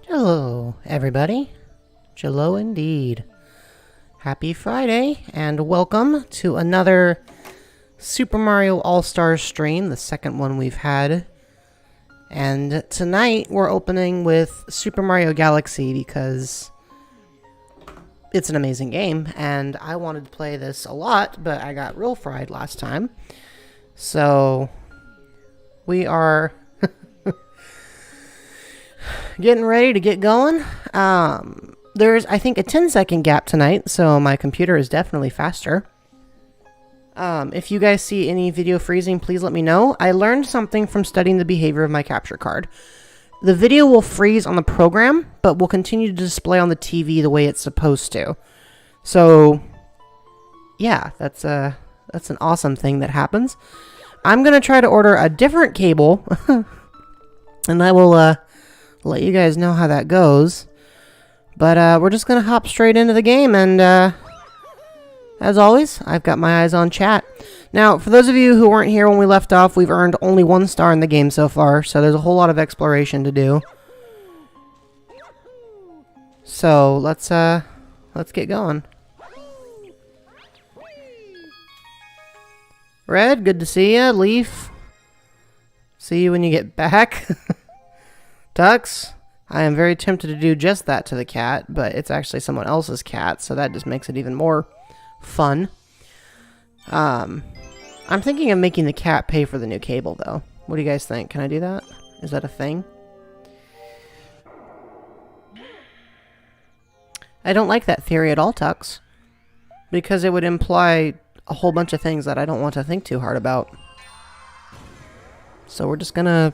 Hello, everybody. Jello indeed. Happy Friday, and welcome to another Super Mario All-Stars stream, the second one we've had. And tonight, we're opening with Super Mario Galaxy because it's an amazing game, and I wanted to play this a lot, but I got real fried last time. So, we are getting ready to get going. There's, I think, a 10-second gap tonight, so my computer is definitely faster. If you guys see any video freezing, please let me know. I learned something from studying the behavior of my capture card. The video will freeze on the program, but will continue to display on the TV the way it's supposed to. So, yeah, that's an awesome thing that happens. I'm going to try to order a different cable, and I will let you guys know how that goes. But we're just going to hop straight into the game, and as always, I've got my eyes on chat. Now, for those of you who weren't here when we left off, we've earned only 1 star in the game so far, so there's a whole lot of exploration to do. So, let's get going. Red, good to see ya. Leaf, see you when you get back. Tux, I am very tempted to do just that to the cat, but it's actually someone else's cat, so that just makes it even more fun. I'm thinking of making the cat pay for the new cable, though. What do you guys think? Can I do that? Is that a thing? I don't like that theory at all, Tux, because it would imply a whole bunch of things that I don't want to think too hard about. So we're just not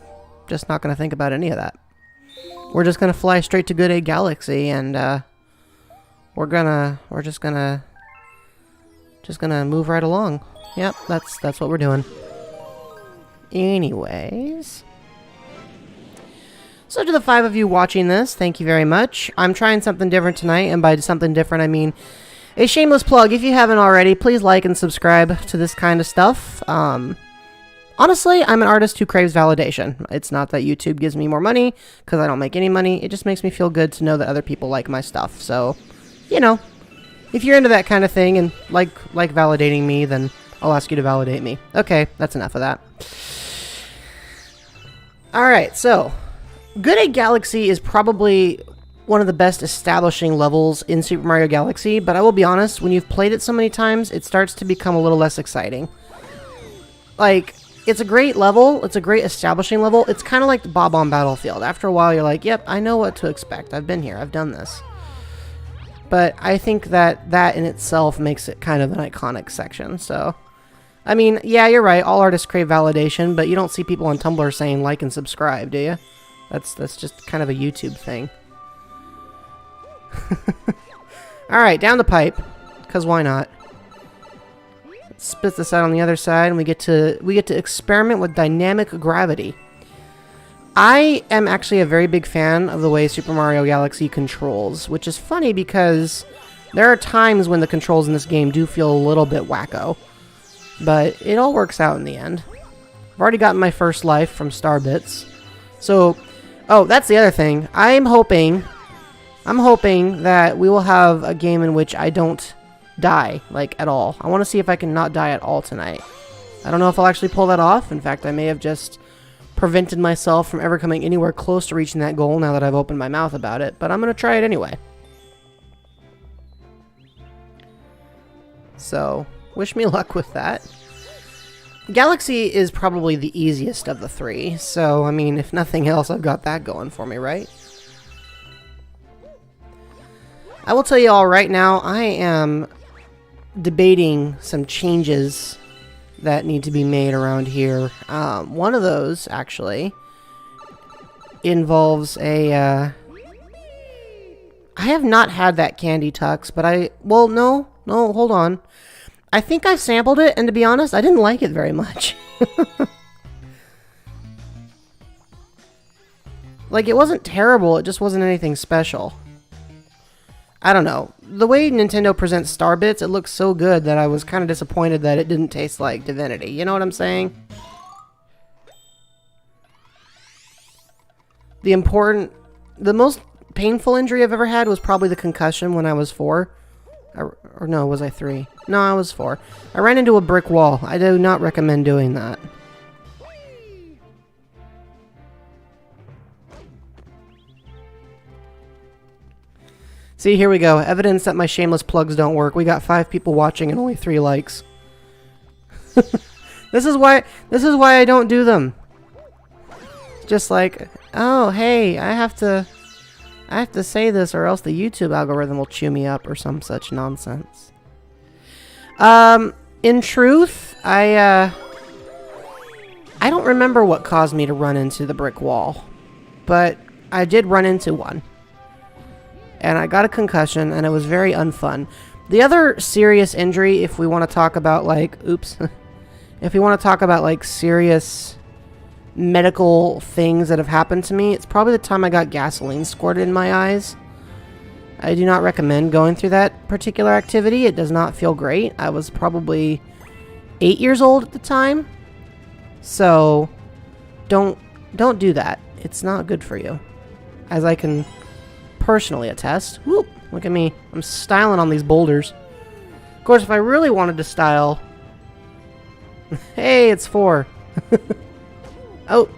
gonna think about any of that. We're just gonna fly straight to Good Egg Galaxy, and we're just gonna move right along. Yep, that's what we're doing. Anyways, so to the 5 of you watching this, thank you very much. I'm trying something different tonight, and by something different, I mean a shameless plug. If you haven't already, please like and subscribe to this kind of stuff. Honestly, I'm an artist who craves validation. It's not that YouTube gives me more money, because I don't make any money. It just makes me feel good to know that other people like my stuff. So, you know, if you're into that kind of thing and like validating me, then I'll ask you to validate me. Okay, that's enough of that. Alright, so Good Egg Galaxy is probably one of the best establishing levels in Super Mario Galaxy, but I will be honest, when you've played it so many times, it starts to become a little less exciting. Like, it's a great level, it's a great establishing level, it's kind of like the Bob on Battlefield. After a while, you're like, yep, I know what to expect, I've been here, I've done this. But I think that in itself makes it kind of an iconic section, so... I mean, yeah, you're right, all artists crave validation, but you don't see people on Tumblr saying like and subscribe, do you? That's just kind of a YouTube thing. Alright, down the pipe, because why not? Let's spit this out on the other side, and we get to experiment with dynamic gravity. I am actually a very big fan of the way Super Mario Galaxy controls, which is funny because there are times when the controls in this game do feel a little bit wacko, but it all works out in the end. I've already gotten my first life from Starbits, so, oh, that's the other thing. I'm hoping that we will have a game in which I don't die, like, at all. I want to see if I can not die at all tonight. I don't know if I'll actually pull that off. In fact, I may have just prevented myself from ever coming anywhere close to reaching that goal now that I've opened my mouth about it, but I'm going to try it anyway. So, wish me luck with that. Galaxy is probably the easiest of the 3, so, I mean, if nothing else, I've got that going for me, right? I will tell you all right now, I am debating some changes that need to be made around here. One of those, actually, involves a, I have not had that candy, Tux, but well, no, hold on. I think I sampled it, and to be honest, I didn't like it very much. Like, it wasn't terrible, it just wasn't anything special. I don't know. The way Nintendo presents Starbits, it looks so good that I was kind of disappointed that it didn't taste like Divinity. You know what I'm saying? The most painful injury I've ever had was probably the concussion when I was 4. Or no, was I 3? No, I was 4. I ran into a brick wall. I do not recommend doing that. See, here we go. Evidence that my shameless plugs don't work. We got 5 people watching and only 3 likes. This is why I don't do them. It's just like, oh, hey, I have to say this or else the YouTube algorithm will chew me up or some such nonsense. In truth, I don't remember what caused me to run into the brick wall, but I did run into one. And I got a concussion, and it was very unfun. The other serious injury, if we want to talk about, like, oops. If we want to talk about, like, serious medical things that have happened to me, it's probably the time I got gasoline squirted in my eyes. I do not recommend going through that particular activity. It does not feel great. I was probably 8 years old at the time. So, don't do that. It's not good for you. As I can personally attest. Whoop, look at me. I'm styling on these boulders. Of course, if I really wanted to style... Hey, it's 4. Oh.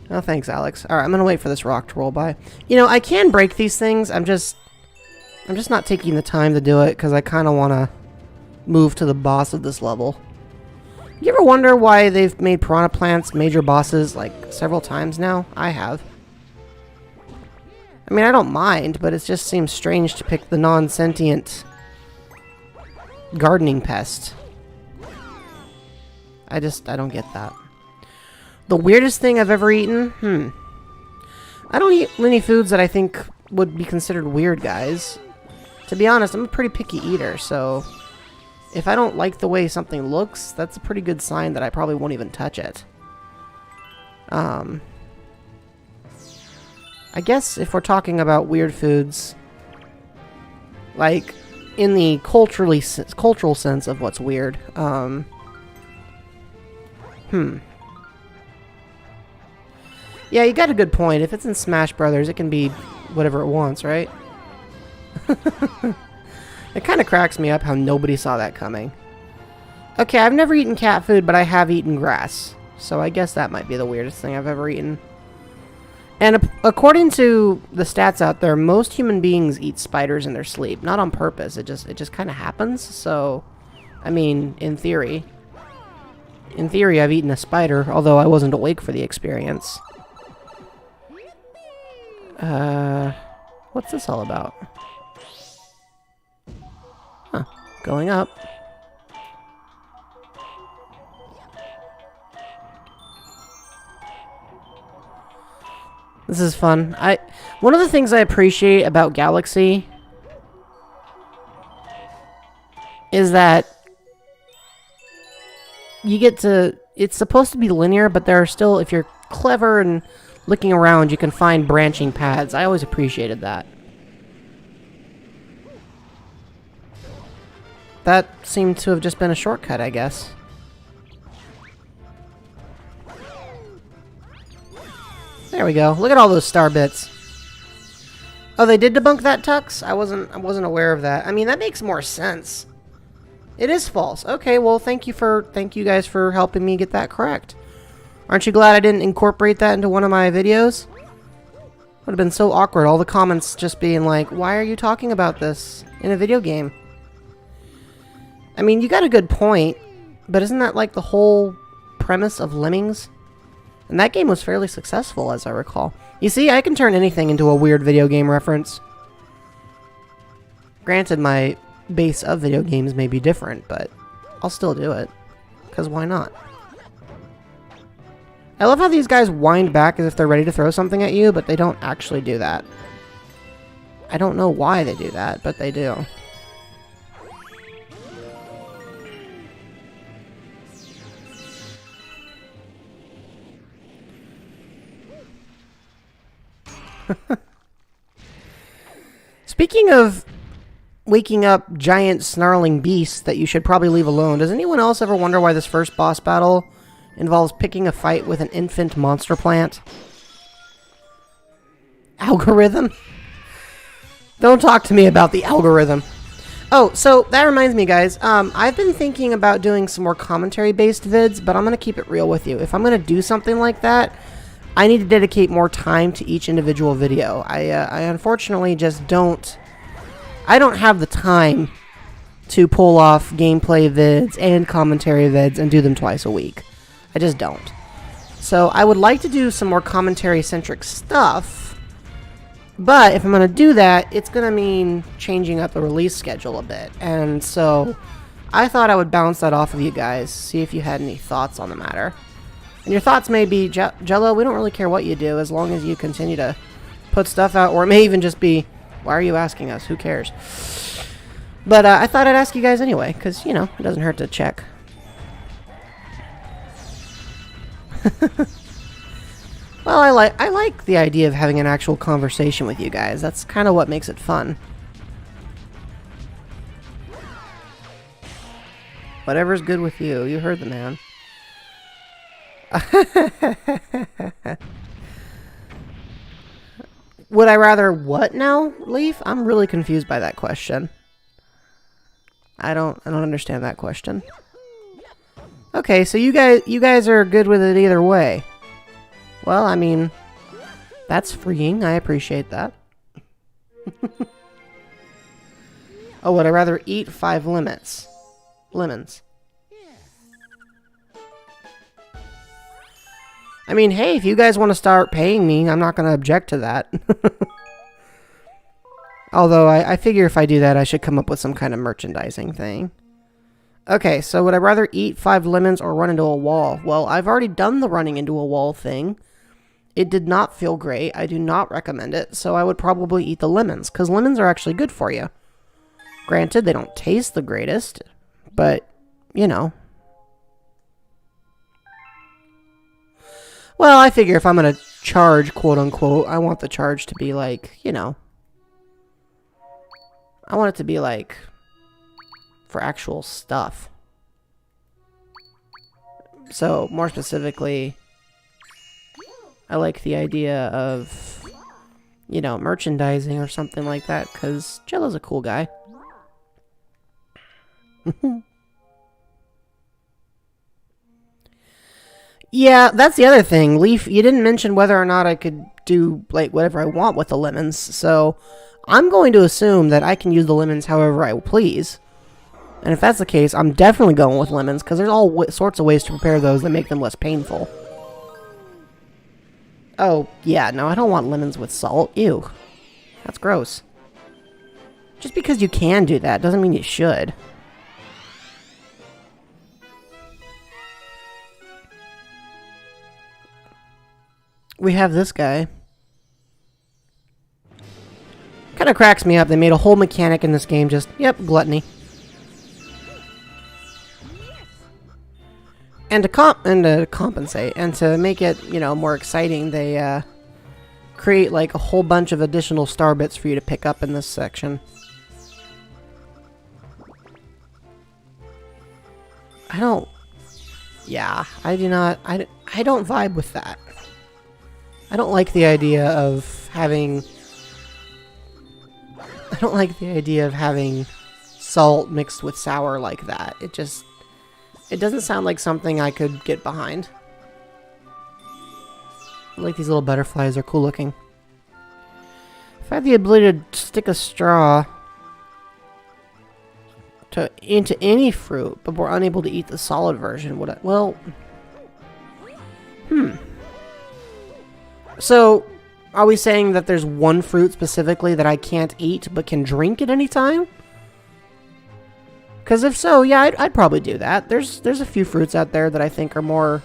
Oh, thanks, Alex. Alright, I'm gonna wait for this rock to roll by. You know, I can break these things. I'm just not taking the time to do it because I kind of want to move to the boss of this level. You ever wonder why they've made piranha plants major bosses like several times now? I have. I mean, I don't mind, but it just seems strange to pick the non-sentient gardening pest. I don't get that. The weirdest thing I've ever eaten? I don't eat many foods that I think would be considered weird, guys. To be honest, I'm a pretty picky eater, so if I don't like the way something looks, that's a pretty good sign that I probably won't even touch it. I guess if we're talking about weird foods, like in the cultural sense of what's weird, yeah, you got a good point. If it's in Smash Brothers, it can be whatever it wants, right? It kind of cracks me up how nobody saw that coming. Okay, I've never eaten cat food, but I have eaten grass. So I guess that might be the weirdest thing I've ever eaten. And according to the stats out there, most human beings eat spiders in their sleep. Not on purpose. It just kind of happens. So, I mean, in theory. In theory, I've eaten a spider, although I wasn't awake for the experience. What's this all about? Huh. Going up. This is fun. One of the things I appreciate about Galaxy is that you get to... It's supposed to be linear, but there are still... If you're clever and looking around, you can find branching paths. I always appreciated that. That seemed to have just been a shortcut, I guess. There we go. Look at all those star bits. Oh, they did debunk that, Tux? I wasn't aware of that. I mean, that makes more sense. It is false. Okay, well, thank you guys for helping me get that correct. Aren't you glad I didn't incorporate that into one of my videos? Would have been so awkward. All the comments just being like, "Why are you talking about this in a video game?" I mean, you got a good point, but isn't that like the whole premise of Lemmings? And that game was fairly successful, as I recall. You see, I can turn anything into a weird video game reference. Granted, my base of video games may be different, but I'll still do it. Because why not? I love how these guys wind back as if they're ready to throw something at you, but they don't actually do that. I don't know why they do that, but they do. Speaking of waking up giant snarling beasts that you should probably leave alone, does anyone else ever wonder why this first boss battle involves picking a fight with an infant monster plant? Algorithm? Don't talk to me about the algorithm. Oh, so that reminds me, guys. I've been thinking about doing some more commentary-based vids, but I'm going to keep it real with you. If I'm going to do something like that, I need to dedicate more time to each individual video. I unfortunately just don't... I don't have the time to pull off gameplay vids and commentary vids and do them twice a week. I just don't. So I would like to do some more commentary-centric stuff, but if I'm going to do that, it's going to mean changing up the release schedule a bit. And so I thought I would bounce that off of you guys, see if you had any thoughts on the matter. And your thoughts may be, Jello, we don't really care what you do as long as you continue to put stuff out, or it may even just be, why are you asking us? Who cares? But I thought I'd ask you guys anyway, because, you know, it doesn't hurt to check. Well, I like the idea of having an actual conversation with you guys. That's kind of what makes it fun. Whatever's good with you. You heard the man. Would I rather what now, Leaf? I'm really confused by that question. I don't understand that question. Okay, so you guys are good with it either way. Well, I mean, that's freeing. I appreciate that. Oh, would I rather eat 5 lemons? I mean, hey, if you guys want to start paying me, I'm not going to object to that. Although, I figure if I do that, I should come up with some kind of merchandising thing. Okay, so would I rather eat 5 lemons or run into a wall? Well, I've already done the running into a wall thing. It did not feel great. I do not recommend it, so I would probably eat the lemons, because lemons are actually good for you. Granted, they don't taste the greatest, but, you know. Well, I figure if I'm going to charge, quote-unquote, I want the charge to be like, you know. I want it to be like, for actual stuff. So, more specifically, I like the idea of, you know, merchandising or something like that, because Jello's a cool guy. Yeah, that's the other thing. Leaf, you didn't mention whether or not I could do, like, whatever I want with the lemons, so I'm going to assume that I can use the lemons however I please. And if that's the case, I'm definitely going with lemons, because there's all sorts of ways to prepare those that make them less painful. Oh, yeah, no, I don't want lemons with salt. Ew. That's gross. Just because you can do that doesn't mean you should. We have this guy. Kind of cracks me up. They made a whole mechanic in this game just, yep, gluttony. And to compensate, and to make it, you know, more exciting, they create like a whole bunch of additional star bits for you to pick up in this section. I don't vibe with that. I don't like the idea of having salt mixed with sour like that. It doesn't sound like something I could get behind. I like these little butterflies, they're cool looking. If I had the ability to stick a straw into any fruit, but we're unable to eat the solid version, would I? Well, So, are we saying that there's one fruit specifically that I can't eat but can drink at any time? Because if so, yeah, I'd probably do that. There's a few fruits out there that I think are more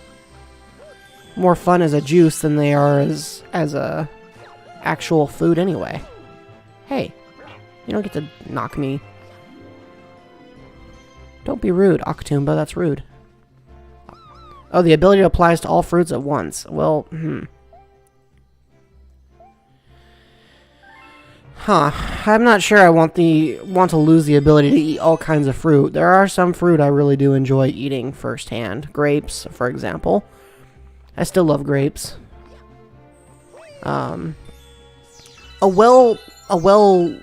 fun as a juice than they are as a actual food anyway. Hey, you don't get to knock me. Don't be rude, Octumba, that's rude. Oh, the ability applies to all fruits at once. Well, Huh. I'm not sure I want to lose the ability to eat all kinds of fruit. There are some fruit I really do enjoy eating firsthand. Grapes, for example. I still love grapes. a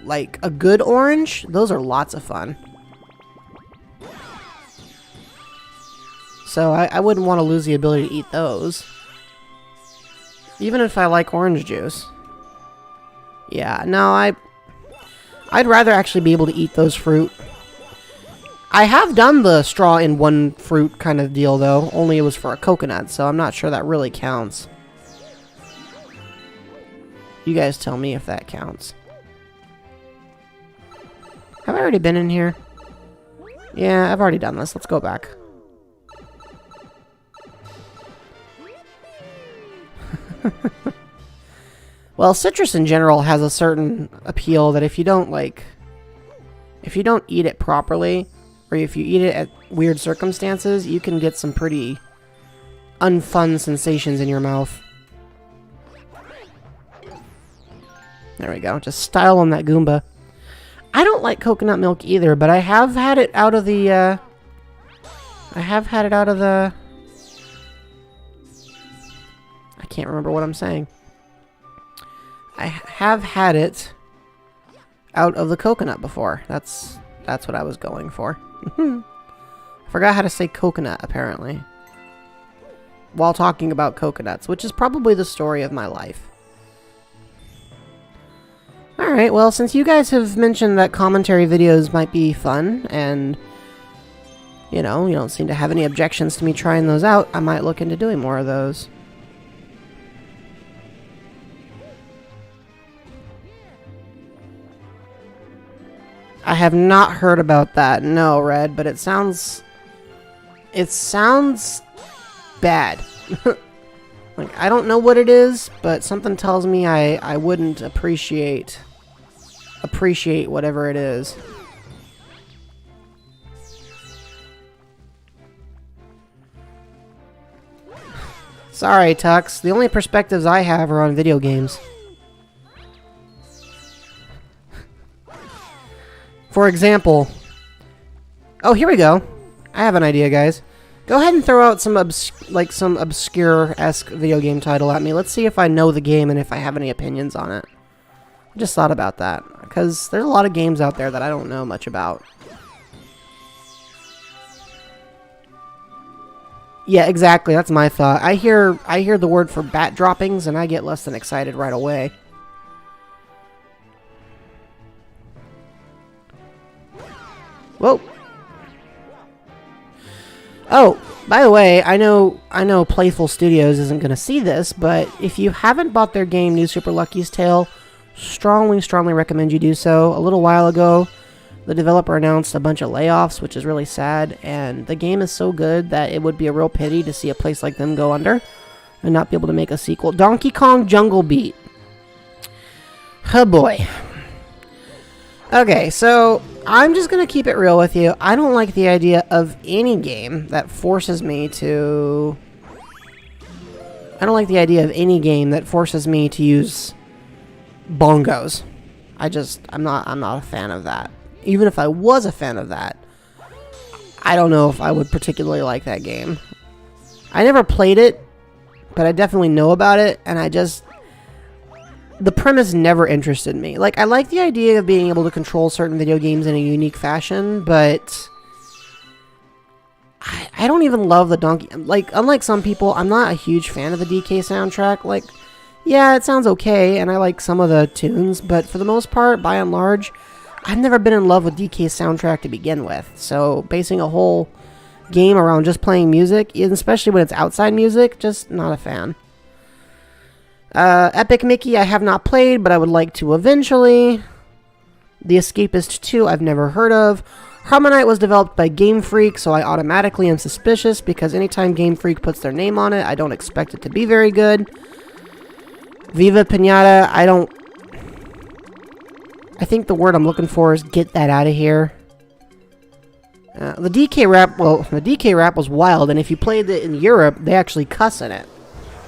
like a good orange, those are lots of fun. So I wouldn't want to lose the ability to eat those. Even if I like orange juice. Yeah, no, I'd rather actually be able to eat those fruit. I have done the straw in one fruit kind of deal, though. Only it was for a coconut, so I'm not sure that really counts. You guys tell me if that counts. Have I already been in here? Yeah, I've already done this. Let's go back. Well, citrus in general has a certain appeal that if you don't eat it properly, or if you eat it at weird circumstances, you can get some pretty unfun sensations in your mouth. There we go. Just style on that Goomba. I don't like coconut milk either, but I have had it out of the, I can't remember what I'm saying. I have had it out of the coconut before. That's what I was going for. I forgot how to say coconut, apparently. While talking about coconuts, which is probably the story of my life. Alright, well, since you guys have mentioned that commentary videos might be fun, and, you know, you don't seem to have any objections to me trying those out, I might look into doing more of those. I have not heard about that, no, Red, but it sounds bad. Like, I don't know what it is, but something tells me I wouldn't appreciate whatever it is. Sorry, Tux. The only perspectives I have are on video games. For example... Oh, here we go. I have an idea, guys. Go ahead and throw out some obscure-esque video game title at me. Let's see if I know the game and if I have any opinions on it. I just thought about that, because there's a lot of games out there that I don't know much about. Yeah, exactly. That's my thought. I hear the word for bat droppings, and I get less than excited right away. Whoa. Oh, by the way, I know Playful Studios isn't going to see this, but if you haven't bought their game, New Super Lucky's Tale, strongly recommend you do so. A little while ago, the developer announced a bunch of layoffs, which is really sad, and the game is so good that it would be a real pity to see a place like them go under and not be able to make a sequel. Donkey Kong Jungle Beat. Oh boy. Okay, so I'm just going to keep it real with you. I don't like the idea of any game that forces me to... I don't like the idea of any game that forces me to use bongos. I'm not a fan of that. Even if I was a fan of that, I don't know if I would particularly like that game. I never played it, but I definitely know about it, and the premise never interested me. Like, I like the idea of being able to control certain video games in a unique fashion, but I don't even love the Donkey... Like, unlike some people, I'm not a huge fan of the DK soundtrack. Like, yeah, it sounds okay, and I like some of the tunes, but for the most part, by and large, I've never been in love with DK's soundtrack to begin with. So, basing a whole game around just playing music, especially when it's outside music, just not a fan. Epic Mickey I have not played, but I would like to eventually. The Escapist 2 I've never heard of. Harmonite was developed by Game Freak, so I automatically am suspicious, because anytime Game Freak puts their name on it, I don't expect it to be very good. Viva Pinata, I think the word I'm looking for is get that out of here. The DK rap was wild, and if you played it in Europe, they actually cuss in it.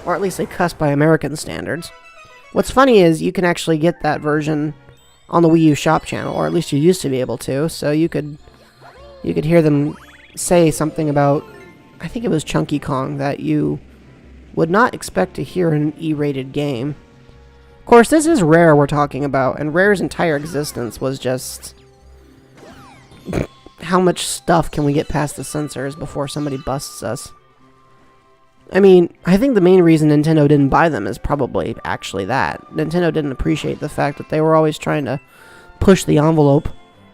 Or at least they cuss by American standards. What's funny is you can actually get that version on the Wii U Shop channel, or at least you used to be able to, so you could hear them say something about, I think it was Chunky Kong, that you would not expect to hear in an E-rated game. course, this is Rare we're talking about, and Rare's entire existence was just... how much stuff can we get past the censors before somebody busts us? I mean, I think the main reason Nintendo didn't buy them is probably actually that. Nintendo didn't appreciate the fact that they were always trying to push the envelope.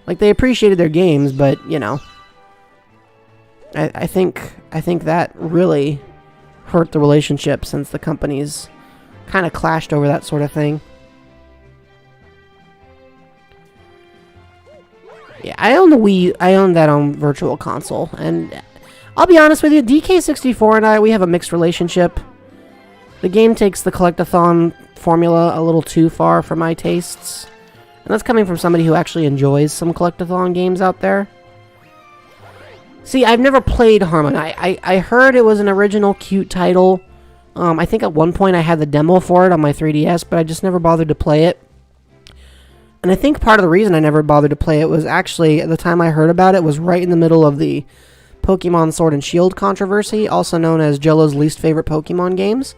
Like, they appreciated their games, but, you know... I think that really hurt the relationship since the companies kind of clashed over that sort of thing. Yeah, I own the Wii. I own that on Virtual Console, and I'll be honest with you, DK64 and I, we have a mixed relationship. The game takes the collectathon formula a little too far for my tastes, and that's coming from somebody who actually enjoys some collectathon games out there. See, I've never played Harmon. I heard it was an original cute title. I think at one point I had the demo for it on my 3DS, but I just never bothered to play it. And I think part of the reason I never bothered to play it was actually, at the time I heard about it, was right in the middle of the Pokemon Sword and Shield controversy, also known as Jello's least favorite Pokemon games.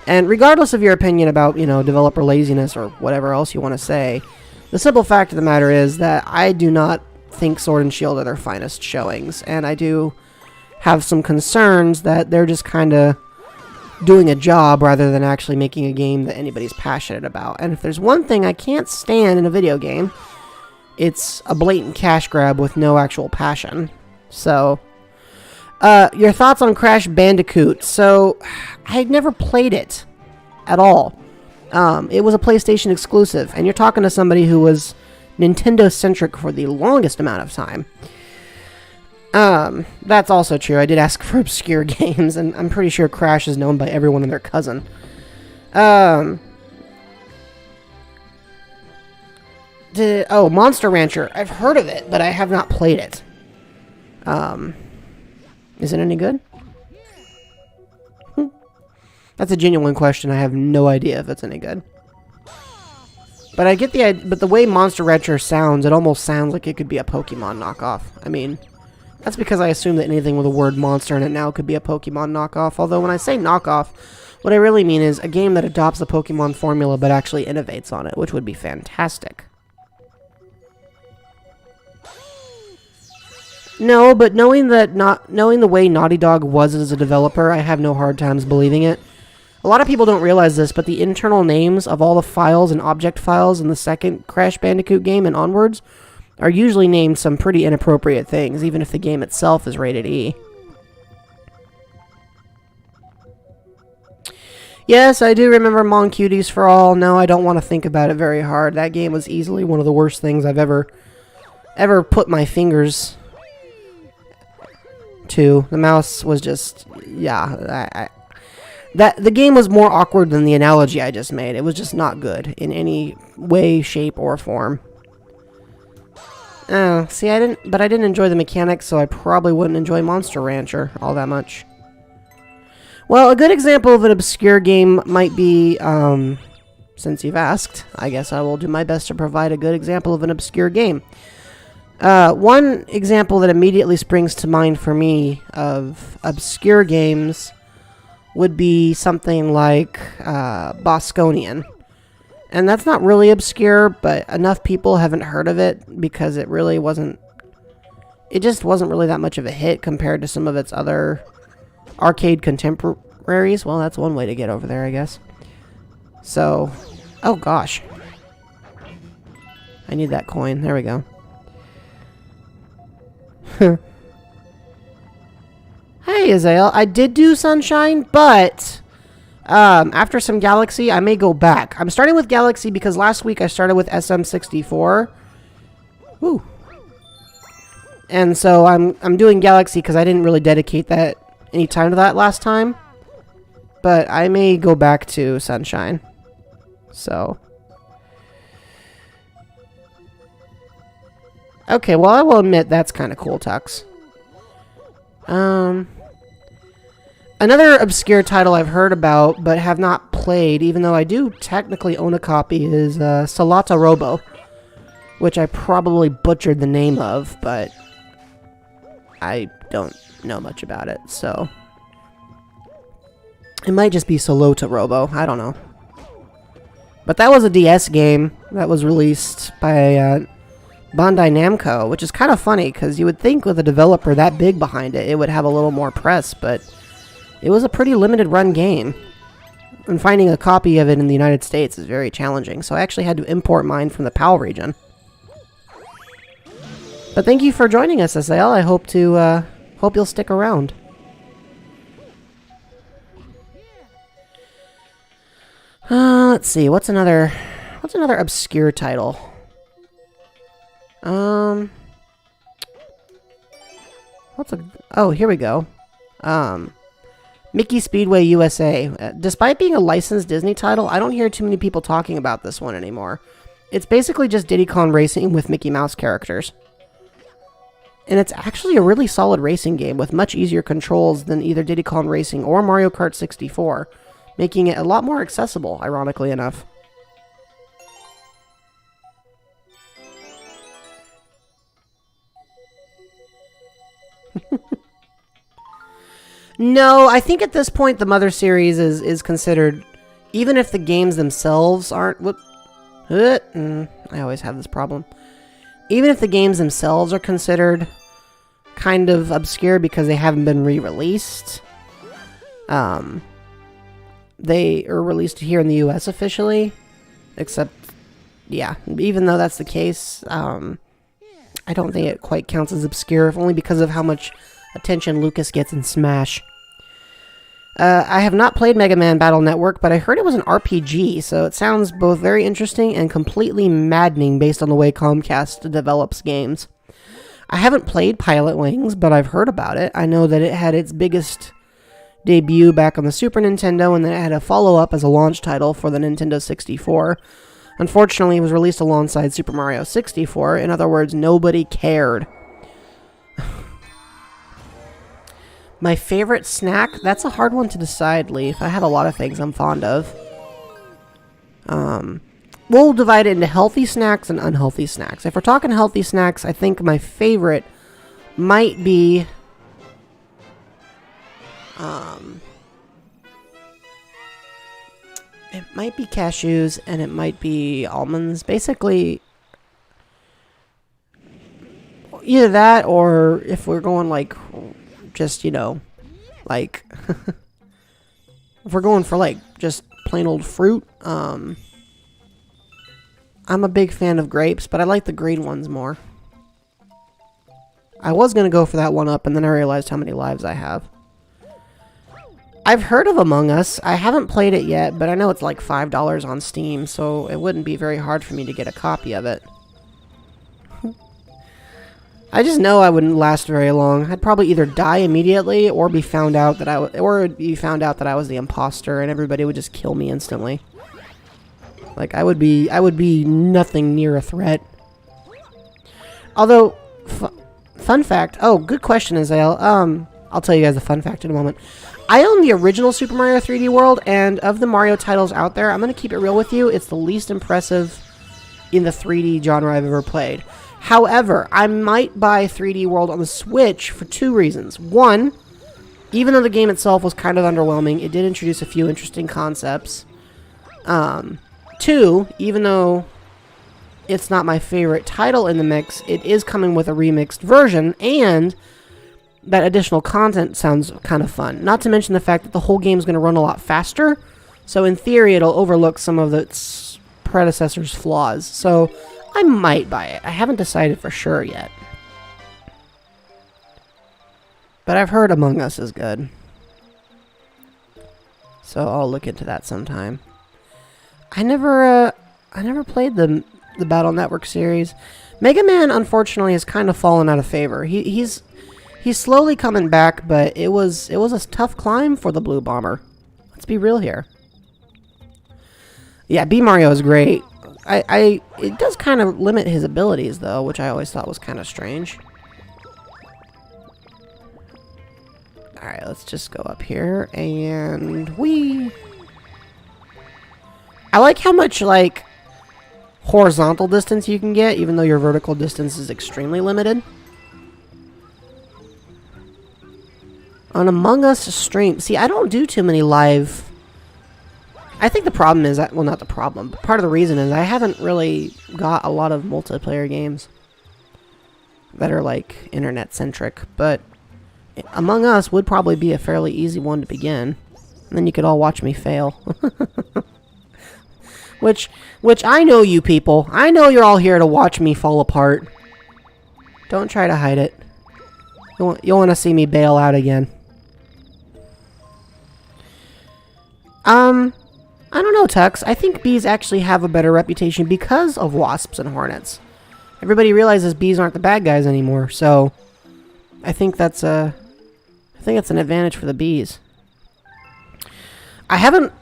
And regardless of your opinion about, you know, developer laziness or whatever else you want to say, the simple fact of the matter is that I do not think Sword and Shield are their finest showings, and I do have some concerns that they're just kind of doing a job rather than actually making a game that anybody's passionate about. And if there's one thing I can't stand in a video game, it's a blatant cash grab with no actual passion. So, your thoughts on Crash Bandicoot? So, I had never played it at all. It was a PlayStation exclusive, and you're talking to somebody who was Nintendo-centric for the longest amount of time. That's also true. I did ask for obscure games, and I'm pretty sure Crash is known by everyone and their cousin. Monster Rancher. I've heard of it, but I have not played it. Is it any good? That's a genuine question. I have no idea if it's any good. But I get the idea, but the way Monster Rancher sounds, it almost sounds like it could be a Pokemon knockoff. I mean, that's because I assume that anything with the word monster in it now could be a Pokemon knockoff. Although when I say knockoff, what I really mean is a game that adopts the Pokemon formula but actually innovates on it, which would be fantastic. No, but knowing the way Naughty Dog was as a developer, I have no hard times believing it. A lot of people don't realize this, but the internal names of all the files and object files in the second Crash Bandicoot game and onwards are usually named some pretty inappropriate things, even if the game itself is rated E. Yes, I do remember Mon Cuties for All. No, I don't want to think about it very hard. That game was easily one of the worst things I've ever put my fingers to. The mouse was just, yeah, the game was more awkward than the analogy I just made. It was just not good in any way, shape, or form. Oh, see, I didn't enjoy the mechanics, so I probably wouldn't enjoy Monster Rancher all that much. Well, a good example of an obscure game might be, since you've asked, I guess I will do my best to provide a good example of an obscure game. One example that immediately springs to mind for me of obscure games would be something like Bosconian. And that's not really obscure, but enough people haven't heard of it because it just wasn't really that much of a hit compared to some of its other arcade contemporaries. Well, that's one way to get over there, I guess. So, oh gosh. I need that coin. There we go. Hey, Azael. I did do Sunshine, but after some Galaxy, I may go back. I'm starting with Galaxy because last week I started with SM64. Woo. And so I'm doing Galaxy because I didn't really dedicate any time to that last time. But I may go back to Sunshine. So. Okay, well, I will admit that's kind of cool, Tux. Another obscure title I've heard about but have not played, even though I do technically own a copy, is Salata Robo, which I probably butchered the name of, but I don't know much about it, so it might just be Salota Robo. I don't know. But that was a DS game that was released by Bandai Namco, which is kind of funny because you would think with a developer that big behind it, it would have a little more press, but it was a pretty limited run game. And finding a copy of it in the United States is very challenging, so I actually had to import mine from the PAL region. But thank you for joining us, SAL. I hope you'll stick around. Let's see, what's another obscure title? Oh, here we go. Mickey Speedway USA. Despite being a licensed Disney title, I don't hear too many people talking about this one anymore. It's basically just Diddy Kong Racing with Mickey Mouse characters. And it's actually a really solid racing game with much easier controls than either Diddy Kong Racing or Mario Kart 64, making it a lot more accessible, ironically enough. No, I think at this point the Mother series is considered, even if the games themselves aren't... I always have this problem. Even if the games themselves are considered kind of obscure because they haven't been re-released, they are released here in the US officially, except, yeah, even though that's the case, I don't think it quite counts as obscure, only because of how much attention Lucas gets in Smash. I have not played Mega Man Battle Network, but I heard it was an RPG, so it sounds both very interesting and completely maddening based on the way Comcast develops games. I haven't played Pilot Wings, but I've heard about it. I know that it had its biggest debut back on the Super Nintendo, and then it had a follow-up as a launch title for the Nintendo 64. Unfortunately, it was released alongside Super Mario 64. In other words, nobody cared. My favorite snack? That's a hard one to decide, Leaf. I have a lot of things I'm fond of. We'll divide it into healthy snacks and unhealthy snacks. If we're talking healthy snacks, I think my favorite might be... it might be cashews and it might be almonds. Basically, either that or if we're going like... just, you know, like, if we're going for, like, just plain old fruit, I'm a big fan of grapes, but I like the green ones more. I was going to go for that one up, and then I realized how many lives I have. I've heard of Among Us. I haven't played it yet, but I know it's like $5 on Steam, so it wouldn't be very hard for me to get a copy of it. I just know I wouldn't last very long. I'd probably either die immediately or be found out that I was the imposter and everybody would just kill me instantly. Like I would be nothing near a threat. Although fun fact. Oh, good question, Azael. I'll tell you guys a fun fact in a moment. I own the original Super Mario 3D World, and of the Mario titles out there, I'm going to keep it real with you. It's the least impressive in the 3D genre I've ever played. However, I might buy 3D World on the Switch for two reasons. One, even though the game itself was kind of underwhelming, it did introduce a few interesting concepts. Two, even though it's not my favorite title in the mix, it is coming with a remixed version, and that additional content sounds kind of fun. Not to mention the fact that the whole game is going to run a lot faster, so in theory it'll overlook some of its predecessor's flaws. So I might buy it. I haven't decided for sure yet. But I've heard Among Us is good. So I'll look into that sometime. I never played the Battle Network series. Mega Man, unfortunately, has kind of fallen out of favor. He's slowly coming back, but it was a tough climb for the Blue Bomber. Let's be real here. Yeah, B Mario is great. It does kind of limit his abilities, though, which I always thought was kind of strange. Alright, let's just go up here, and I like how much, like, horizontal distance you can get, even though your vertical distance is extremely limited. On Among Us stream, see, I don't do too many live I think the problem is that, well, not the problem, but part of the reason is I haven't really got a lot of multiplayer games that are like internet centric, but Among Us would probably be a fairly easy one to begin. And then you could all watch me fail. which I know you people. I know you're all here to watch me fall apart. Don't try to hide it. You'll want to see me bail out again. I don't know, Tux. I think bees actually have a better reputation because of wasps and hornets. Everybody realizes bees aren't the bad guys anymore, so I think that's an advantage for the bees.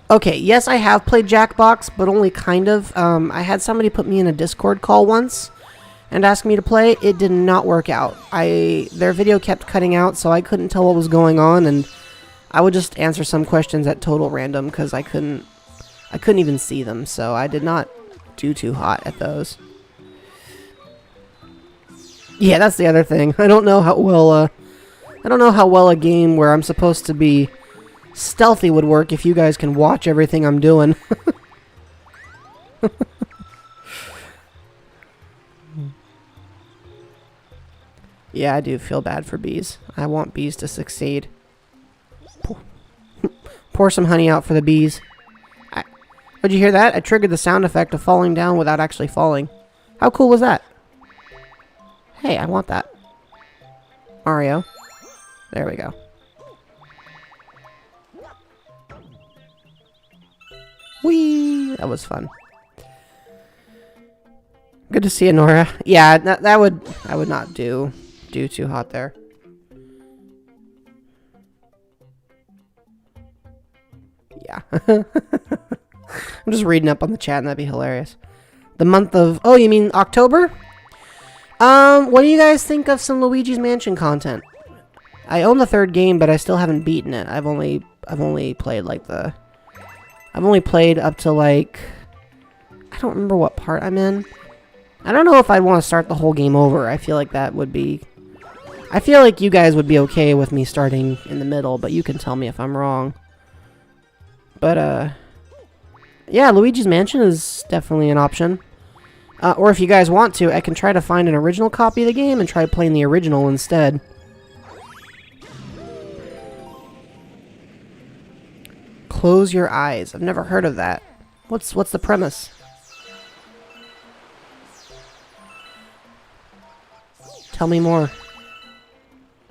Okay, yes, I have played Jackbox, but only kind of. I had somebody put me in a Discord call once and ask me to play. It did not work out. Their video kept cutting out, so I couldn't tell what was going on, and I would just answer some questions at total random because I couldn't even see them, so I did not do too hot at those. Yeah, that's the other thing. I don't know how well a game where I'm supposed to be stealthy would work if you guys can watch everything I'm doing. Yeah, I do feel bad for bees. I want bees to succeed. Pour some honey out for the bees. Did you hear that? I triggered the sound effect of falling down without actually falling. How cool was that? Hey, I want that. Mario. There we go. Whee! That was fun. Good to see you, Nora. Yeah, I would not do too hot there. Yeah. I'm just reading up on the chat and that'd be hilarious. The month of... Oh, you mean October? What do you guys think of some Luigi's Mansion content? I own the third game, but I still haven't beaten it. I've only played like I've only played up to like... I don't remember what part I'm in. I don't know if I'd want to start the whole game over. I feel like that would be... I feel like you guys would be okay with me starting in the middle, but you can tell me if I'm wrong. But, yeah, Luigi's Mansion is definitely an option. Or if you guys want to, I can try to find an original copy of the game and try playing the original instead. Close your eyes. I've never heard of that. What's the premise? Tell me more.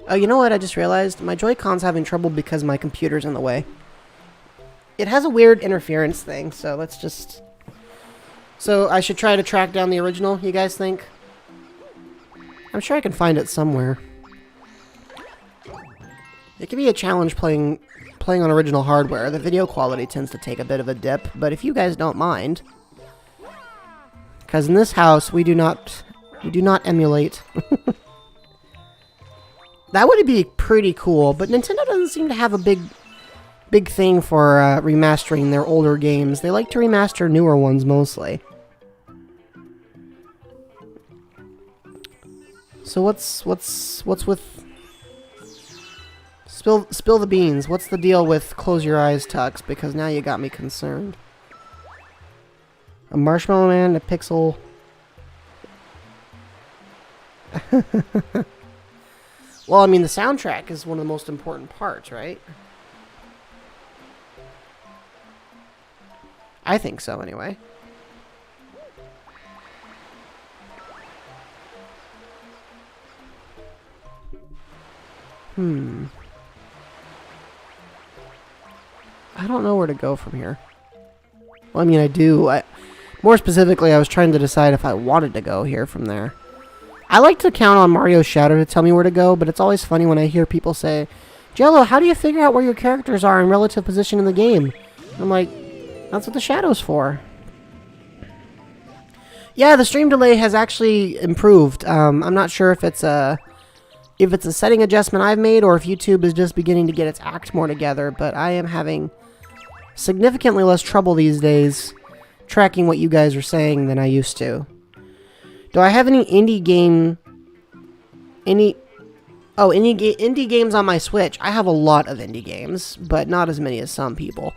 Oh, you know what? I just realized my Joy-Con's having trouble because my computer's in the way. It has a weird interference thing, so let's just... So I should try to track down the original, you guys think? I'm sure I can find it somewhere. It can be a challenge playing on original hardware. The video quality tends to take a bit of a dip, but if you guys don't mind... Because in this house, we do not emulate. That would be pretty cool, but Nintendo doesn't seem to have a big thing for remastering their older games. They like to remaster newer ones mostly. So what's with spill the beans? What's the deal with Close Your Eyes, Tux? Because now you got me concerned. A Marshmallow Man, a Pixel. Well, I mean, the soundtrack is one of the most important parts, right? I think so, anyway. I don't know where to go from here. Well, I mean, I do. More specifically, I was trying to decide if I wanted to go here from there. I like to count on Mario's shadow to tell me where to go, but it's always funny when I hear people say, Jello, how do you figure out where your characters are in relative position in the game? I'm like, that's what the shadow's for. Yeah, the stream delay has actually improved. I'm not sure if it's a setting adjustment I've made or if YouTube is just beginning to get its act more together, but I am having significantly less trouble these days tracking what you guys are saying than I used to. Do I have any indie games on my Switch? I have a lot of indie games, but not as many as some people.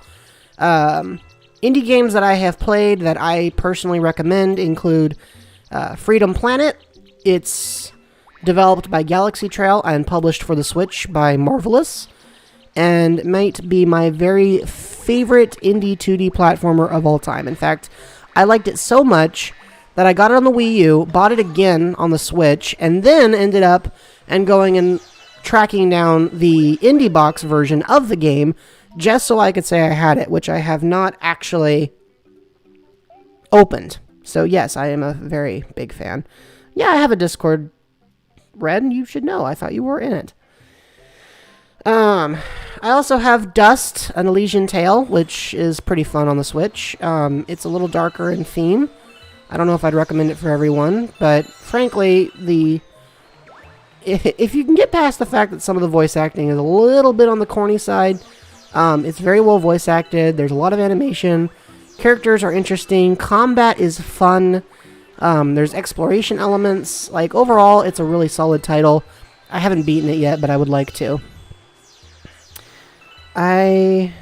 Indie games that I have played that I personally recommend include Freedom Planet. It's developed by Galaxy Trail and published for the Switch by Marvelous, and might be my very favorite indie 2D platformer of all time. In fact, I liked it so much that I got it on the Wii U, bought it again on the Switch, and then ended up going and tracking down the indie box version of the game just so I could say I had it, which I have not actually opened. So yes, I am a very big fan. Yeah, I have a Discord, Red, you should know. I thought you were in it. I also have Dust, an Elysian Tale, which is pretty fun on the Switch. It's a little darker in theme. I don't know if I'd recommend it for everyone, but frankly, if you can get past the fact that some of the voice acting is a little bit on the corny side, it's very well voice acted. There's a lot of animation. Characters are interesting. Combat is fun. There's exploration elements. Like, overall, it's a really solid title. I haven't beaten it yet, but I would like to. I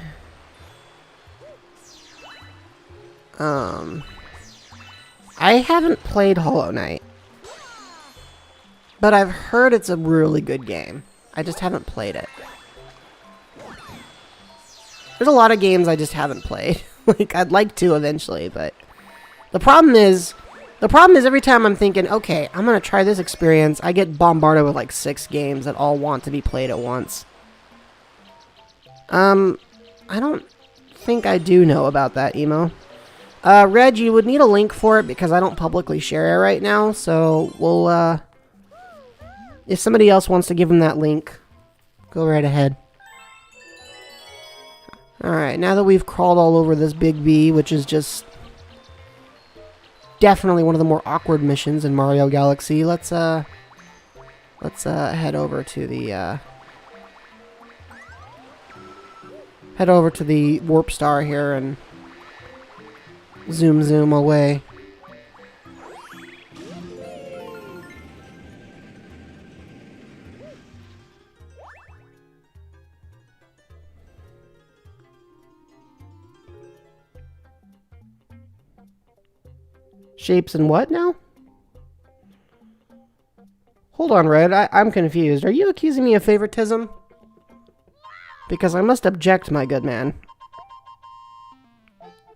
haven't played Hollow Knight, but I've heard it's a really good game. I just haven't played it. There's a lot of games I just haven't played. Like, I'd like to eventually, but the problem is every time I'm thinking, okay, I'm going to try this experience, I get bombarded with like 6 games that all want to be played at once. I don't think I do know about that, Emo. Reg, you would need a link for it because I don't publicly share it right now, so we'll, if somebody else wants to give him that link, go right ahead. Alright, now that we've crawled all over this Big B, which is just definitely one of the more awkward missions in Mario Galaxy, let's head over to the, Warp Star here and zoom away. Shapes and what now? Hold on, Red. I'm confused. Are you accusing me of favoritism? Because I must object, my good man.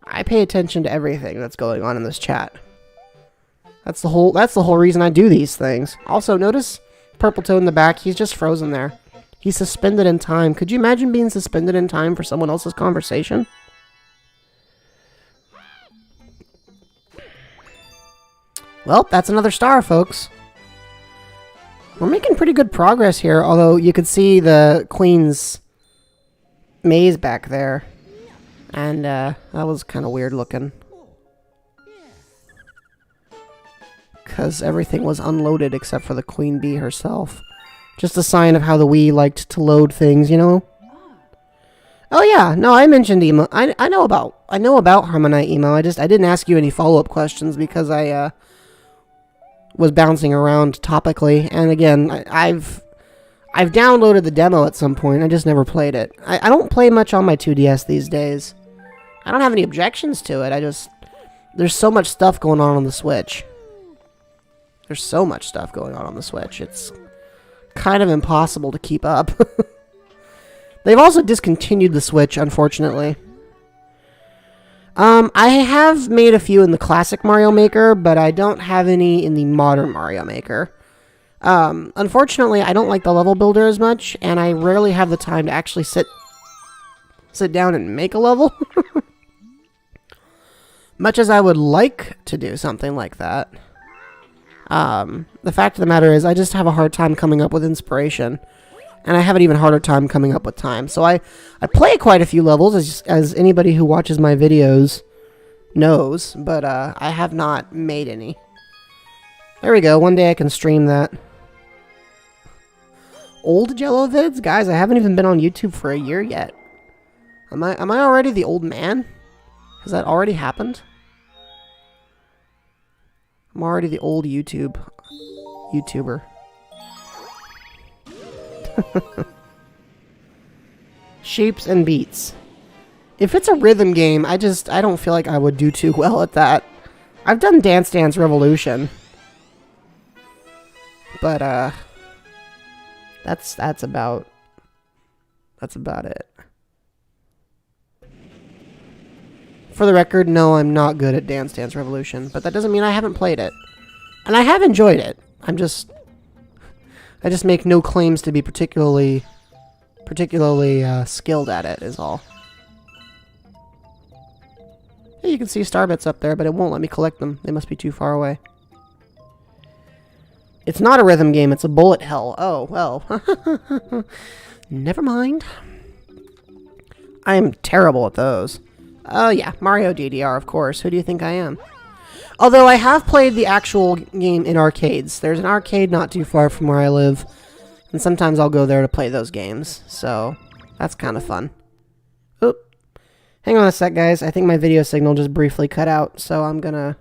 I pay attention to everything that's going on in this chat. That's the whole reason I do these things. Also, notice Purple Toad in the back. He's just frozen there. He's suspended in time. Could you imagine being suspended in time for someone else's conversation? Well, that's another star, folks. We're making pretty good progress here, although you could see the Queen's maze back there. And, that was kind of weird looking. Because everything was unloaded except for the Queen Bee herself. Just a sign of how the Wii liked to load things, you know? Oh yeah, no, I mentioned Emo. I know about Harmonite, Emo. I didn't ask you any follow-up questions because I, was bouncing around topically, and again, I've downloaded the demo at some point. I just never played it. I don't play much on my 2DS these days. I don't have any objections to it. There's so much stuff going on the Switch. There's so much stuff going on the Switch. It's kind of impossible to keep up. They've also discontinued the Switch, unfortunately. I have made a few in the classic Mario Maker, but I don't have any in the modern Mario Maker. Unfortunately, I don't like the level builder as much, and I rarely have the time to actually sit down and make a level. Much as I would like to do something like that. The fact of the matter is, I just have a hard time coming up with inspiration. And I have an even harder time coming up with time. So I play quite a few levels, as anybody who watches my videos knows. But I have not made any. There we go. One day I can stream that. Old Jello vids? Guys, I haven't even been on YouTube for a year yet. Am I already the old man? Has that already happened? I'm already the old YouTuber. Shapes and beats. If it's a rhythm game, I don't feel like I would do too well at that. I've done Dance Dance Revolution. But, that's about it. For the record, no, I'm not good at Dance Dance Revolution, but that doesn't mean I haven't played it. And I have enjoyed it. I just make no claims to be particularly skilled at it, is all. Yeah, you can see star bits up there, but it won't let me collect them. They must be too far away. It's not a rhythm game, it's a bullet hell. Oh, well. Never mind. I am terrible at those. Oh, yeah, Mario DDR, of course. Who do you think I am? Although I have played the actual game in arcades. There's an arcade not too far from where I live, and sometimes I'll go there to play those games. So, that's kind of fun. Oop. Hang on a sec, guys. I think my video signal just briefly cut out, so I'm gonna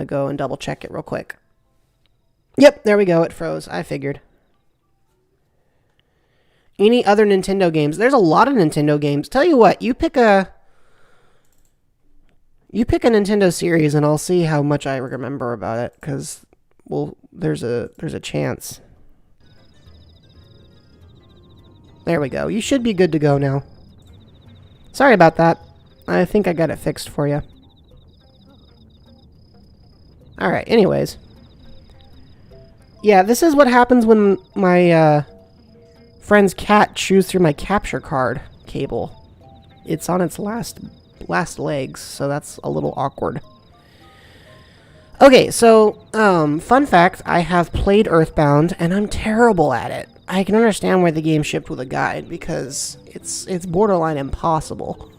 go and double check it real quick. Yep, there we go. It froze. I figured. Any other Nintendo games? There's a lot of Nintendo games. Tell you what, you pick a Nintendo series, and I'll see how much I remember about it. Cause, well, there's a chance. There we go. You should be good to go now. Sorry about that. I think I got it fixed for you. Alright, anyways. Yeah, this is what happens when my friend's cat chews through my capture card cable. It's on its last legs, so that's a little awkward. Okay, so, fun fact, I have played Earthbound, and I'm terrible at it. I can understand why the game shipped with a guide, because it's borderline impossible.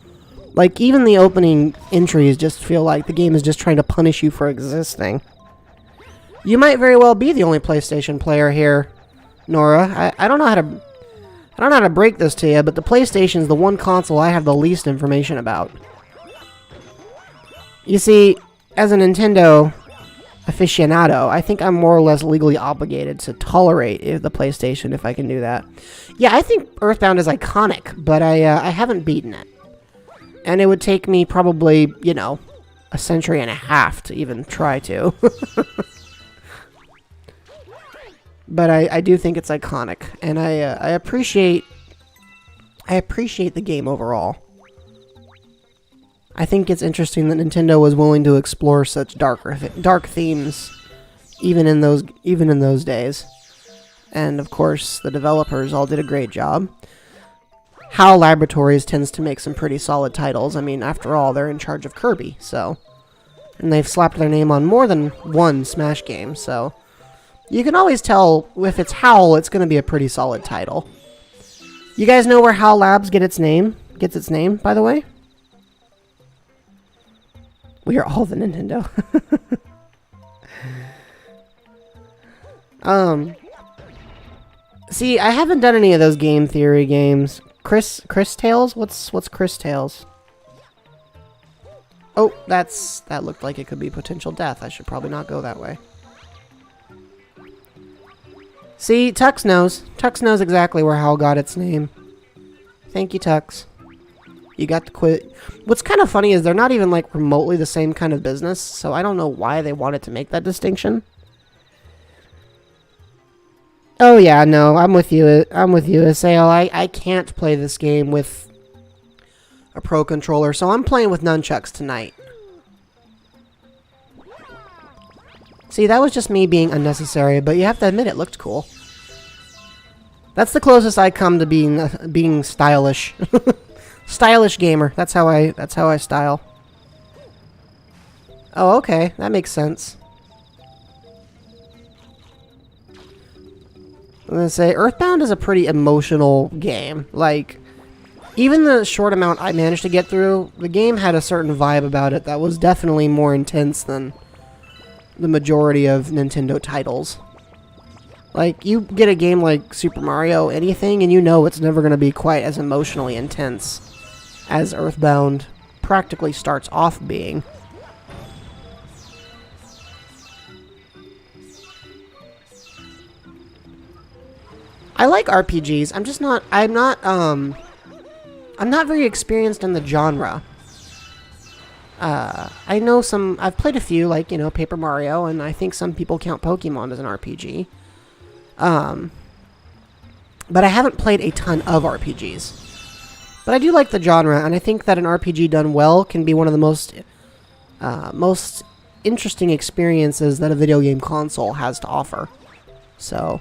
Like, even the opening entries just feel like the game is just trying to punish you for existing. You might very well be the only PlayStation player here, Nora. I don't know how to break this to you, but the PlayStation is the one console I have the least information about. You see, as a Nintendo aficionado, I think I'm more or less legally obligated to tolerate the PlayStation if I can do that. Yeah, I think Earthbound is iconic, but I haven't beaten it. And it would take me probably, you know, a century and a half to even try to. But I do think it's iconic, and I appreciate the game overall. I think it's interesting that Nintendo was willing to explore such dark themes, even in those days. And of course, the developers all did a great job. HAL Laboratories tends to make some pretty solid titles. I mean, after all, they're in charge of Kirby, so, and they've slapped their name on more than one Smash game, so you can always tell if it's HAL, it's going to be a pretty solid title. You guys know where HAL Labs gets its name, by the way? We are all the Nintendo. See, I haven't done any of those game theory games. Chris Tales? What's Chris Tales? Oh, that looked like it could be potential death. I should probably not go that way. See, Tux knows. Tux knows exactly where HAL got its name. Thank you, Tux. You got to quit. What's kind of funny is they're not even, like, remotely the same kind of business, so I don't know why they wanted to make that distinction. Oh, yeah, no, I'm with you, Assail. I can't play this game with a Pro Controller, so I'm playing with nunchucks tonight. See, that was just me being unnecessary, but you have to admit it looked cool. That's the closest I come to being stylish. Stylish gamer. That's how I style. Oh, okay. That makes sense. I'm gonna say, Earthbound is a pretty emotional game. Like, even the short amount I managed to get through, the game had a certain vibe about it that was definitely more intense than the majority of Nintendo titles. Like, you get a game like Super Mario anything, and you know it's never gonna be quite as emotionally intense as Earthbound practically starts off being. I like RPGs. I'm not I'm not very experienced in the genre. I know I've played a few, like, you know, Paper Mario, and I think some people count Pokemon as an RPG. But I haven't played a ton of RPGs. But I do like the genre, and I think that an RPG done well can be one of the most interesting experiences that a video game console has to offer. So,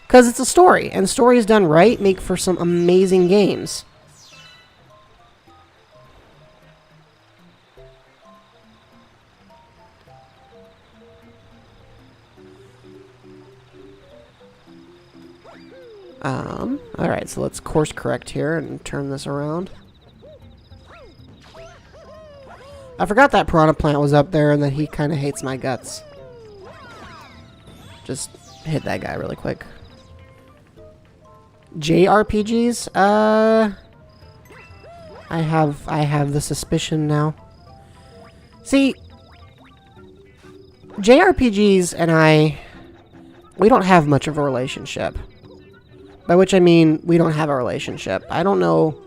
because it's a story, and stories done right make for some amazing games. Alright, so let's course correct here and turn this around. I forgot that Piranha Plant was up there and that he kind of hates my guts. Just hit that guy really quick. JRPGs? I have the suspicion now. See, JRPGs and we don't have much of a relationship. By which I mean, we don't have a relationship. I don't know.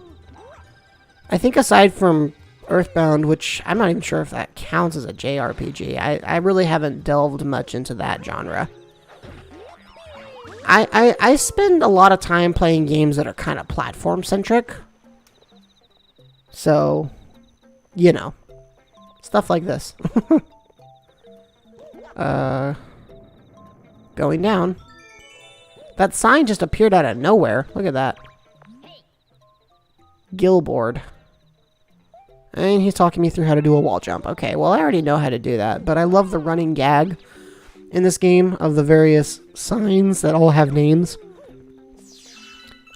I think aside from Earthbound, which I'm not even sure if that counts as a JRPG, I really haven't delved much into that genre. I spend a lot of time playing games that are kind of platform-centric. So, you know. Stuff like this. Going down. That sign just appeared out of nowhere. Look at that. Gilboard. And he's talking me through how to do a wall jump. Okay, well, I already know how to do that, but I love the running gag in this game of the various signs that all have names.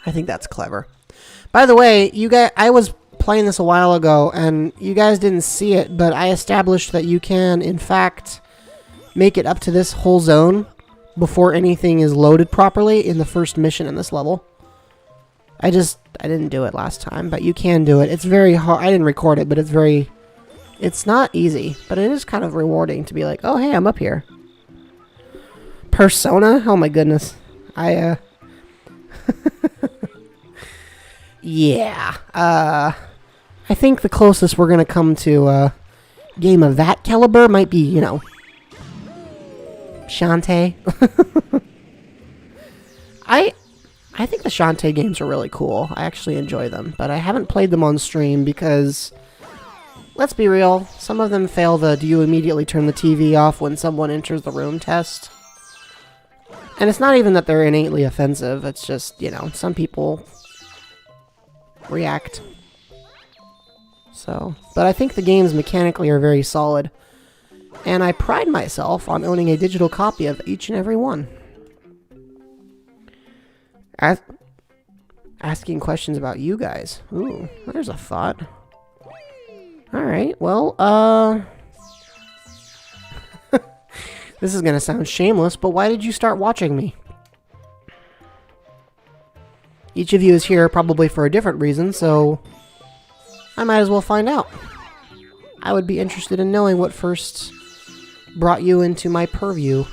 I think that's clever. By the way, you guys, I was playing this a while ago, and you guys didn't see it, but I established that you can, in fact, make it up to this whole zone before anything is loaded properly in the first mission in this level. I didn't do it last time, but you can do it. It's very hard. I didn't record it, but it's not easy, but it is kind of rewarding to be like, oh, hey, I'm up here. Persona? Oh my goodness. Yeah. I think the closest we're going to come to a game of that caliber might be, you know, Shantae. I think the Shantae games are really cool. I actually enjoy them, but I haven't played them on stream because, let's be real, some of them fail the do you immediately turn the TV off when someone enters the room test. And it's not even that they're innately offensive, it's just, you know, some people react. So, but I think the games mechanically are very solid. And I pride myself on owning a digital copy of each and every one. Asking questions about you guys. Ooh, there's a thought. Alright, well, this is gonna sound shameless, but why did you start watching me? Each of you is here probably for a different reason, so I might as well find out. I would be interested in knowing what first brought you into my purview.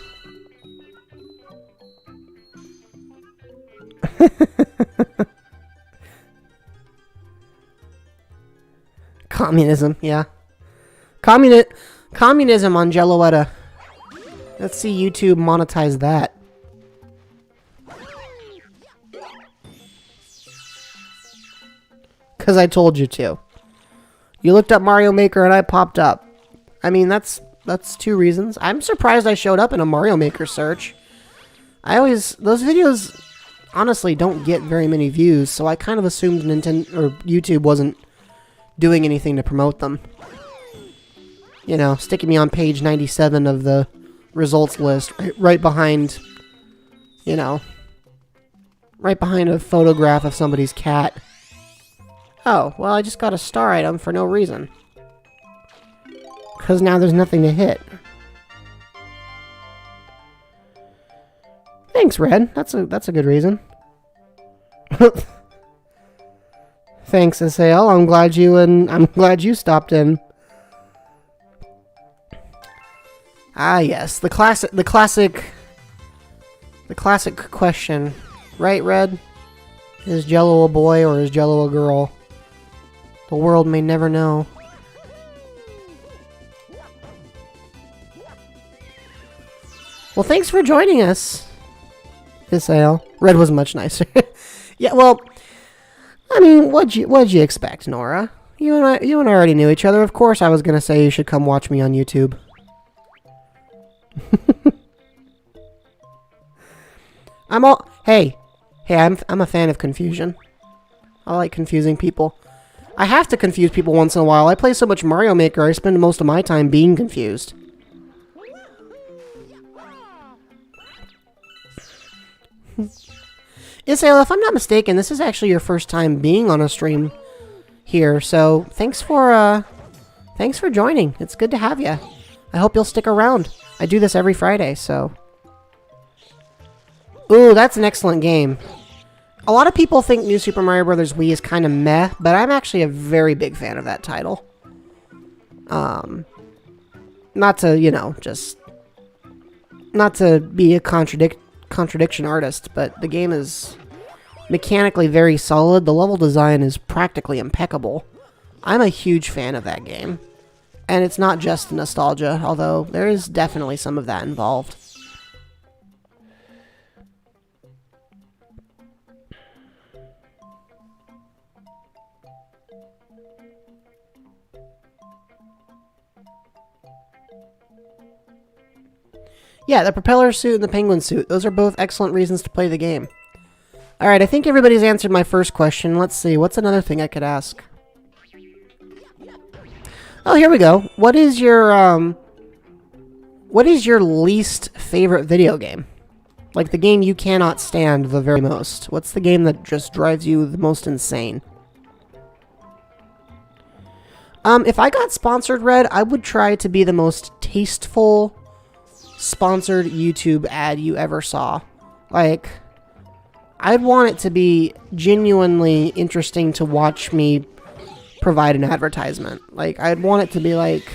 Communism, yeah. Communism on Jeloetta. Let's see YouTube monetize that. Because I told you to. You looked up Mario Maker and I popped up. I mean, that's two reasons. I'm surprised I showed up in a Mario Maker search. Those videos honestly don't get very many views, so I kind of assumed YouTube wasn't doing anything to promote them. You know, sticking me on page 97 of the results list, right behind, you know, right behind a photograph of somebody's cat. Oh, well, I just got a star item for no reason. Because now there's nothing to hit. Thanks, Red. That's a good reason. Thanks, SAL. I'm glad you stopped in. Ah, yes, the classic question, right, Red? Is Jello a boy or is Jello a girl? The world may never know. Well, thanks for joining us, Isael. Red was much nicer. Yeah, well, I mean, what'd you expect, Nora? You and I already knew each other. Of course, I was gonna say you should come watch me on YouTube. I'm a fan of confusion. I like confusing people. I have to confuse people once in a while. I play so much Mario Maker, I spend most of my time being confused. Isael, if I'm not mistaken, this is actually your first time being on a stream here, so thanks for joining. It's good to have you. I hope you'll stick around. I do this every Friday, so... Ooh, that's an excellent game. A lot of people think New Super Mario Bros. Wii is kind of meh, but I'm actually a very big fan of that title. Not to, you know, just... Not to be a contradiction artist, but the game is mechanically very solid. The level design is practically impeccable. I'm a huge fan of that game. And it's not just nostalgia, although there is definitely some of that involved. Yeah, the propeller suit and the penguin suit. Those are both excellent reasons to play the game. Alright, I think everybody's answered my first question. Let's see, what's another thing I could ask? Oh, here we go. What is your least favorite video game? Like the game you cannot stand the very most. What's the game that just drives you the most insane? If I got sponsored, Red, I would try to be the most tasteful sponsored YouTube ad you ever saw. Like, I'd want it to be genuinely interesting to watch me provide an advertisement. Like, I'd want it to be like,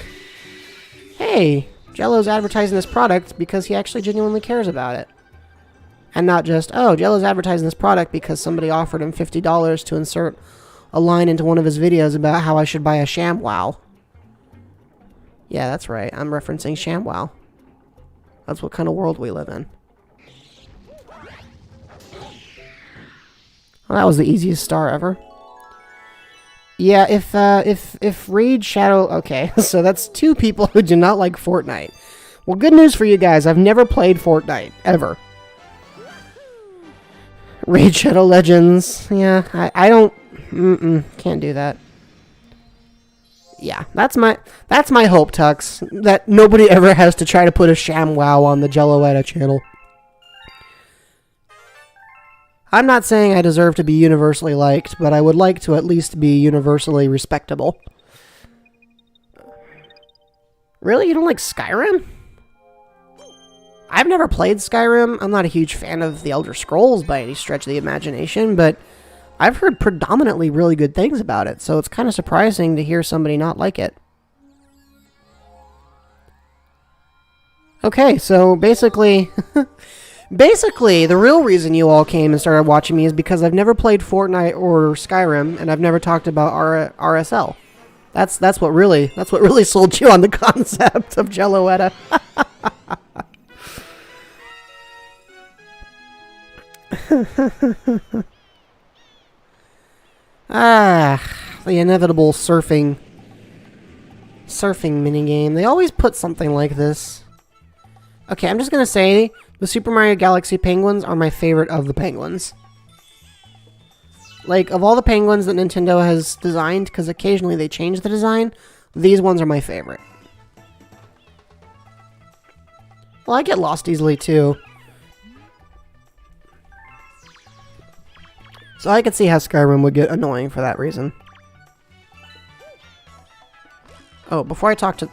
hey, Jello's advertising this product because he actually genuinely cares about it. And not just, oh, Jello's advertising this product because somebody offered him $50 to insert a line into one of his videos about how I should buy a ShamWow. Yeah, that's right. I'm referencing ShamWow. That's what kind of world we live in. Well, that was the easiest star ever. Yeah, if Raid Shadow... Okay, so that's two people who do not like Fortnite. Well, good news for you guys. I've never played Fortnite, ever. Raid Shadow Legends. Yeah, I don't... can't do that. Yeah, that's my hope, Tux. That nobody ever has to try to put a ShamWow on the Jeloetta channel. I'm not saying I deserve to be universally liked, but I would like to at least be universally respectable. Really? You don't like Skyrim? I've never played Skyrim. I'm not a huge fan of the Elder Scrolls by any stretch of the imagination, but I've heard predominantly really good things about it, so it's kind of surprising to hear somebody not like it. Okay, so basically... Basically, the real reason you all came and started watching me is because I've never played Fortnite or Skyrim, and I've never talked about RSL. That's what really sold you on the concept of Jeloetta. The inevitable surfing minigame. They always put something like this. Okay, I'm just gonna say the Super Mario Galaxy penguins are my favorite of the penguins. Like, of all the penguins that Nintendo has designed, because occasionally they change the design, these ones are my favorite. Well, I get lost easily too. So I could see how Skyrim would get annoying for that reason. Oh, before I talk to...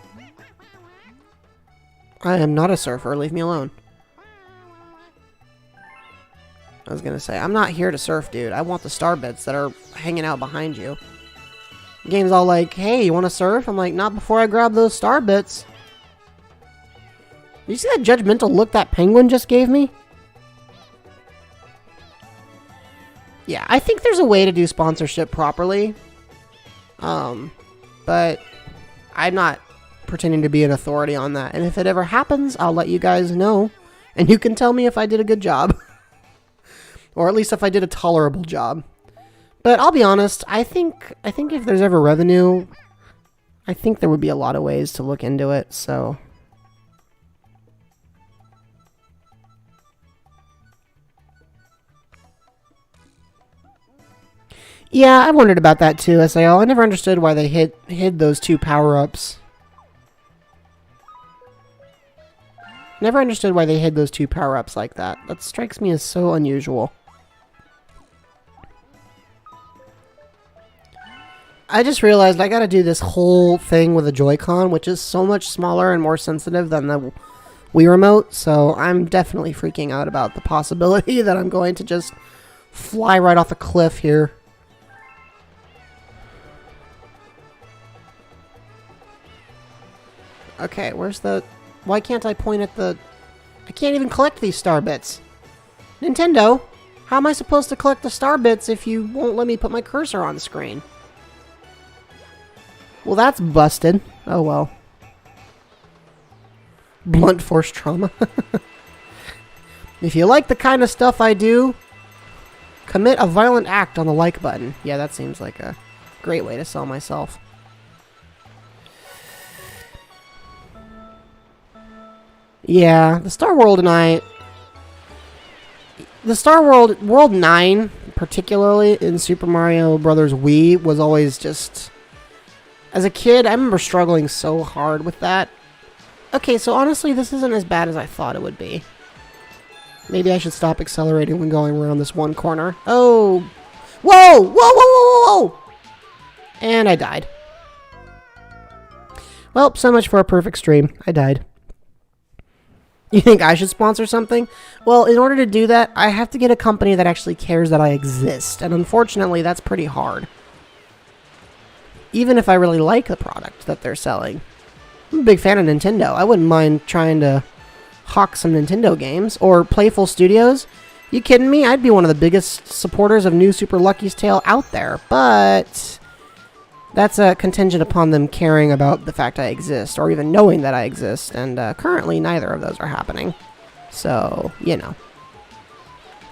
I am not a surfer, leave me alone. I was gonna say, I'm not here to surf, dude. I want the star bits that are hanging out behind you. The game's all like, hey, you want to surf? I'm like, not before I grab those star bits. You see that judgmental look that penguin just gave me? Yeah, I think there's a way to do sponsorship properly. But I'm not pretending to be an authority on that. And if it ever happens, I'll let you guys know. And you can tell me if I did a good job. Or at least if I did a tolerable job. But I'll be honest, I think if there's ever revenue, I think there would be a lot of ways to look into it, so... Yeah, I wondered about that too, SAL. I never understood why they hid those 2 power-ups. Never understood why they hid those 2 power-ups like that. That strikes me as so unusual. I just realized I gotta do this whole thing with a Joy-Con, which is so much smaller and more sensitive than the Wii Remote, so I'm definitely freaking out about the possibility that I'm going to just fly right off a cliff here. Okay, where's the... Why can't I point at the... I can't even collect these star bits. Nintendo, how am I supposed to collect the star bits if you won't let me put my cursor on the screen? Well, that's busted. Oh, well. Blunt force trauma. If you like the kind of stuff I do, commit a violent act on the like button. Yeah, that seems like a great way to sell myself. Yeah, the Star World and I... The Star World... World 9, particularly in Super Mario Bros. Wii, was always just... As a kid, I remember struggling so hard with that. Okay, so honestly, this isn't as bad as I thought it would be. Maybe I should stop accelerating when going around this one corner. Oh! Whoa! Whoa, whoa, whoa, whoa, whoa! And I died. Well, so much for a perfect stream. I died. You think I should sponsor something? Well, in order to do that, I have to get a company that actually cares that I exist. And unfortunately, that's pretty hard. Even if I really like the product that they're selling. I'm a big fan of Nintendo. I wouldn't mind trying to hawk some Nintendo games. Or Playful Studios. You kidding me? I'd be one of the biggest supporters of New Super Lucky's Tale out there. But that's a contingent upon them caring about the fact I exist. Or even knowing that I exist. And currently neither of those are happening. So, you know.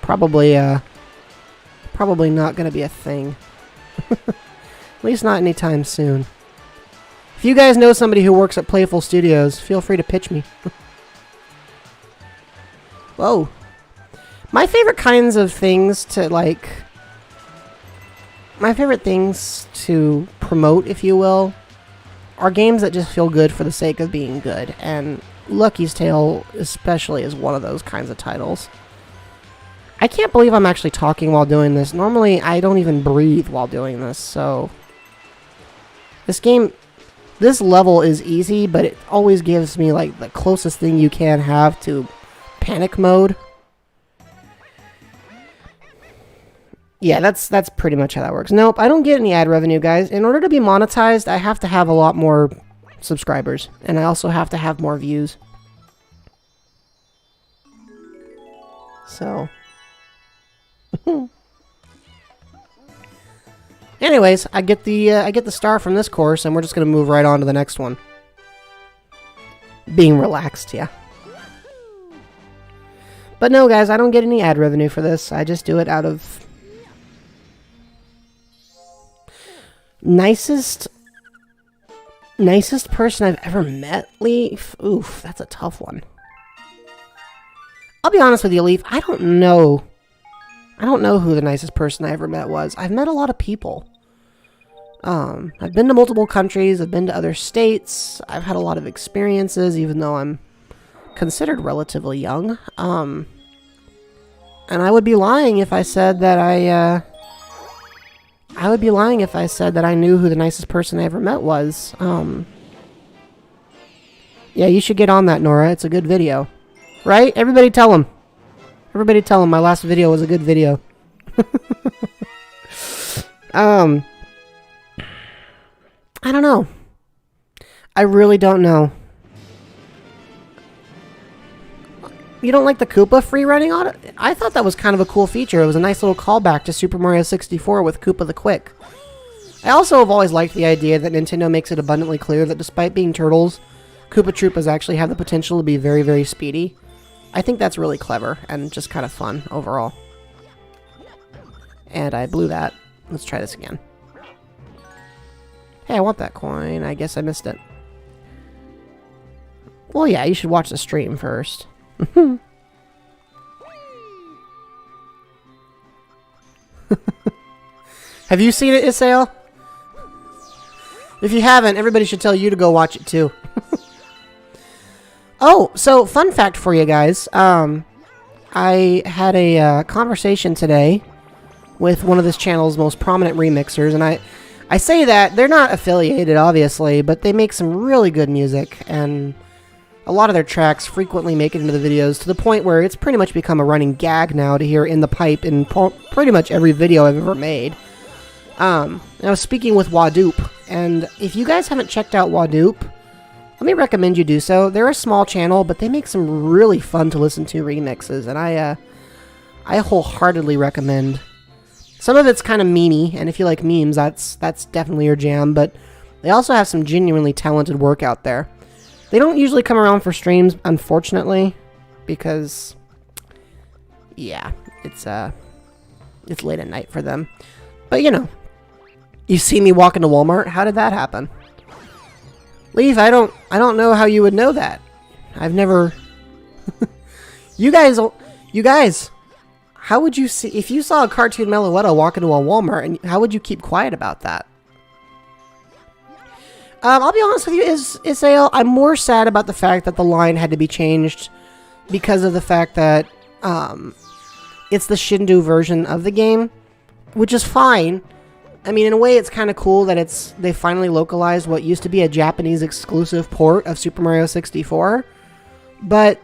Probably not going to be a thing. At least not anytime soon. If you guys know somebody who works at Playful Studios, feel free to pitch me. Whoa. My favorite kinds of things to, like... My favorite things to promote, if you will, are games that just feel good for the sake of being good. And Lucky's Tale especially is one of those kinds of titles. I can't believe I'm actually talking while doing this. Normally, I don't even breathe while doing this, so... This level is easy, but it always gives me, like, the closest thing you can have to panic mode. Yeah, that's pretty much how that works. Nope, I don't get any ad revenue, guys. In order to be monetized, I have to have a lot more subscribers. And I also have to have more views. So... Anyways, I get the star from this course, and we're just gonna move right on to the next one. Being relaxed, yeah. But no, guys, I don't get any ad revenue for this. I just do it out of... Nicest person I've ever met, Leaf? Oof, that's a tough one. I'll be honest with you, Leaf, I don't know who the nicest person I ever met was. I've met a lot of people. I've been to multiple countries. I've been to other states. I've had a lot of experiences, even though I'm considered relatively young. And I would be lying if I said that I knew who the nicest person I ever met was. Yeah, you should get on that, Nora. It's a good video. Right? Everybody tell him. Everybody tell him my last video was a good video. I don't know. I really don't know. You don't like the Koopa free running on it? I thought that was kind of a cool feature. It was a nice little callback to Super Mario 64 with Koopa the Quick. I also have always liked the idea that Nintendo makes it abundantly clear that despite being turtles, Koopa Troopas actually have the potential to be very, very speedy. I think that's really clever and just kind of fun overall. And I blew that. Let's try this again. Hey, I want that coin. I guess I missed it. Well, yeah, you should watch the stream first. Have you seen it, Isael? If you haven't, everybody should tell you to go watch it too. Oh, so fun fact for you guys. I had a conversation today with one of this channel's most prominent remixers, and I say that they're not affiliated, obviously, but they make some really good music, and a lot of their tracks frequently make it into the videos to the point where it's pretty much become a running gag now to hear In the Pipe in pretty much every video I've ever made. I was speaking with Wadoop, and if you guys haven't checked out Wadoop, let me recommend you do so. They're a small channel, but they make some really fun to listen to remixes, and I wholeheartedly recommend. Some of it's kind of memey, and if you like memes, that's definitely your jam, but they also have some genuinely talented work out there. They don't usually come around for streams, unfortunately, because, yeah, it's late at night for them. But, you know, you see me walk into Walmart, how did that happen? Leaf, I don't know how you would know that. I've never... You guys, how would you see... If you saw a cartoon Jeloetta walk into a Walmart, and how would you keep quiet about that? I'll be honest with you, Isael, I'm more sad about the fact that the line had to be changed because of the fact that it's the Shindu version of the game, which is fine. I mean, in a way, it's kind of cool that they finally localized what used to be a Japanese exclusive port of Super Mario 64, but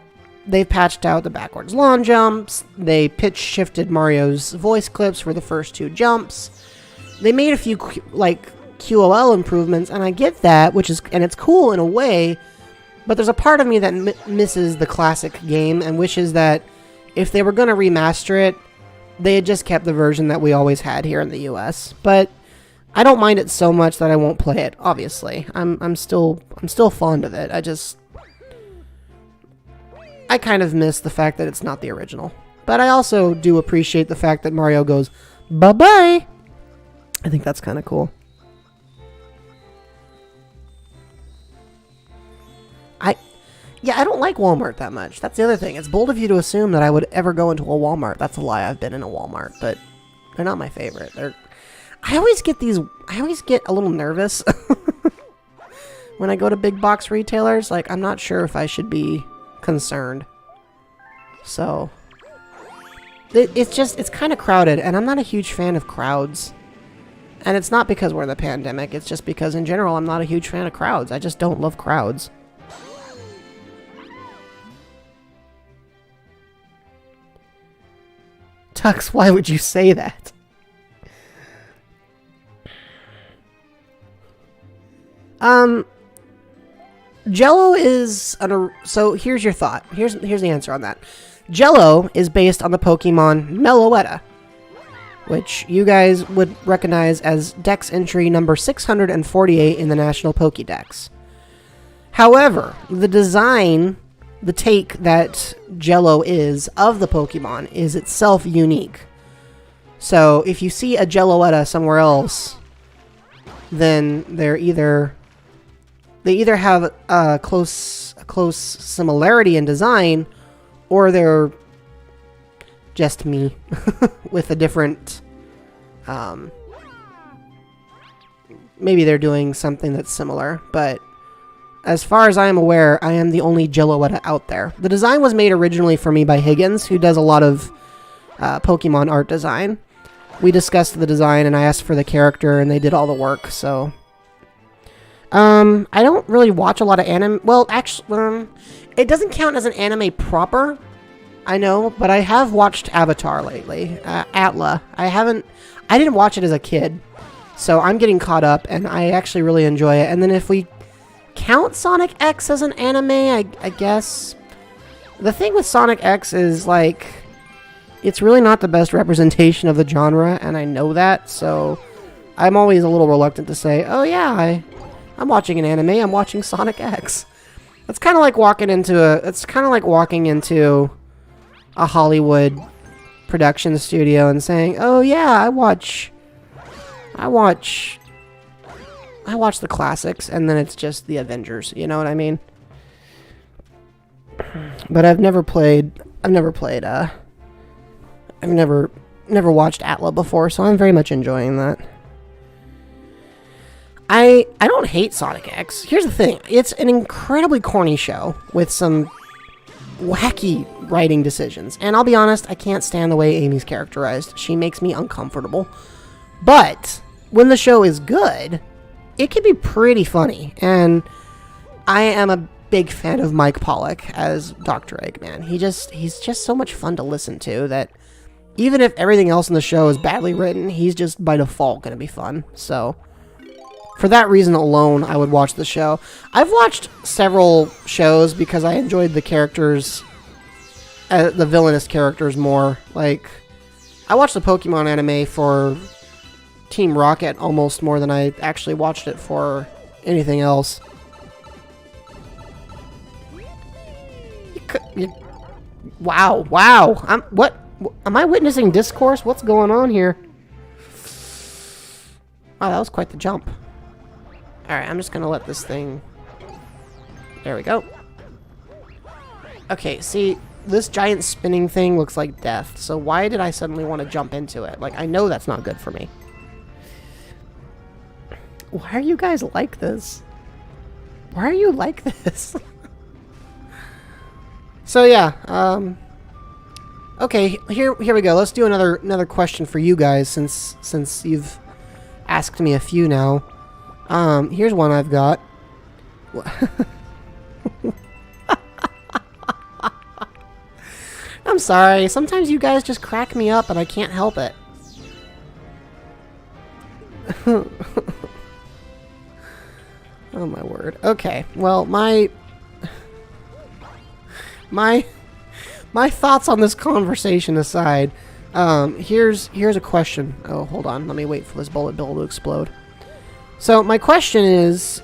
they've patched out the backwards lawn jumps, they pitch shifted Mario's voice clips for the first 2 jumps, they made a few, like, QOL improvements, and I get that, and it's cool in a way, but there's a part of me that misses the classic game and wishes that if they were going to remaster it, they had just kept the version that we always had here in the US. But I don't mind it so much that I won't play it, obviously. I'm still fond of it. I kind of miss the fact that it's not the original. But I also do appreciate the fact that Mario goes, bye-bye! I think that's kind of cool. Yeah, I don't like Walmart that much. That's the other thing. It's bold of you to assume that I would ever go into a Walmart. That's a lie. I've been in a Walmart, but they're not my favorite. I always get a little nervous when I go to big box retailers. Like, I'm not sure if I should be concerned. So, it's kind of crowded, and I'm not a huge fan of crowds. And it's not because we're in the pandemic. It's just because, in general, I'm not a huge fan of crowds. I just don't love crowds. Tux, why would you say that? Jello is so here's your thought. Here's the answer on that. Jello is based on the Pokemon Jeloetta, which you guys would recognize as Dex entry number 648 in the National Pokédex. However, the design, the take that Jello is of the Pokemon is itself unique. So if you see a Jeloetta somewhere else, then they either have a close similarity in design, or they're just me with a different. Maybe they're doing something that's similar, but as far as I am aware, I am the only Jeloetta out there. The design was made originally for me by Higgins, who does a lot of Pokemon art design. We discussed the design, and I asked for the character, and they did all the work, so... I don't really watch a lot of anime. Well, actually, it doesn't count as an anime proper, I know, but I have watched Avatar lately. Atla. I didn't watch it as a kid, so I'm getting caught up, and I actually really enjoy it. And then if we count Sonic X as an anime, I guess. The thing with Sonic X is, like, it's really not the best representation of the genre, and I know that, so I'm always a little reluctant to say, oh yeah, I'm watching an anime, I'm watching Sonic X. It's kind of like walking into a Hollywood production studio and saying, oh yeah, I watch the classics, and then it's just the Avengers, you know what I mean? But I've never watched Atla before, so I'm very much enjoying that. I don't hate Sonic X. Here's the thing. It's an incredibly corny show with some wacky writing decisions. And I'll be honest, I can't stand the way Amy's characterized. She makes me uncomfortable. But when the show is good, it can be pretty funny. And I am a big fan of Mike Pollock as Dr. Eggman. He's just so much fun to listen to that even if everything else in the show is badly written, he's just by default going to be fun. So for that reason alone, I would watch the show. I've watched several shows because I enjoyed the characters, the villainous characters more. Like, I watched the Pokemon anime for Team Rocket almost more than I actually watched it for anything else. Wow. What? Am I witnessing discourse? What's going on here? Wow, that was quite the jump. Alright, I'm just gonna let this thing... There we go. Okay, see, this giant spinning thing looks like death, so why did I suddenly want to jump into it? Like, I know that's not good for me. Why are you guys like this? Why are you like this? So, yeah, okay, here we go. Let's do another question for you guys, since you've asked me a few now. Here's one I've got. I'm sorry. Sometimes you guys just crack me up and I can't help it. Oh my word. Okay. Well, my thoughts on this conversation aside, here's a question. Oh, hold on. Let me wait for this bullet bill to explode. So, my question is,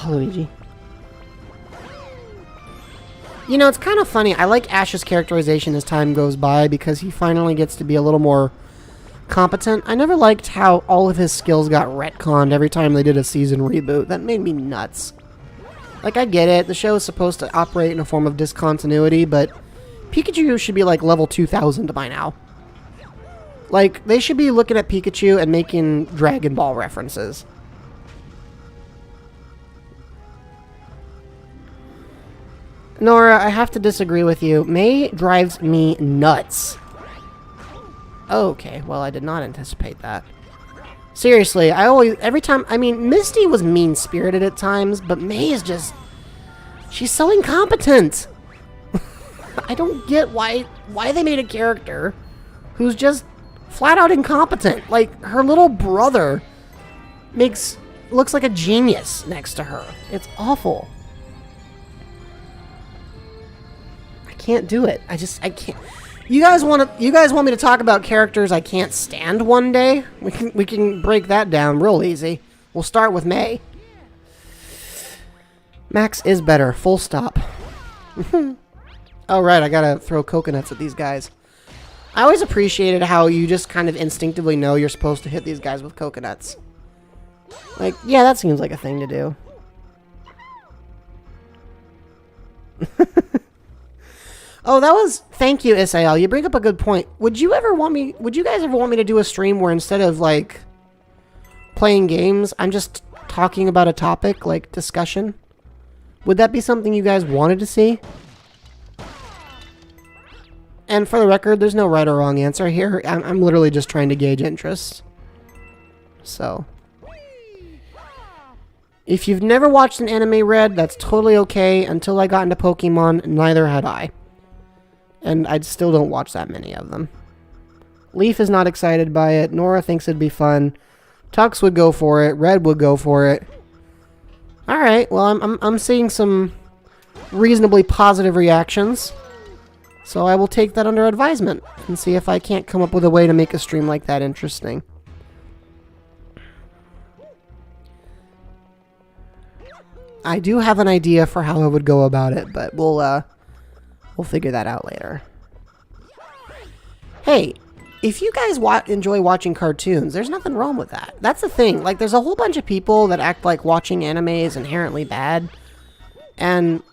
Luigi. You know, it's kind of funny. I like Ash's characterization as time goes by because he finally gets to be a little more competent. I never liked how all of his skills got retconned every time they did a season reboot. That made me nuts. Like, I get it. The show is supposed to operate in a form of discontinuity, but Pikachu should be like level 2000 by now. Like, they should be looking at Pikachu and making Dragon Ball references. Nora, I have to disagree with you. May drives me nuts. Okay, well, I did not anticipate that. Seriously, every time, I mean, Misty was mean-spirited at times, but May is just, she's so incompetent. I don't get why they made a character who's just flat out incompetent. Like, her little brother looks like a genius next to her. It's awful. I can't do it. I can't. You guys want me to talk about characters I can't stand one day? We can break that down real easy. We'll start with May. Max is better. Full stop. Oh right, I gotta throw coconuts at these guys. I always appreciated how you just kind of instinctively know you're supposed to hit these guys with coconuts. Like, yeah, that seems like a thing to do. Oh, that was... Thank you, SAL. You bring up a good point. Would you guys ever want me to do a stream where instead of, like, playing games, I'm just talking about a topic, like discussion? Would that be something you guys wanted to see? And for the record, there's no right or wrong answer here. I'm literally just trying to gauge interest. So. If you've never watched an anime, Red, that's totally okay. Until I got into Pokemon, neither had I. And I still don't watch that many of them. Leaf is not excited by it. Nora thinks it'd be fun. Tux would go for it. Red would go for it. Alright, well, I'm seeing some reasonably positive reactions. So I will take that under advisement and see if I can't come up with a way to make a stream like that interesting. I do have an idea for how I would go about it, but we'll figure that out later. Hey, if you guys enjoy watching cartoons, there's nothing wrong with that. That's the thing. Like, there's a whole bunch of people that act like watching anime is inherently bad. And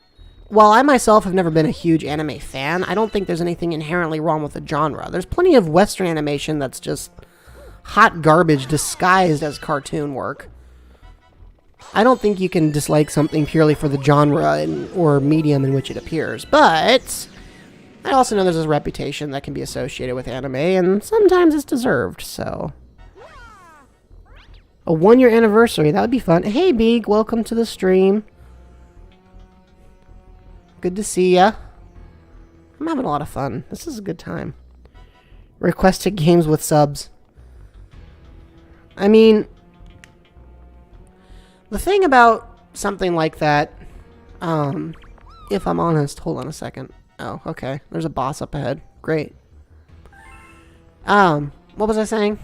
while I myself have never been a huge anime fan, I don't think there's anything inherently wrong with the genre. There's plenty of Western animation that's just hot garbage disguised as cartoon work. I don't think you can dislike something purely for the genre or medium in which it appears, but I also know there's a reputation that can be associated with anime, and sometimes it's deserved, so. A 1-year anniversary, that would be fun. Hey, Beeg, welcome to the stream. Good to see ya. I'm having a lot of fun. This is a good time. Requested games with subs. I mean, the thing about something like that, if I'm honest, hold on a second. Oh, okay. There's a boss up ahead. Great. What was I saying?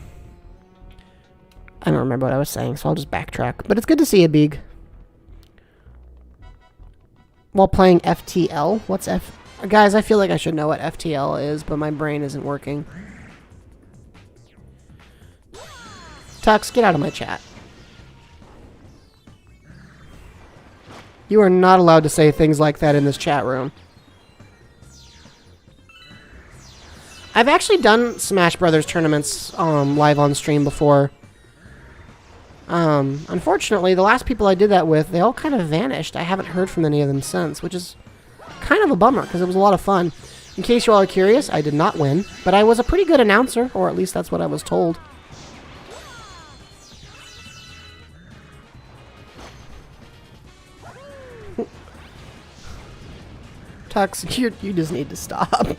I don't remember what I was saying, so I'll just backtrack. But it's good to see you, Beeg. While playing FTL? What's F... Guys, I feel like I should know what FTL is, but my brain isn't working. Tux, get out of my chat. You are not allowed to say things like that in this chat room. I've actually done Smash Brothers tournaments live on stream before. Unfortunately, the last people I did that with, they all kind of vanished. I haven't heard from any of them since, which is kind of a bummer, because it was a lot of fun. In case you all are curious, I did not win, but I was a pretty good announcer, or at least that's what I was told. Tux, you just need to stop.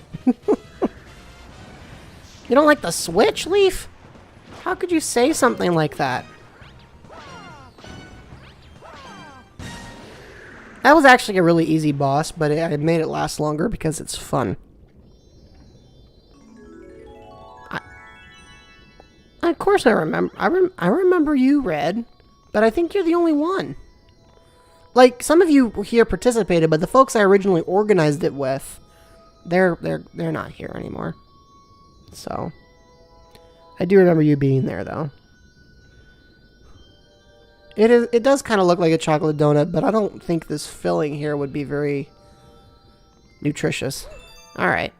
You don't like the Switch, Leaf? How could you say something like that? That was actually a really easy boss, but I made it last longer because it's fun. Of course I remember. I remember you, Red, but I think you're the only one. Like, some of you here participated, but the folks I originally organized it with, they're not here anymore. So, I do remember you being there, though. It does kind of look like a chocolate donut, but I don't think this filling here would be very nutritious. Alright.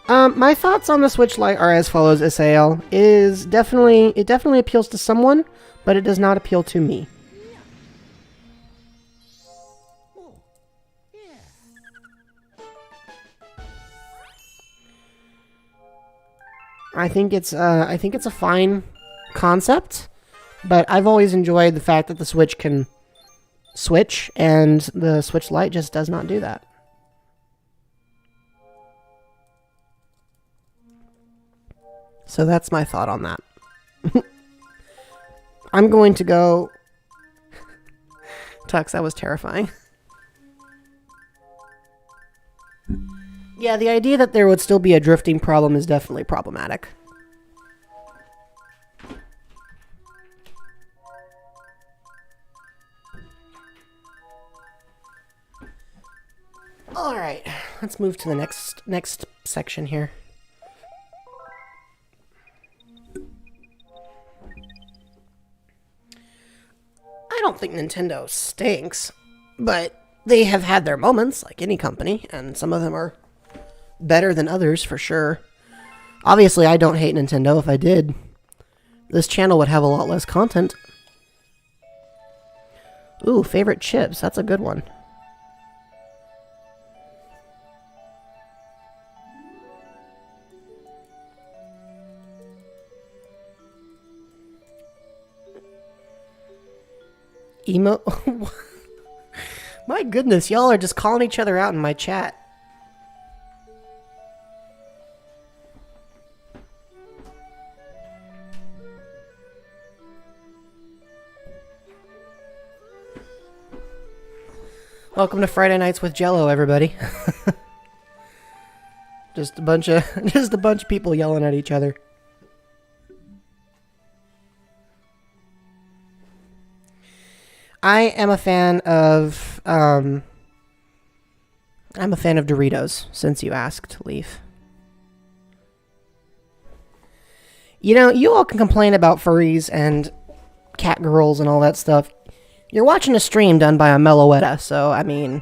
My thoughts on the Switch Lite are as follows, SAL. It definitely appeals to someone, but it does not appeal to me. I think it's a fine concept, but I've always enjoyed the fact that the Switch can switch, and the Switch Lite just does not do that. So that's my thought on that. I'm going to go... Tux, that was terrifying. Yeah, the idea that there would still be a drifting problem is definitely problematic. Alright, let's move to the next section here. I don't think Nintendo stinks, but they have had their moments, like any company, and some of them are better than others, for sure. Obviously, I don't hate Nintendo. If I did, this channel would have a lot less content. Ooh, favorite chips. That's a good one. Emo... My goodness, y'all are just calling each other out in my chat. Welcome to Friday Nights with Jello, everybody. Just a bunch of people yelling at each other. I am a fan of Doritos, since you asked, Leaf. You know, you all can complain about furries and cat girls and all that stuff. You're watching a stream done by a Jeloetta, so, I mean...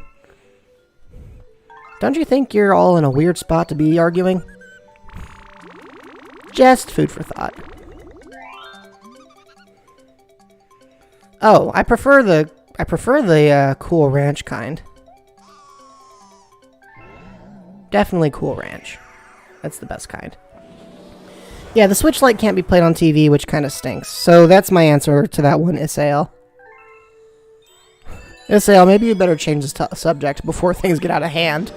Don't you think you're all in a weird spot to be arguing? Just food for thought. Oh, I prefer the Cool Ranch kind. Definitely Cool Ranch. That's the best kind. Yeah, the Switch Lite can't be played on TV, which kind of stinks. So that's my answer to that one, Isael. Isael, maybe you better change the subject before things get out of hand.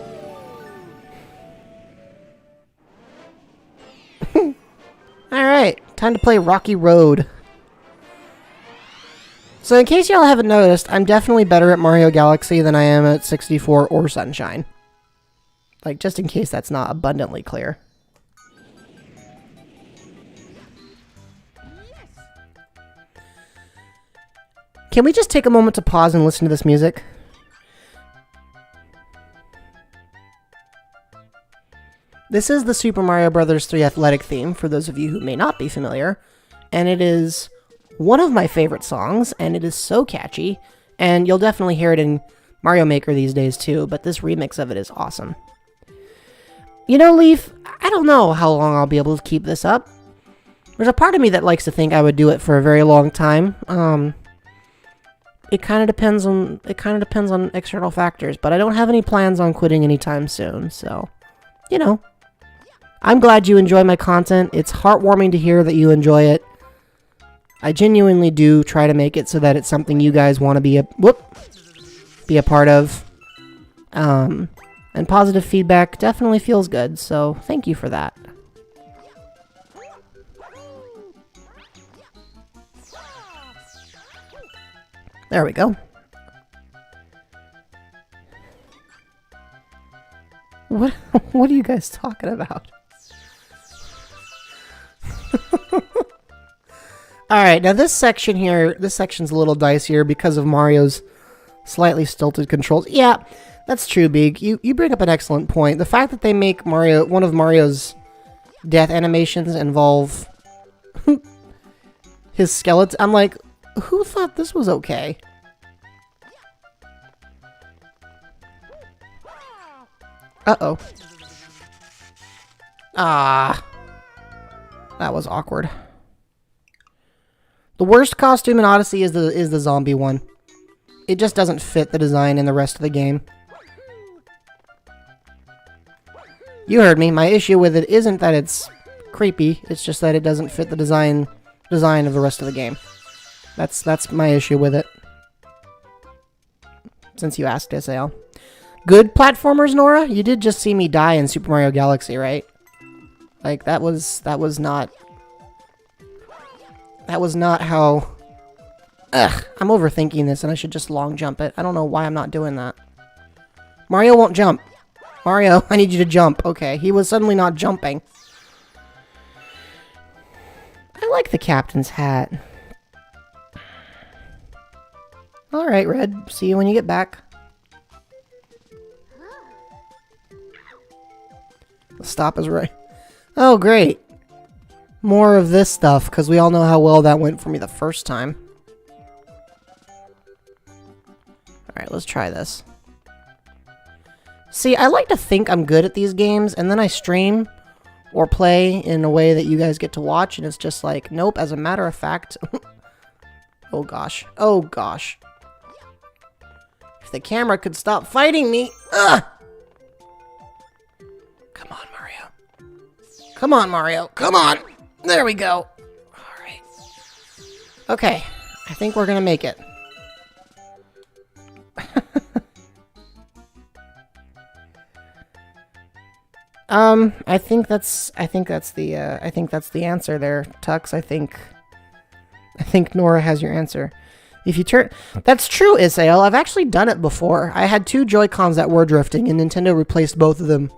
Alright, time to play Rocky Road. So in case y'all haven't noticed, I'm definitely better at Mario Galaxy than I am at 64 or Sunshine. Like, just in case that's not abundantly clear. Can we just take a moment to pause and listen to this music? This is the Super Mario Bros. 3 athletic theme, for those of you who may not be familiar. And it is one of my favorite songs, and it is so catchy. And you'll definitely hear it in Mario Maker these days too, but this remix of it is awesome. You know, Leaf, I don't know how long I'll be able to keep this up. There's a part of me that likes to think I would do it for a very long time. It kind of depends on external factors, but I don't have any plans on quitting anytime soon, so, you know. I'm glad you enjoy my content. It's heartwarming to hear that you enjoy it. I genuinely do try to make it so that it's something you guys want to be a part of. And positive feedback definitely feels good, so thank you for that. There we go. What are you guys talking about? Alright, now this section's a little dicier because of Mario's slightly stilted controls. Yeah, that's true, Big. You bring up an excellent point. The fact that they make one of Mario's death animations involve his skeleton, I'm like, who thought this was okay? Uh-oh. Ah. That was awkward. The worst costume in Odyssey is the zombie one. It just doesn't fit the design in the rest of the game. You heard me. My issue with it isn't that it's creepy, it's just that it doesn't fit the design of the rest of the game. That's my issue with it. Since you asked, Isael. Good platformers, Nora? You did just see me die in Super Mario Galaxy, right? Like, that was not how... Ugh, I'm overthinking this and I should just long jump it. I don't know why I'm not doing that. Mario won't jump. Mario, I need you to jump. Okay, he was suddenly not jumping. I like the captain's hat. Alright, Red. See you when you get back. The stop is right. Oh, great. More of this stuff, because we all know how well that went for me the first time. Alright, let's try this. See, I like to think I'm good at these games, and then I stream or play in a way that you guys get to watch, and it's just like, nope, as a matter of fact... Oh gosh. Oh gosh. If the camera could stop fighting me... Ugh! Come on, Mario. Come on, Mario. Come on! There we go. Alright. Okay. I think we're gonna make it. I think that's the answer there, Tux. I think Nora has your answer. If you turn... That's true, Isael. I've actually done it before. I had two Joy-Cons that were drifting, and Nintendo replaced both of them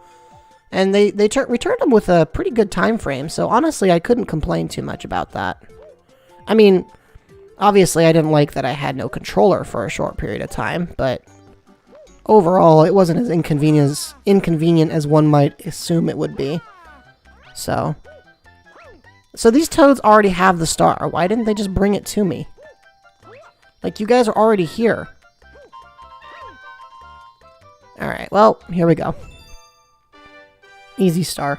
And they returned them with a pretty good time frame, so honestly, I couldn't complain too much about that. I mean, obviously, I didn't like that I had no controller for a short period of time, but overall, it wasn't as inconvenient as one might assume it would be. So these toads already have the star. Why didn't they just bring it to me? Like, you guys are already here. Alright, well, here we go. Easy star.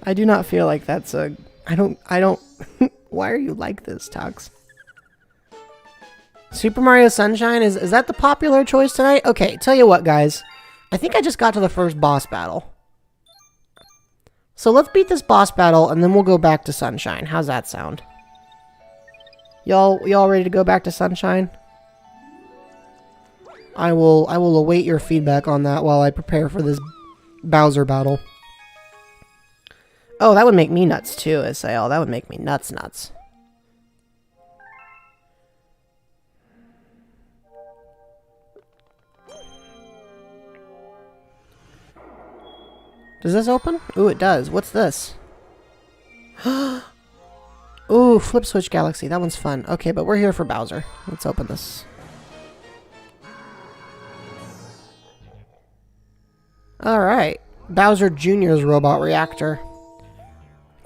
I do not feel like that's a... I don't... Why are you like this, Tux? Super Mario Sunshine, is that the popular choice tonight? Okay, tell you what, guys. I think I just got to the first boss battle. So let's beat this boss battle, and then we'll go back to Sunshine. How's that sound? Y'all ready to go back to Sunshine? I will await your feedback on that while I prepare for this Bowser battle. Oh, that would make me nuts too, Isael. That would make me nuts. Does this open? Ooh, it does. What's this? Ooh, Flip Switch Galaxy. That one's fun. Okay, but we're here for Bowser. Let's open this. Alright. Bowser Jr.'s robot reactor.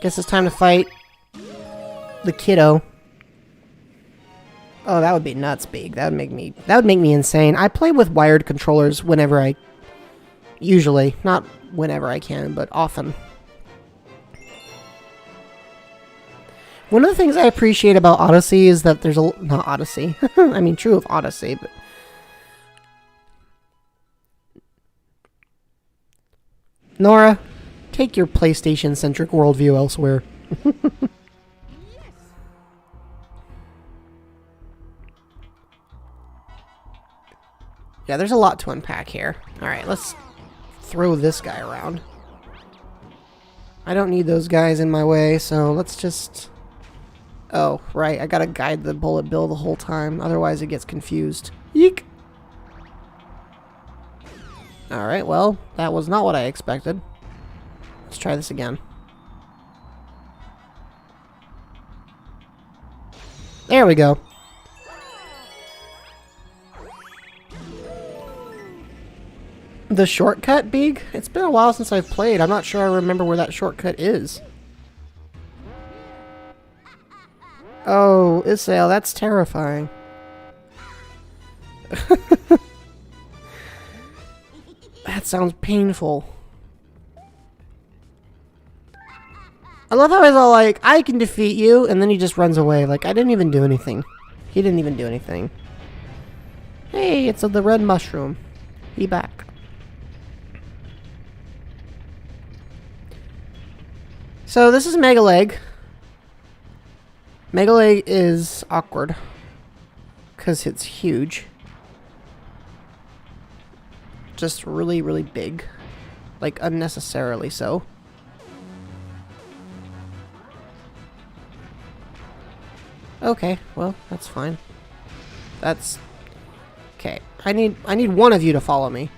Guess it's time to fight the kiddo. Oh, that would be nuts, big. That would make me insane. I play with wired controllers whenever I... Usually. Not whenever I can, but often. One of the things I appreciate about Odyssey is that there's a... Not Odyssey. I mean, true of Odyssey, but... Nora, take your PlayStation-centric worldview elsewhere. Yeah, there's a lot to unpack here. Alright, let's throw this guy around. I don't need those guys in my way, so let's just... Oh, right, I gotta guide the bullet bill the whole time, otherwise it gets confused. Yeek! Alright, well, that was not what I expected. Let's try this again. There we go. The shortcut, Beeg? It's been a while since I've played. I'm not sure I remember where that shortcut is. Oh, Isael, that's terrifying. That sounds painful. I love how he's all like, I can defeat you, and then he just runs away. Like, I didn't even do anything. He didn't even do anything. Hey, it's the red mushroom. Be back. So, this is Megaleg. Megaleg is awkward. Because it's huge. Just really, really big. Like, unnecessarily so. Okay, well, that's fine. That's... Okay, I need one of you to follow me.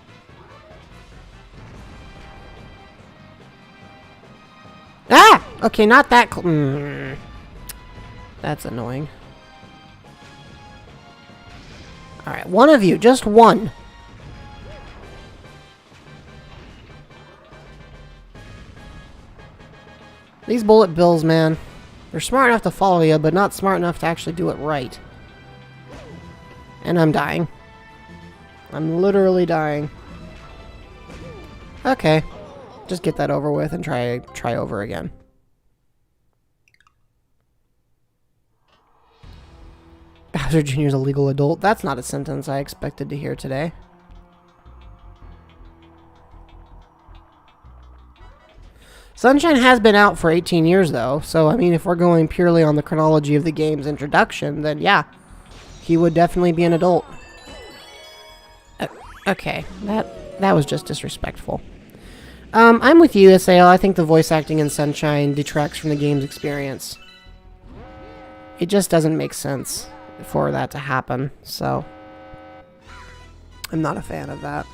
Ah! Okay, not that That's annoying. Alright, one of you, just one. These bullet bills, man. They're smart enough to follow you, but not smart enough to actually do it right. And I'm dying. I'm literally dying. Okay. Just get that over with and try over again. Bowser Jr.'s a legal adult. That's not a sentence I expected to hear today. Sunshine has been out for 18 years, though, so, I mean, if we're going purely on the chronology of the game's introduction, then, yeah, he would definitely be an adult. Okay, that was just disrespectful. I'm with you, Isael. I think the voice acting in Sunshine detracts from the game's experience. It just doesn't make sense. for that to happen, so I'm not a fan of that.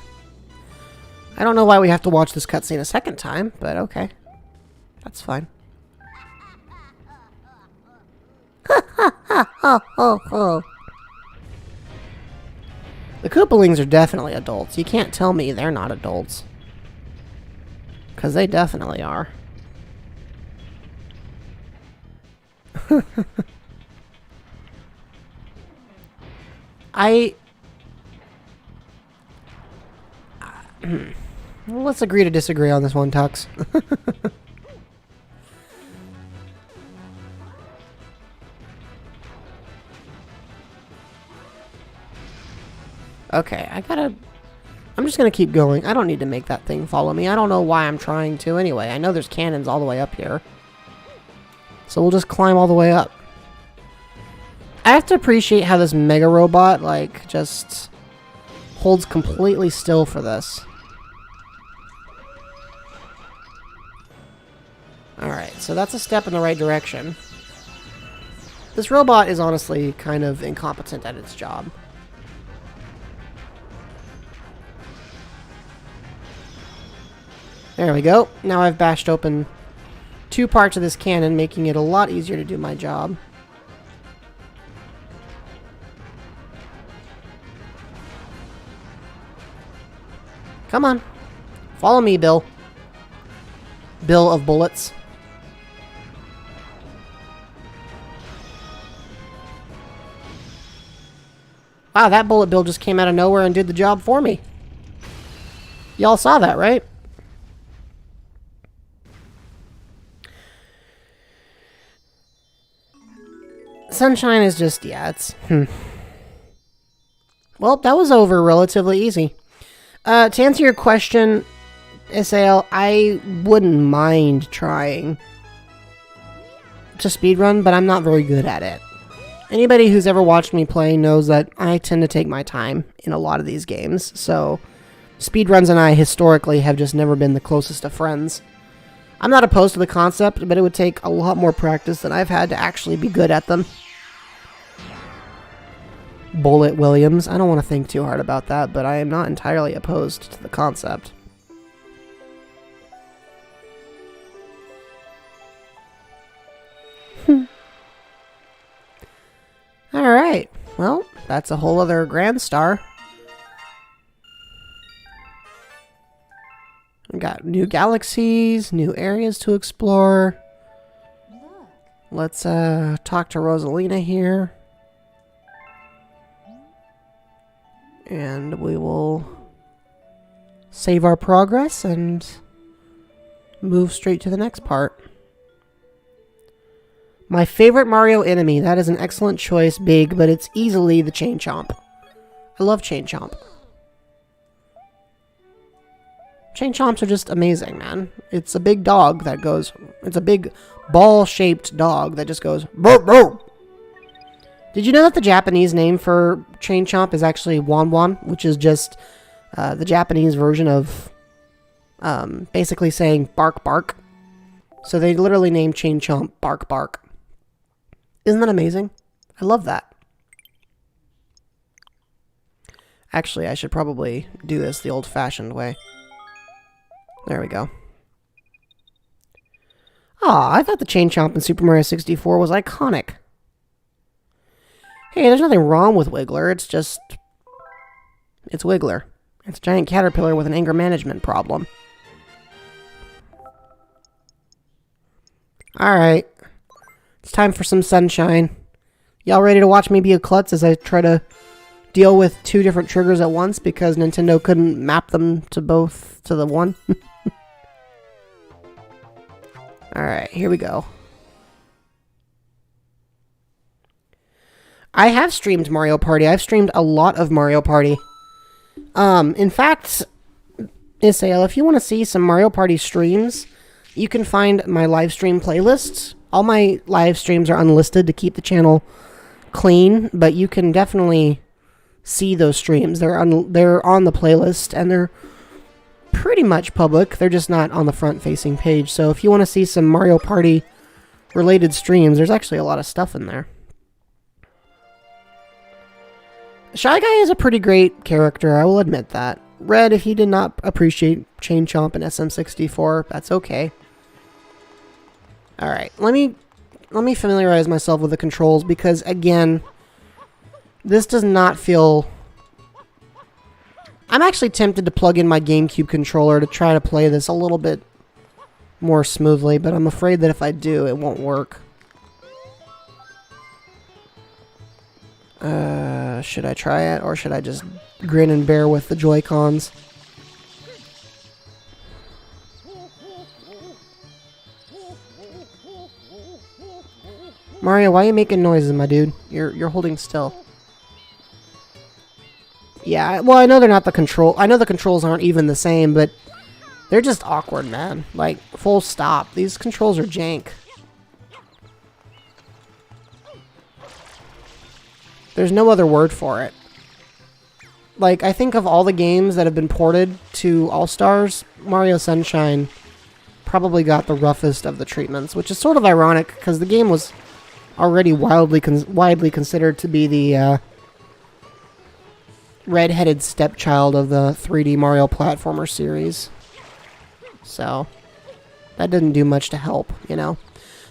I don't know why we have to watch this cutscene a second time, but okay. That's fine. The Koopalings are definitely adults. You can't tell me they're not adults. Because they definitely are. Let's agree to disagree on this one, Tux. Okay, I'm just gonna keep going. I don't need to make that thing follow me. I don't know why I'm trying to anyway. I know there's cannons all the way up here. So we'll just climb all the way up. I have to appreciate how this Mega Robot, like, just holds completely still for this. Alright, so that's a step in the right direction. This robot is honestly kind of incompetent at its job. There we go. Now I've bashed open 2 parts of this cannon, making it a lot easier to do my job. Come on. Follow me, Bill. Bill of bullets. Wow, that bullet bill just came out of nowhere and did the job for me. Y'all saw that, right? Sunshine is just, yeah, it's... Well, that was over relatively easy. To answer your question, Isael, I wouldn't mind trying to speedrun, but I'm not very good at it. Anybody who's ever watched me play knows that I tend to take my time in a lot of these games, so speedruns and I historically have just never been the closest of friends. I'm not opposed to the concept, but it would take a lot more practice than I've had to actually be good at them. Bullet Williams. I don't want to think too hard about that, but I am not entirely opposed to the concept. Alright, well, that's a whole other Grand Star. We got new galaxies, new areas to explore. Let's talk to Rosalina here. And we will save our progress and move straight to the next part. My favorite Mario enemy. That is an excellent choice, Big, but it's easily the Chain Chomp. I love Chain Chomp. Chain Chomps are just amazing, man. It's a big dog that goes... It's a big ball-shaped dog that just goes... Burp, burp. Did you know that the Japanese name for Chain Chomp is actually Wan Wan, which is just the Japanese version of basically saying bark, bark. So they literally named Chain Chomp Bark, Bark. Isn't that amazing? I love that. Actually, I should probably do this the old-fashioned way. There we go. Aw, I thought the Chain Chomp in Super Mario 64 was iconic. Hey, there's nothing wrong with Wiggler, it's just... It's Wiggler. It's a giant caterpillar with an anger management problem. Alright. It's time for some sunshine. Y'all ready to watch me be a klutz as I try to deal with 2 different triggers at once because Nintendo couldn't map them to both to the one? Alright, here we go. I have streamed Mario Party. I've streamed a lot of Mario Party. In fact, Isael, if you want to see some Mario Party streams, you can find my live stream playlists. All my live streams are unlisted to keep the channel clean, but you can definitely see those streams. They're on the playlist, and they're pretty much public. They're just not on the front-facing page. So if you want to see some Mario Party related streams, there's actually a lot of stuff in there. Shy Guy is a pretty great character, I will admit that. Red, if you did not appreciate Chain Chomp and SM64, that's okay. Alright, let me familiarize myself with the controls because, again, this does not feel... I'm actually tempted to plug in my GameCube controller to try to play this a little bit more smoothly, but I'm afraid that if I do, it won't work. Should I try it, or should I just grin and bear with the Joy-Cons? Mario, why are you making noises, my dude? You're holding still. Yeah, well, I know they're not the control. I know the controls aren't even the same, but they're just awkward, man. Like, full stop. These controls are jank. There's no other word for it. Like, I think of all the games that have been ported to All-Stars, Mario Sunshine probably got the roughest of the treatments, which is sort of ironic because the game was already widely considered to be the red-headed stepchild of the 3D Mario platformer series. So, that didn't do much to help, you know.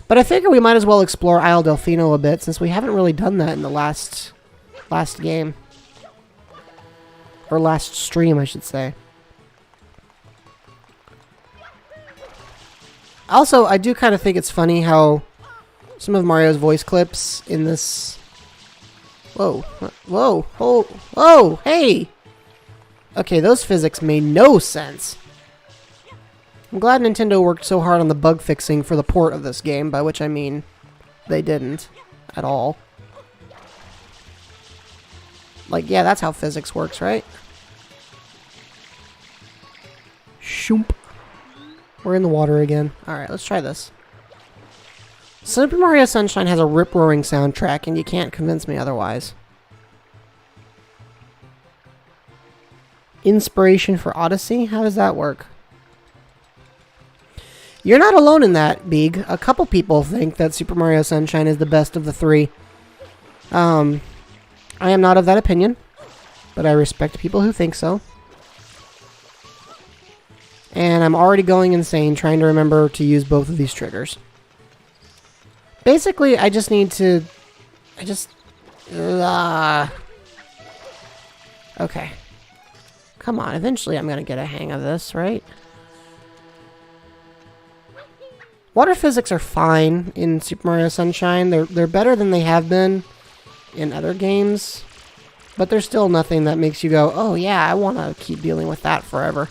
But I figure we might as well explore Isle Delfino a bit, since we haven't really done that in the last game. Or last stream, I should say. Also, I do kind of think it's funny how some of Mario's voice clips in this... Whoa. Whoa. Whoa. Whoa. Hey! Okay, those physics made no sense. I'm glad Nintendo worked so hard on the bug fixing for the port of this game, by which I mean they didn't at all. Like, yeah, that's how physics works, right? Shoomp. We're in the water again. Alright, let's try this. Super Mario Sunshine has a rip-roaring soundtrack, and you can't convince me otherwise. Inspiration for Odyssey? How does that work? You're not alone in that, Beeg. A couple people think that Super Mario Sunshine is the best of the three. I am not of that opinion, but I respect people who think so. And I'm already going insane trying to remember to use both of these triggers. Basically, I just need to... Okay. Come on, eventually I'm gonna get a hang of this, right? Water physics are fine in Super Mario Sunshine. They're better than they have been in other games. But there's still nothing that makes you go, oh yeah, I want to keep dealing with that forever.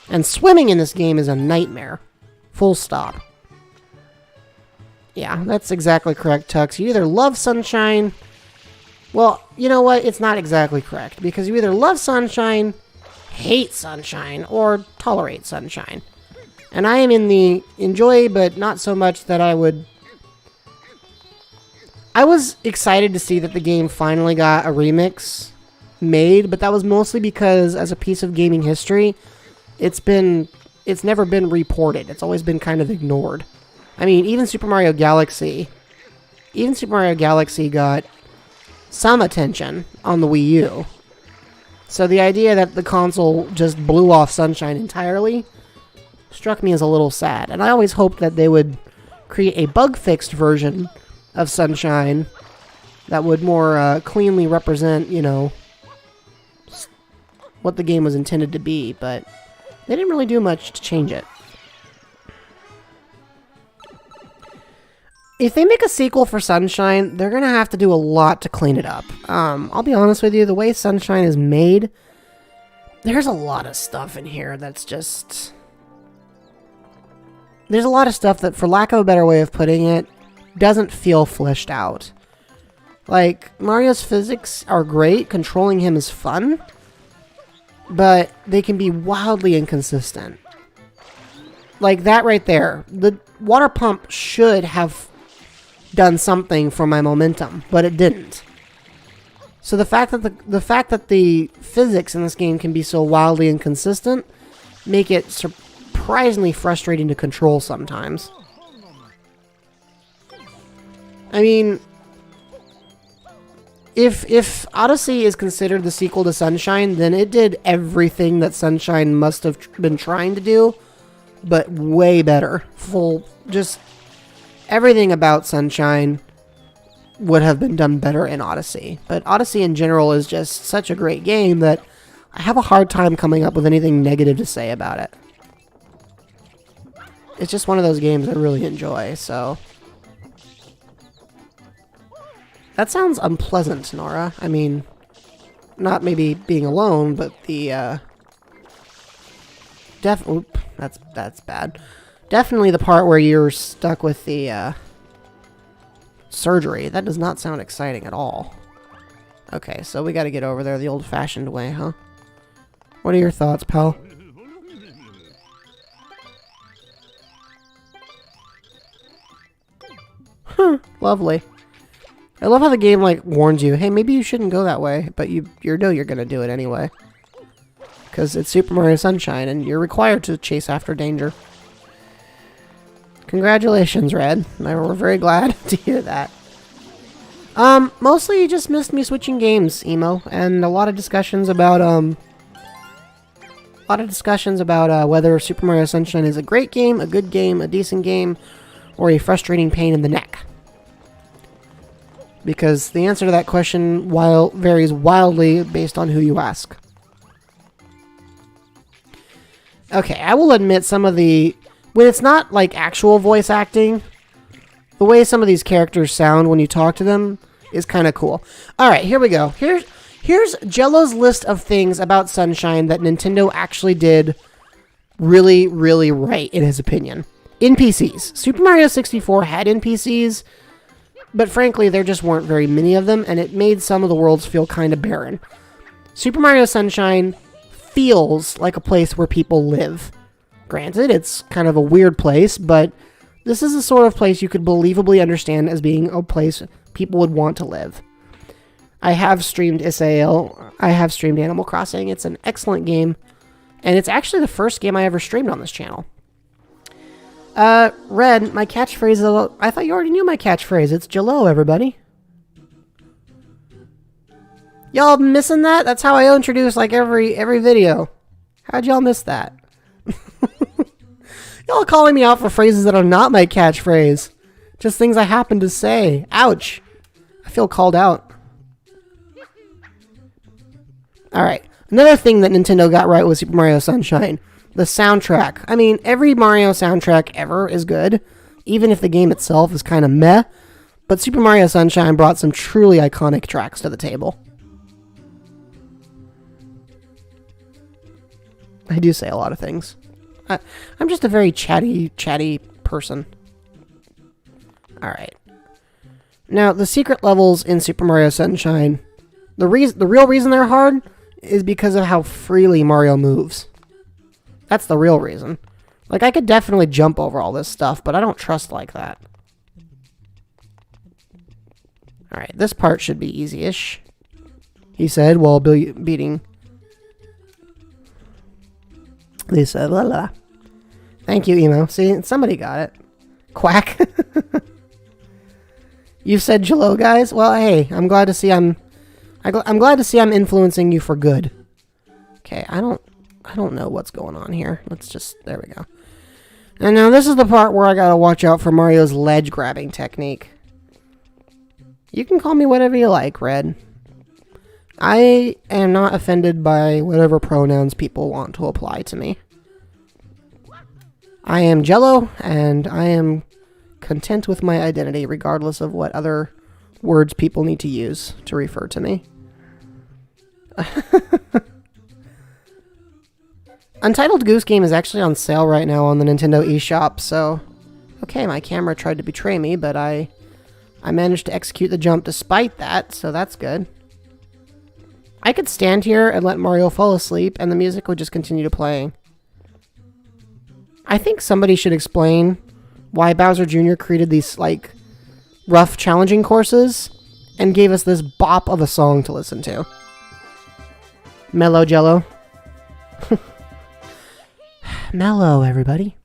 And swimming in this game is a nightmare. Full stop. Yeah, that's exactly correct, Tux. You either love Sunshine... Well, you know what? It's not exactly correct. Because you either love Sunshine, hate Sunshine, or tolerate Sunshine. And I am in the enjoy, but not so much that I would... I was excited to see that the game finally got a remix made, but that was mostly because, as a piece of gaming history, it's never been reported. It's always been kind of ignored. I mean, even Super Mario Galaxy got some attention on the Wii U. So the idea that the console just blew off Sunshine entirely struck me as a little sad. And I always hoped that they would create a bug-fixed version of Sunshine that would more cleanly represent, you know, what the game was intended to be, but they didn't really do much to change it. If they make a sequel for Sunshine, they're gonna have to do a lot to clean it up. I'll be honest with you, the way Sunshine is made, there's a lot of stuff in here that's just... There's a lot of stuff that, for lack of a better way of putting it, doesn't feel fleshed out. Like, Mario's physics are great, controlling him is fun, but they can be wildly inconsistent. Like that right there. The water pump should have done something for my momentum, but it didn't. So the fact that the physics in this game can be so wildly inconsistent make it surprisingly frustrating to control sometimes. I mean, If Odyssey is considered the sequel to Sunshine, then it did everything that Sunshine must have been trying to do, but way better. Just everything about Sunshine would have been done better in Odyssey. But Odyssey in general is just such a great game that I have a hard time coming up with anything negative to say about it. It's just one of those games I really enjoy, so... That sounds unpleasant, Nora. I mean, not maybe being alone, but the, Oop, that's bad. Definitely the part where you're stuck with the, surgery. That does not sound exciting at all. Okay, so we gotta get over there the old-fashioned way, huh? What are your thoughts, pal? Huh, lovely. I love how the game, like, warns you, hey, maybe you shouldn't go that way, but you know you're gonna do it anyway. Because it's Super Mario Sunshine, and you're required to chase after danger. Congratulations, Red. We're very glad to hear that. Mostly you just missed me switching games, Emo, and a lot of discussions about, whether Super Mario Sunshine is a great game, a good game, a decent game, or a frustrating pain in the neck. Because the answer to that question varies wildly based on who you ask. Okay, I will admit some of the... When it's not, like, actual voice acting, the way some of these characters sound when you talk to them is kind of cool. Alright, here we go. Here's Jello's list of things about Sunshine that Nintendo actually did really, really right, in his opinion. NPCs. Super Mario 64 had NPCs... But frankly, there just weren't very many of them, and it made some of the worlds feel kind of barren. Super Mario Sunshine feels like a place where people live. Granted, it's kind of a weird place, but this is the sort of place you could believably understand as being a place people would want to live. I have streamed SAL, I have streamed Animal Crossing, it's an excellent game, and it's actually the first game I ever streamed on this channel. Red, my catchphrase is I thought you already knew my catchphrase. It's Jelo, everybody. Y'all missing that? That's how I introduce, like, every video. How'd y'all miss that? Y'all calling me out for phrases that are not my catchphrase. Just things I happen to say. Ouch. I feel called out. Alright. Another thing that Nintendo got right with Super Mario Sunshine. The soundtrack. I mean, every Mario soundtrack ever is good, even if the game itself is kind of meh, but Super Mario Sunshine brought some truly iconic tracks to the table. I do say a lot of things. I'm just a very chatty person. Alright. Now, the secret levels in Super Mario Sunshine, the real reason they're hard is because of how freely Mario moves. That's the real reason. Like, I could definitely jump over all this stuff, but I don't trust like that. Alright, this part should be easy-ish, he said while beating... Lisa, la la. Thank you, Emo. See, somebody got it. Quack. You said Jelo, guys? Well, hey, I'm glad to see I'm glad to see I'm influencing you for good. Okay, I don't know what's going on here. Let's just... There we go. And now this is the part where I gotta watch out for Mario's ledge grabbing technique. You can call me whatever you like, Red. I am not offended by whatever pronouns people want to apply to me. I am Jello, and I am content with my identity, regardless of what other words people need to use to refer to me. Untitled Goose Game is actually on sale right now on the Nintendo eShop, so... Okay, my camera tried to betray me, but I managed to execute the jump despite that, so that's good. I could stand here and let Mario fall asleep, and the music would just continue to playing. I think somebody should explain why Bowser Jr. created these, like, rough, challenging courses, and gave us this bop of a song to listen to. Mellow Jello. Mellow, everybody.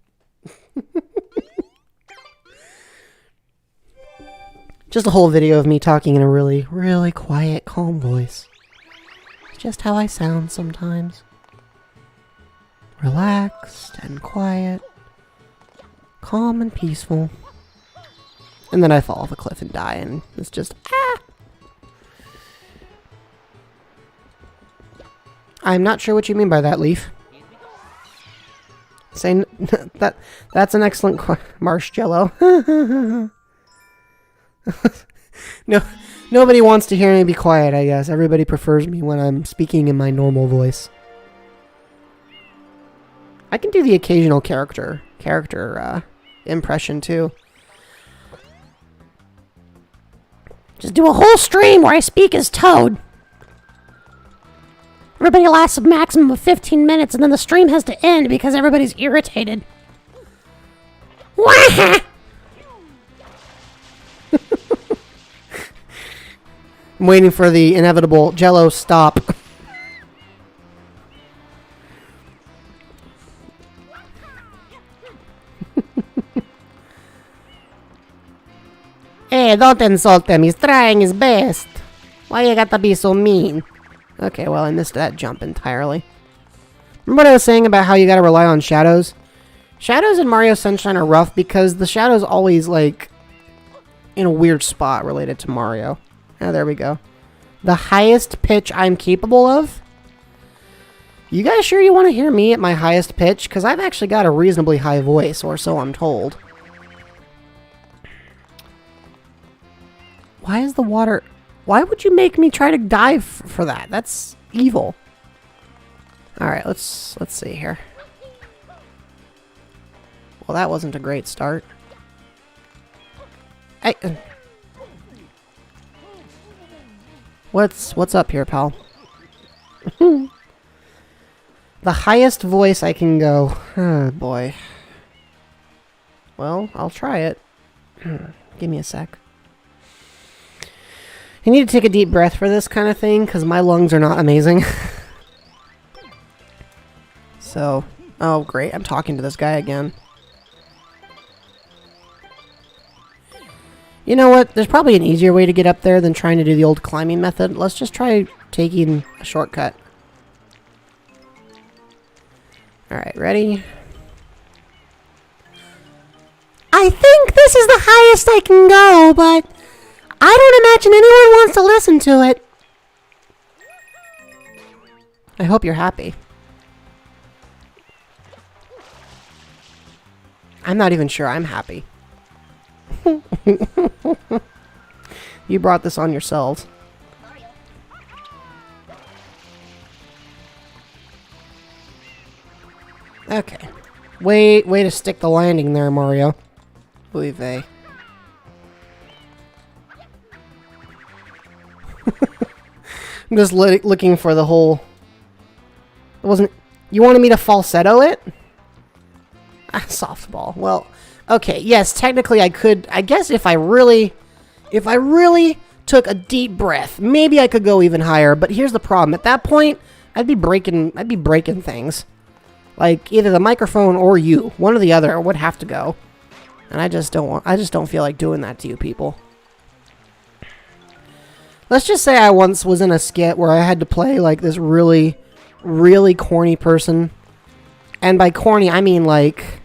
Just a whole video of me talking in a really, really quiet, calm voice. It's just how I sound sometimes. Relaxed and quiet. Calm and peaceful. And then I fall off a cliff and die, and it's just, ah! I'm not sure what you mean by that, Leaf. Say that's an excellent Marshmallow. No, nobody wants to hear me be quiet, I guess. Everybody prefers me when I'm speaking in my normal voice. I can do the occasional character impression too. Just do a whole stream where I speak as Toad. Everybody lasts a maximum of 15 minutes, and then the stream has to end because everybody's irritated. Wah! I'm waiting for the inevitable Jello stop. Hey, don't insult him. He's trying his best. Why you gotta be so mean? Okay, well, I missed that jump entirely. Remember what I was saying about how you gotta rely on shadows? Shadows in Mario Sunshine are rough because the shadow's always, like, in a weird spot related to Mario. Oh, there we go. The highest pitch I'm capable of? You guys sure you want to hear me at my highest pitch? Because I've actually got a reasonably high voice, or so I'm told. Why is the water... Why would you make me try to dive for that? That's evil. Alright, let's see here. Well, that wasn't a great start. Hey, what's up here, pal? The highest voice I can go. Oh, boy. Well, I'll try it. Give me a sec. I need to take a deep breath for this kind of thing, because my lungs are not amazing. So, oh great, I'm talking to this guy again. You know what, there's probably an easier way to get up there than trying to do the old climbing method. Let's just try taking a shortcut. Alright, ready? I think this is the highest I can go, but I don't imagine anyone wants to listen to it. I hope you're happy. I'm not even sure I'm happy. You brought this on yourselves. Okay. Way to stick the landing there, Mario. Oy vey. I'm just looking for the whole... It wasn't... You wanted me to falsetto it? Ah, softball. Well, okay, yes, technically I could... I guess if I really took a deep breath, maybe I could go even higher, but here's the problem. At that point, I'd be breaking things. Like, either the microphone or you. One or the other would have to go. And I just don't feel like doing that to you people. Let's just say I once was in a skit where I had to play like this really, really corny person. And by corny, I mean like...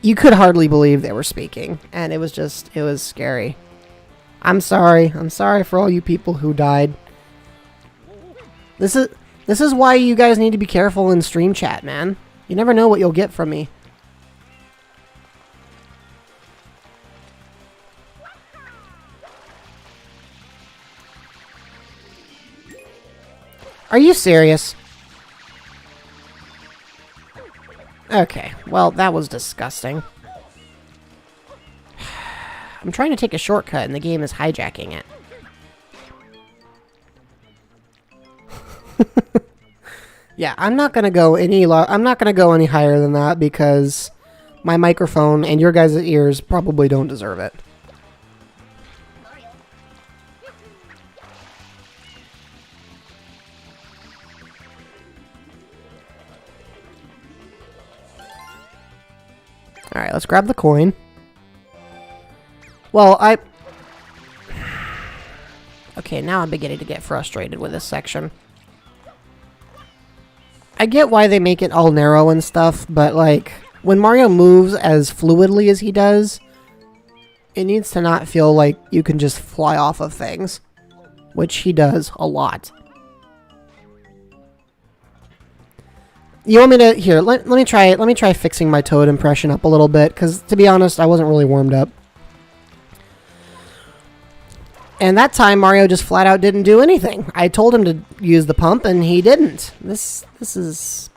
You could hardly believe they were speaking. And it was scary. I'm sorry. I'm sorry for all you people who died. This is why you guys need to be careful in stream chat, man. You never know what you'll get from me. Are you serious? Okay, well, that was disgusting. I'm trying to take a shortcut and the game is hijacking it. Yeah, I'm not gonna go any higher than that because my microphone and your guys' ears probably don't deserve it. Alright, let's grab the coin. Well, Okay, now I'm beginning to get frustrated with this section. I get why they make it all narrow and stuff, but like, when Mario moves as fluidly as he does, it needs to not feel like you can just fly off of things, which he does a lot. You want me to, here, let me try it. Let me try fixing my Toad impression up a little bit, because to be honest, I wasn't really warmed up. And that time, Mario just flat out didn't do anything. I told him to use the pump, and he didn't. This is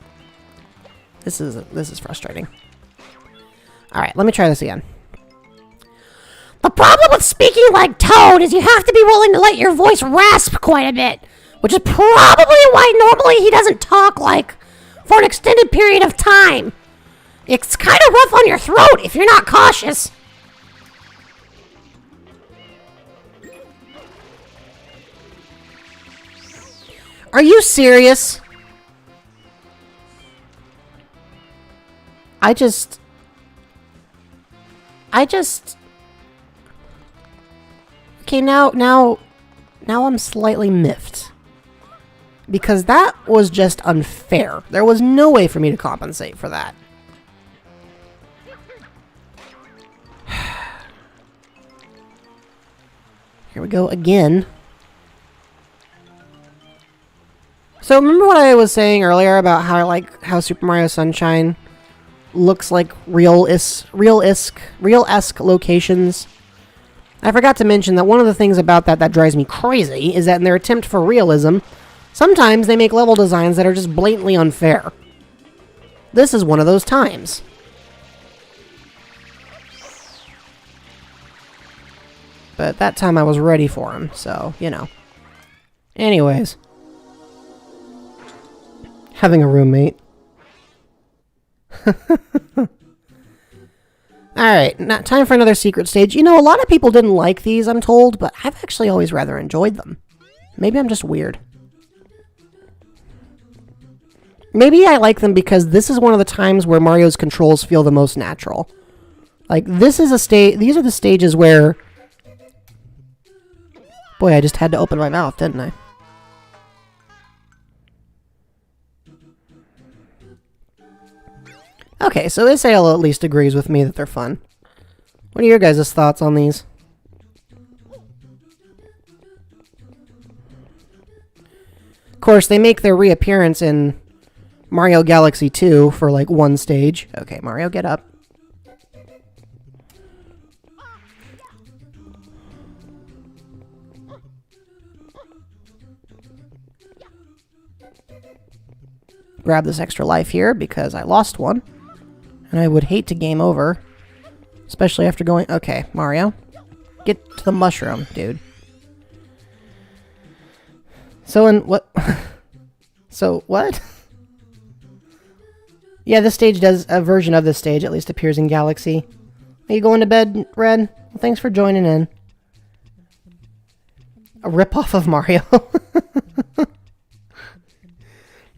frustrating. All right, let me try this again. The problem with speaking like Toad is you have to be willing to let your voice rasp quite a bit, which is probably why normally he doesn't talk like for an extended period of time. It's kind of rough on your throat if you're not cautious. Are you serious? I just... Okay, now I'm slightly miffed. Because that was just unfair. There was no way for me to compensate for that. Here we go again. So remember what I was saying earlier about how Super Mario Sunshine looks like real-esque locations? I forgot to mention that one of the things about that drives me crazy is that in their attempt for realism, sometimes they make level designs that are just blatantly unfair. This is one of those times. But that time I was ready for him, so, you know. Anyways. Having a roommate. Alright, now time for another secret stage. You know, a lot of people didn't like these, I'm told, but I've actually always rather enjoyed them. Maybe I'm just weird. Maybe I like them because this is one of the times where Mario's controls feel the most natural. Like, this is a stage... These are the stages where... Boy, I just had to open my mouth, didn't I? Okay, so Isael at least agrees with me that they're fun. What are your guys' thoughts on these? Of course, they make their reappearance in Mario Galaxy 2 for like one stage. Okay, Mario, get up. Grab this extra life here because I lost one. And I would hate to game over. Especially after going... Okay, Mario. Get to the mushroom, dude. So in what... So, what? Yeah, this stage does... A version of this stage at least appears in Galaxy. Are you going to bed, Red? Well, thanks for joining in. A ripoff of Mario.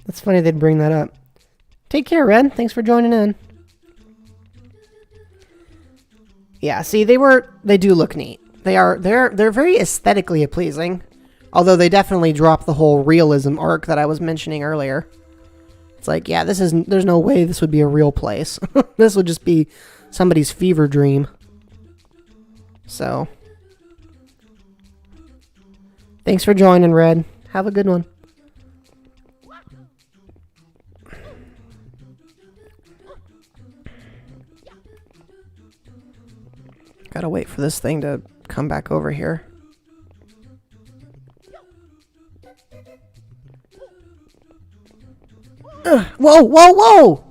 That's funny they'd bring that up. Take care, Red. Thanks for joining in. Yeah, see, they do look neat. They're very aesthetically pleasing. Although they definitely drop the whole realism arc that I was mentioning earlier. It's like, yeah, there's no way this would be a real place. This would just be somebody's fever dream. So. Thanks for joining, Red. Have a good one. Gotta wait for this thing to come back over here. Ugh, whoa, whoa, whoa!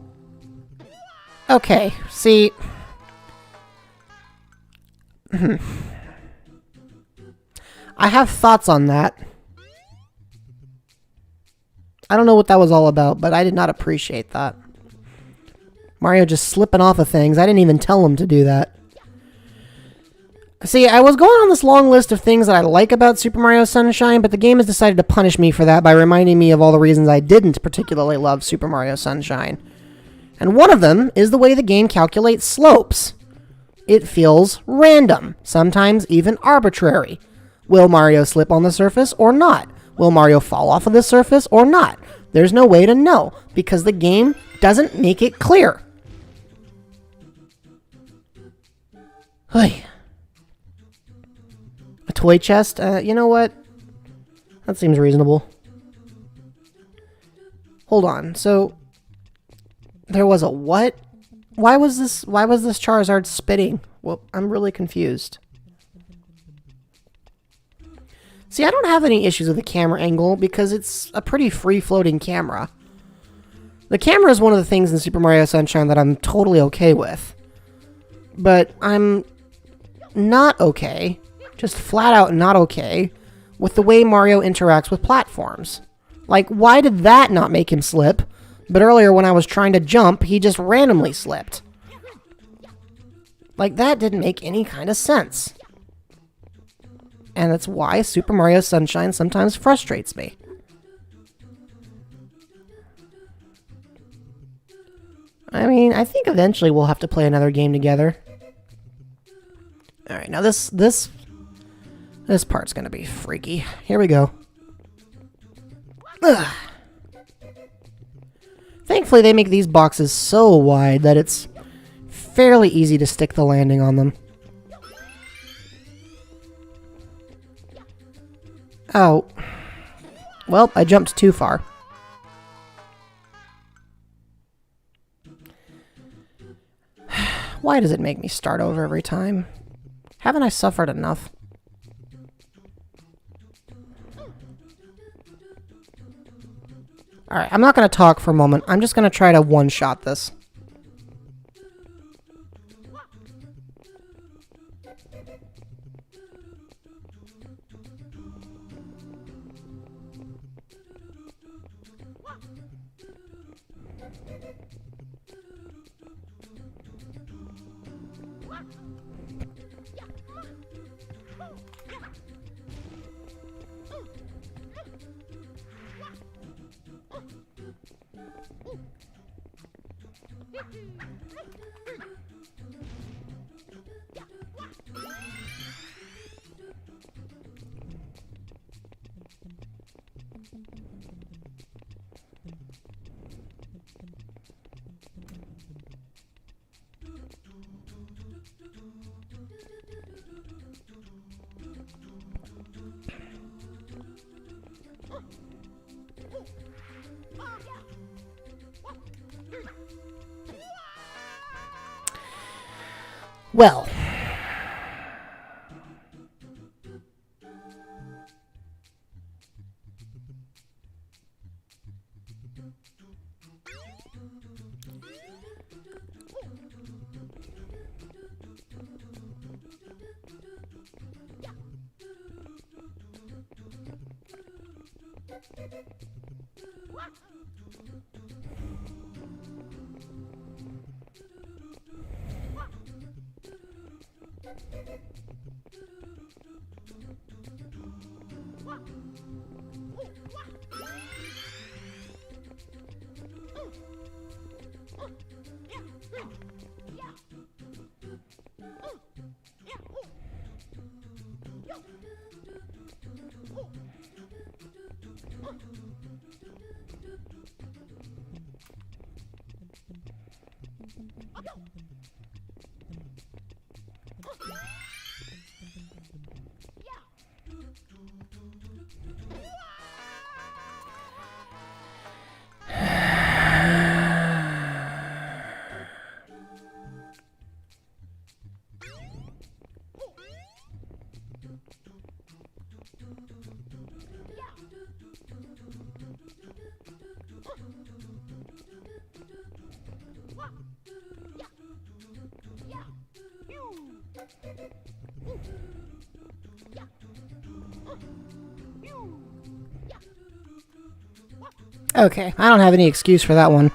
Okay, see... I have thoughts on that. I don't know what that was all about, but I did not appreciate that. Mario just slipping off of things. I didn't even tell him to do that. See, I was going on this long list of things that I like about Super Mario Sunshine, but the game has decided to punish me for that by reminding me of all the reasons I didn't particularly love Super Mario Sunshine. And one of them is the way the game calculates slopes. It feels random, sometimes even arbitrary. Will Mario slip on the surface or not? Will Mario fall off of the surface or not? There's no way to know because the game doesn't make it clear. Hey. A toy chest? You know what? That seems reasonable. Hold on. So there was a what? Why was this Charizard spitting? Well, I'm really confused. See, I don't have any issues with the camera angle because it's a pretty free-floating camera. The camera is one of the things in Super Mario Sunshine that I'm totally okay with. But I'm not okay, just flat out not okay, with the way Mario interacts with platforms. Like, why did that not make him slip? But earlier when I was trying to jump, he just randomly slipped. Like, that didn't make any kind of sense. And that's why Super Mario Sunshine sometimes frustrates me. I mean, I think eventually we'll have to play another game together. Alright, now this part's gonna be freaky. Here we go. Ugh. Thankfully, they make these boxes so wide that it's fairly easy to stick the landing on them. Oh. Well, I jumped too far. Why does it make me start over every time? Haven't I suffered enough? Alright, I'm not going to talk for a moment. I'm just going to try to one-shot this. Well. Okay, I don't have any excuse for that one.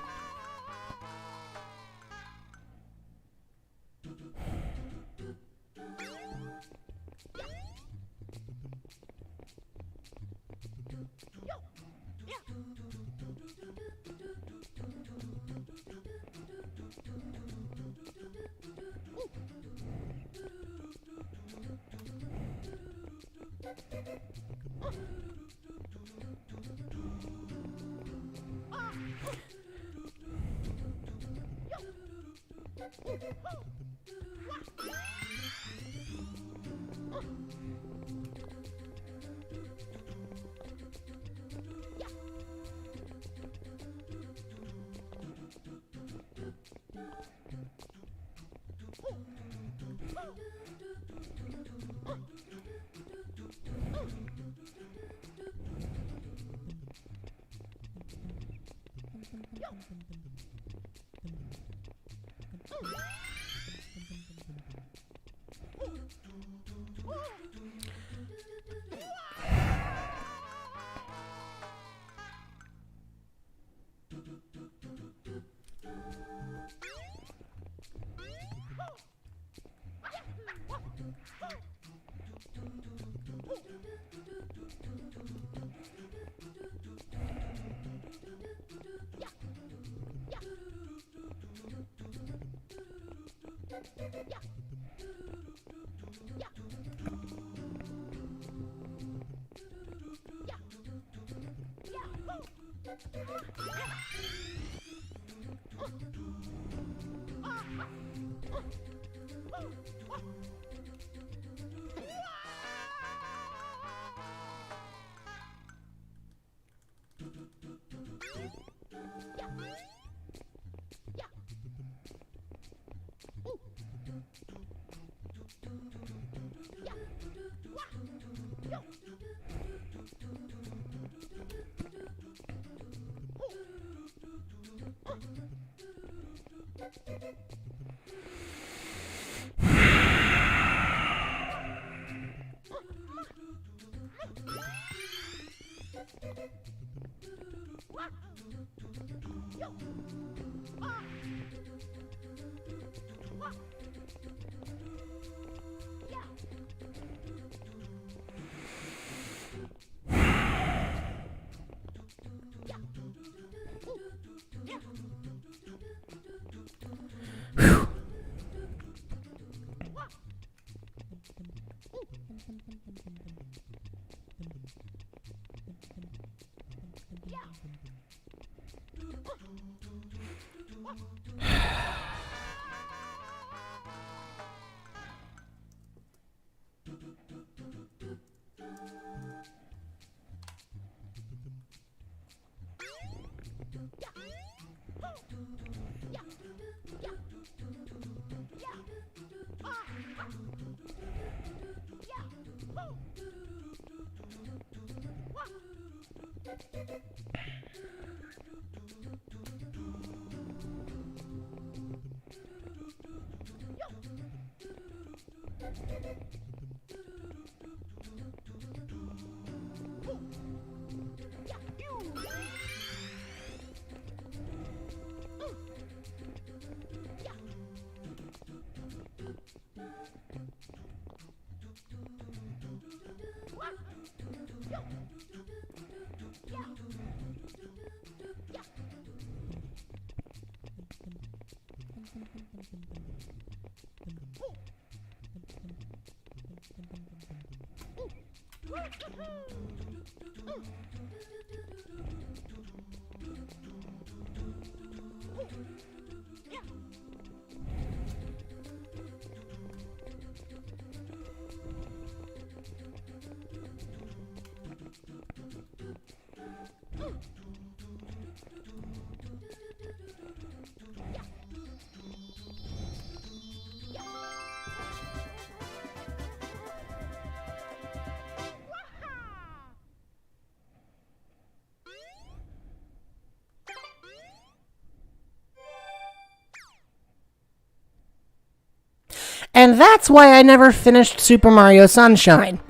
And that's why I never finished Super Mario Sunshine.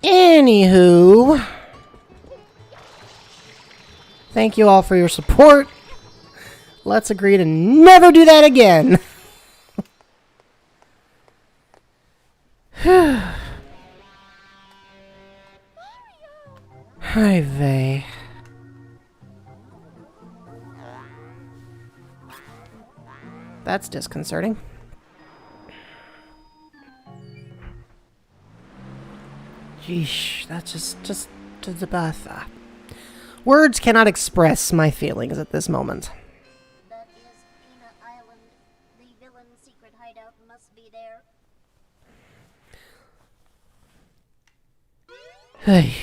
Anywho, thank you all for your support. Let's agree to never do that again. Hi, vey. That's disconcerting. Yeesh, that's just the bath. Words cannot express my feelings at this moment. That is Peanut Island. The villain's secret hideout must be there. Hey.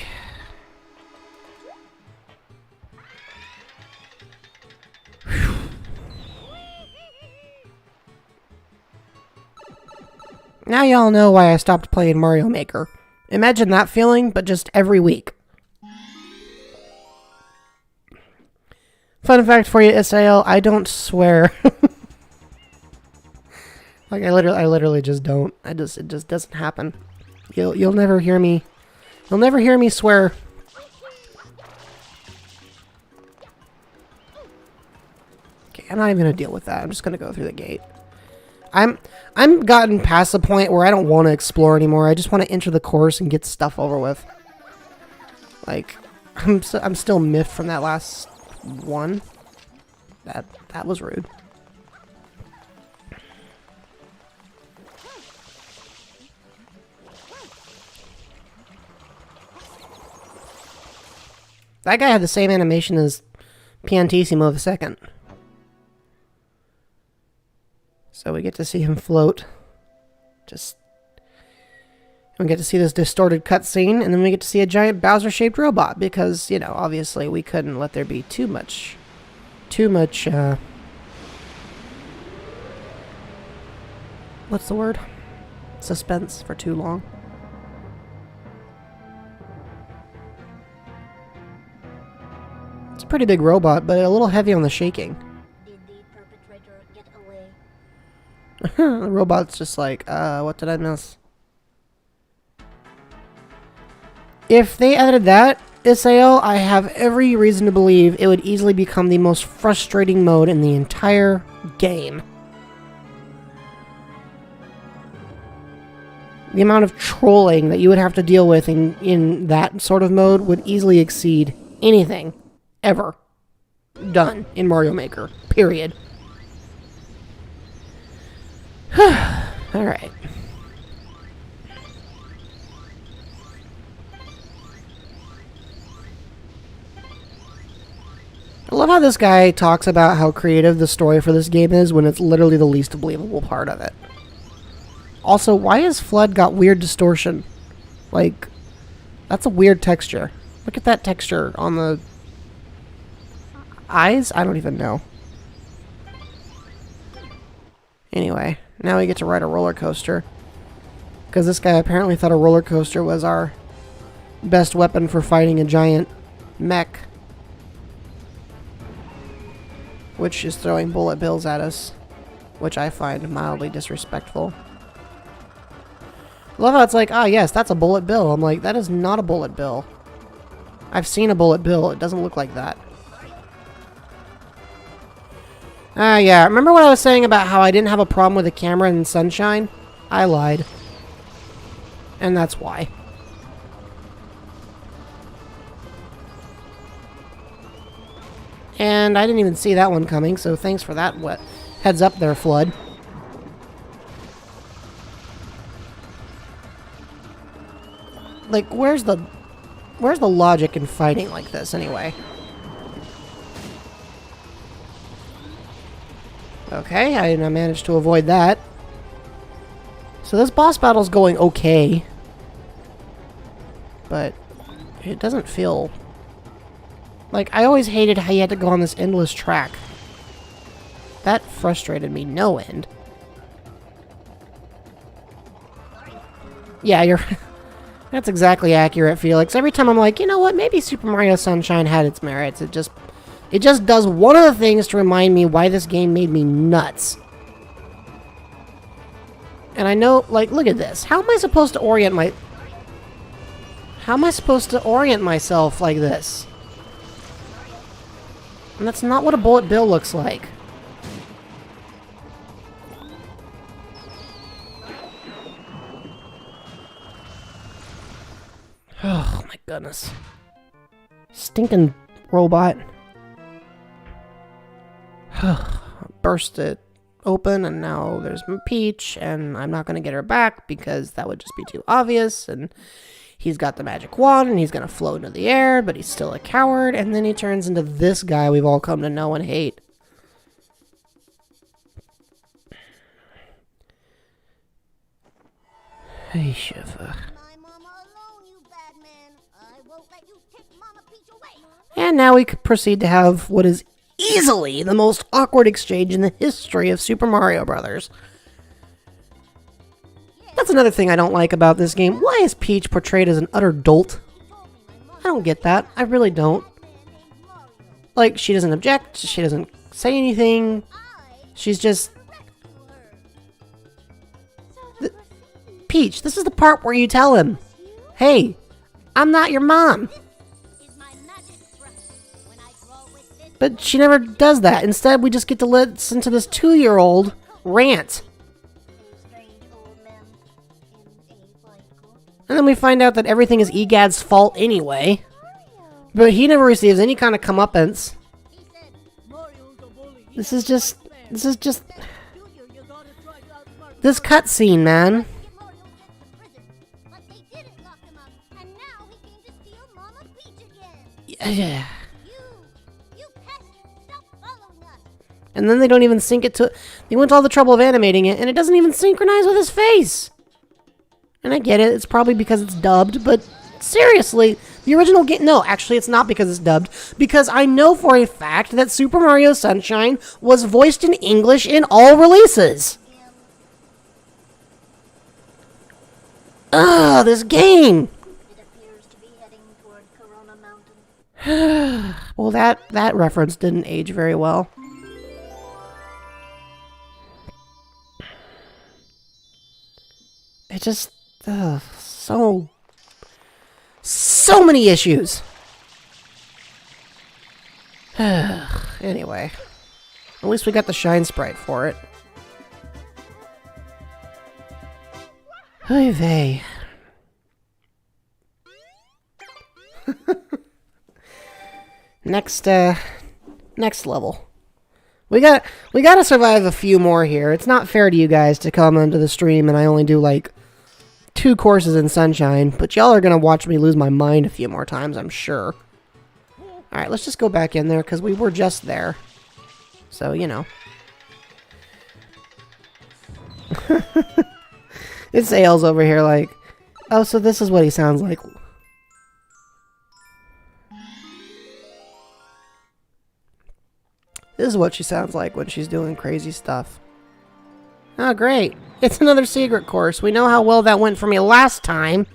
Now y'all know why I stopped playing Mario Maker. Imagine that feeling, but just every week. Fun fact for you, SAL, I don't swear. Like I literally just don't. It just doesn't happen. You'll never hear me. You'll never hear me swear. Okay, I'm not even gonna deal with that. I'm just gonna go through the gate. I'm gotten past the point where I don't want to explore anymore. I just want to enter the course and get stuff over with. Like, I'm still miffed from that last one. That was rude. That guy had the same animation as Piantissimo II. So we get to see him float. We get to see this distorted cutscene, and then we get to see a giant Bowser-shaped robot, because, you know, obviously we couldn't let there be too much, what's the word? Suspense for too long. It's a pretty big robot, but a little heavy on the shaking. The robot's just like, what did I miss? If they edited that, SAO, I have every reason to believe it would easily become the most frustrating mode in the entire game. The amount of trolling that you would have to deal with in that sort of mode would easily exceed anything ever done in Mario Maker. Period. Alright. I love how this guy talks about how creative the story for this game is when it's literally the least believable part of it. Also, why has Flood got weird distortion? Like, that's a weird texture. Look at that texture on the eyes? I don't even know. Anyway. Now we get to ride a roller coaster. Because this guy apparently thought a roller coaster was our best weapon for fighting a giant mech. Which is throwing bullet bills at us. Which I find mildly disrespectful. I love how it's like, ah yes, that's a bullet bill. I'm like, that is not a bullet bill. I've seen a bullet bill. It doesn't look like that. Yeah, remember what I was saying about how I didn't have a problem with the camera in Sunshine? I lied. And that's why. And I didn't even see that one coming, so thanks for that heads up there, Flood. Like, where's the logic in fighting like this, anyway? Okay, I managed to avoid that. So this boss battle's going okay. But it doesn't feel... Like, I always hated how you had to go on this endless track. That frustrated me no end. Yeah, you're... That's exactly accurate, Felix. Every time I'm like, you know what, maybe Super Mario Sunshine had its merits. It just does one of the things to remind me why this game made me nuts. And I know, like, look at this. How am I supposed to orient myself like this? And that's not what a bullet bill looks like. Oh my goodness. Stinking robot. Burst it. open, and now there's Peach, and I'm not going to get her back because that would just be too obvious, and he's got the magic wand, and he's going to float into the air, but he's still a coward, and then he turns into this guy we've all come to know and hate. Hey, Shiva. And now we could proceed to have what is easily the most awkward exchange in the history of Super Mario Brothers. That's another thing I don't like about this game. Why is Peach portrayed as an utter dolt? I don't get that. I really don't. Like, she doesn't object, she doesn't say anything. She's just... Peach, this is the part where you tell him, hey, I'm not your mom. But she never does that. Instead, we just get to listen to this 2-year-old rant. And then we find out that everything is Egad's fault anyway. But he never receives any kind of comeuppance. This is just... This cutscene, man. Yeah. And then they don't even sync it to... They went to all the trouble of animating it, and it doesn't even synchronize with his face. And I get it, it's probably because it's dubbed, but seriously, the original game... No, actually, it's not because it's dubbed, because I know for a fact that Super Mario Sunshine was voiced in English in all releases. Ugh, this game! It appears to be heading toward Corona Mountain. Well, that reference didn't age very well. It just... so many issues. Anyway. At least we got the shine sprite for it. Oy vey. Next level. We gotta survive a few more here. It's not fair to you guys to come onto the stream and I only do like 2 courses in Sunshine, but y'all are gonna watch me lose my mind a few more times, I'm sure. Alright, let's just go back in there, because we were just there. So, you know. It's Ailes over here like, oh, so this is what he sounds like. This is what she sounds like when she's doing crazy stuff. Oh, great. It's another secret course. We know how well that went for me last time.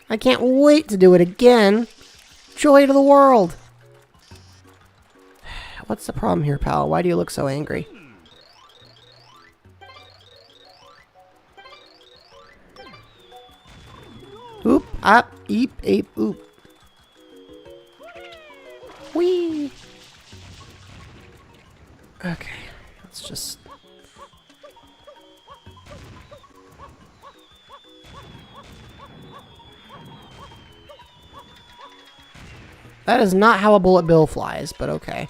I can't wait to do it again. Joy to the world. What's the problem here, pal? Why do you look so angry? Oop, op, eep, ape, oop. Whee! Okay, let's just... That is not how a bullet bill flies, but okay.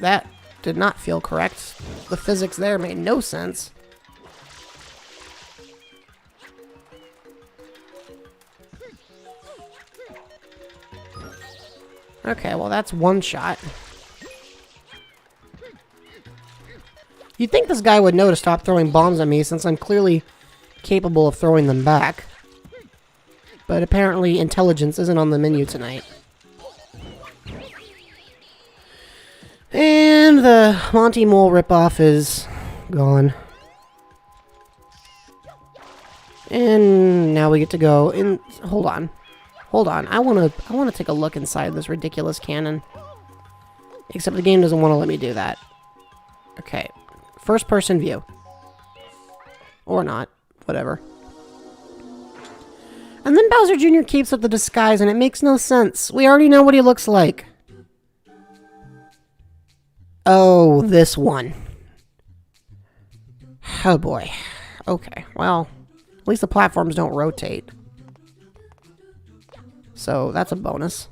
That did not feel correct. The physics there made no sense. Okay, well that's one shot. You'd think this guy would know to stop throwing bombs at me since I'm clearly capable of throwing them back. But apparently intelligence isn't on the menu tonight. And the Monty Mole ripoff is gone. And now we get to go in. Hold on. Hold on. I wanna take a look inside this ridiculous cannon. Except the game doesn't want to let me do that. Okay. First person view. Or not. Whatever. And then Bowser Jr. keeps up the disguise and it makes no sense. We already know what he looks like. Oh, this one. Oh boy. Okay, well, At least the platforms don't rotate. So that's a bonus.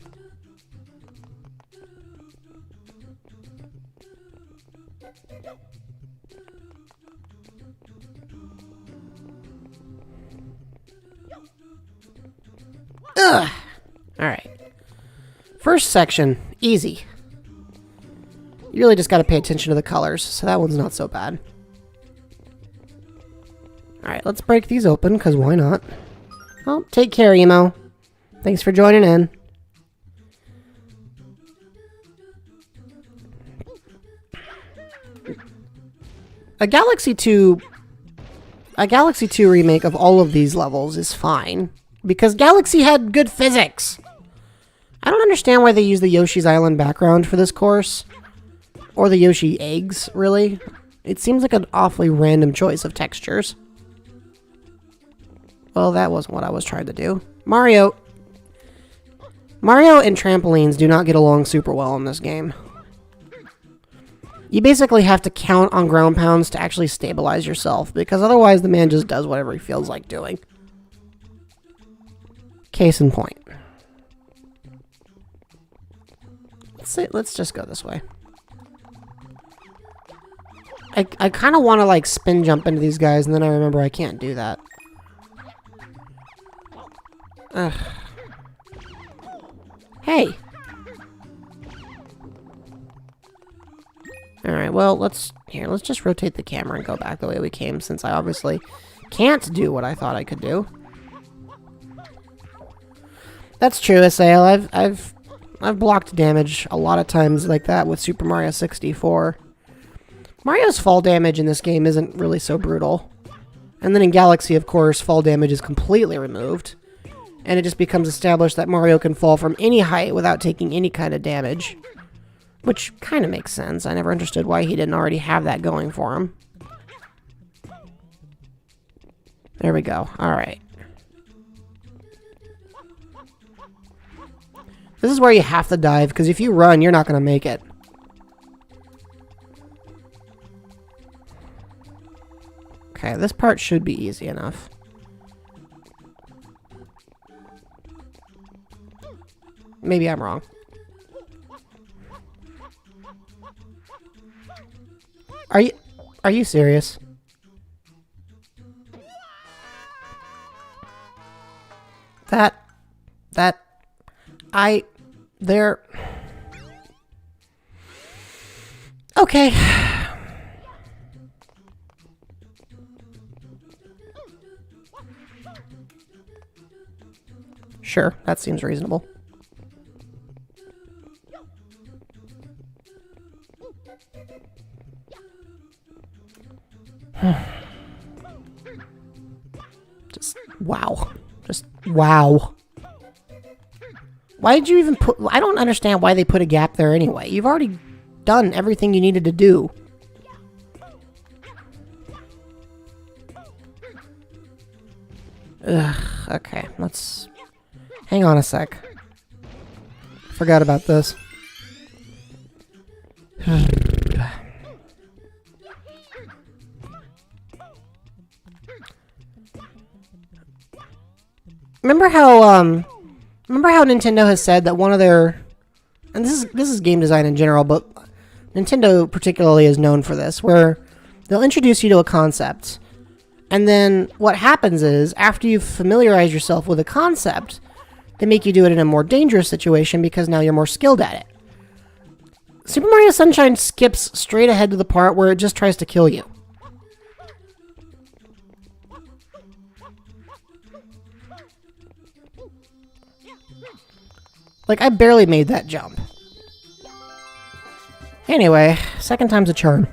Ugh! Alright. First section, easy. You really just gotta pay attention to the colors, so that one's not so bad. Alright, let's break these open, because why not? Oh, take care, Emo. Thanks for joining in. A Galaxy 2 remake of all of these levels is fine, because Galaxy had good physics. I don't understand why they use the Yoshi's Island background for this course. Or the Yoshi eggs, really. It seems like an awfully random choice of textures. Well, that wasn't what I was trying to do. Mario and trampolines do not get along super well in this game. You basically have to count on ground pounds to actually stabilize yourself, because otherwise the man just does whatever he feels like doing. Case in point. Let's just go this way. I kind of want to like spin jump into these guys, and then I remember I can't do that. Ugh. Hey! Alright, well, let's just rotate the camera and go back the way we came, since I obviously can't do what I thought I could do. That's true, Asael. I've blocked damage a lot of times like that with Super Mario 64. Mario's fall damage in this game isn't really so brutal. And then in Galaxy, of course, fall damage is completely removed. And it just becomes established that Mario can fall from any height without taking any kind of damage. Which kind of makes sense. I never understood why he didn't already have that going for him. There we go. Alright. This is where you have to dive, because if you run, you're not going to make it. Okay, this part should be easy enough. Maybe I'm wrong. Are you serious? There. Okay. Sure, that seems reasonable. Just wow. Just wow. Why did you even put... I don't understand why they put a gap there anyway. You've already done everything you needed to do. Ugh, okay, let's... Hang on a sec. Forgot about this. Remember how Nintendo has said that one of their, and this is game design in general, but Nintendo particularly is known for this, where they'll introduce you to a concept, and then what happens is, after you've familiarized yourself with a concept, they make you do it in a more dangerous situation because now you're more skilled at it. Super Mario Sunshine skips straight ahead to the part where it just tries to kill you. Like, I barely made that jump. Anyway, second time's a charm.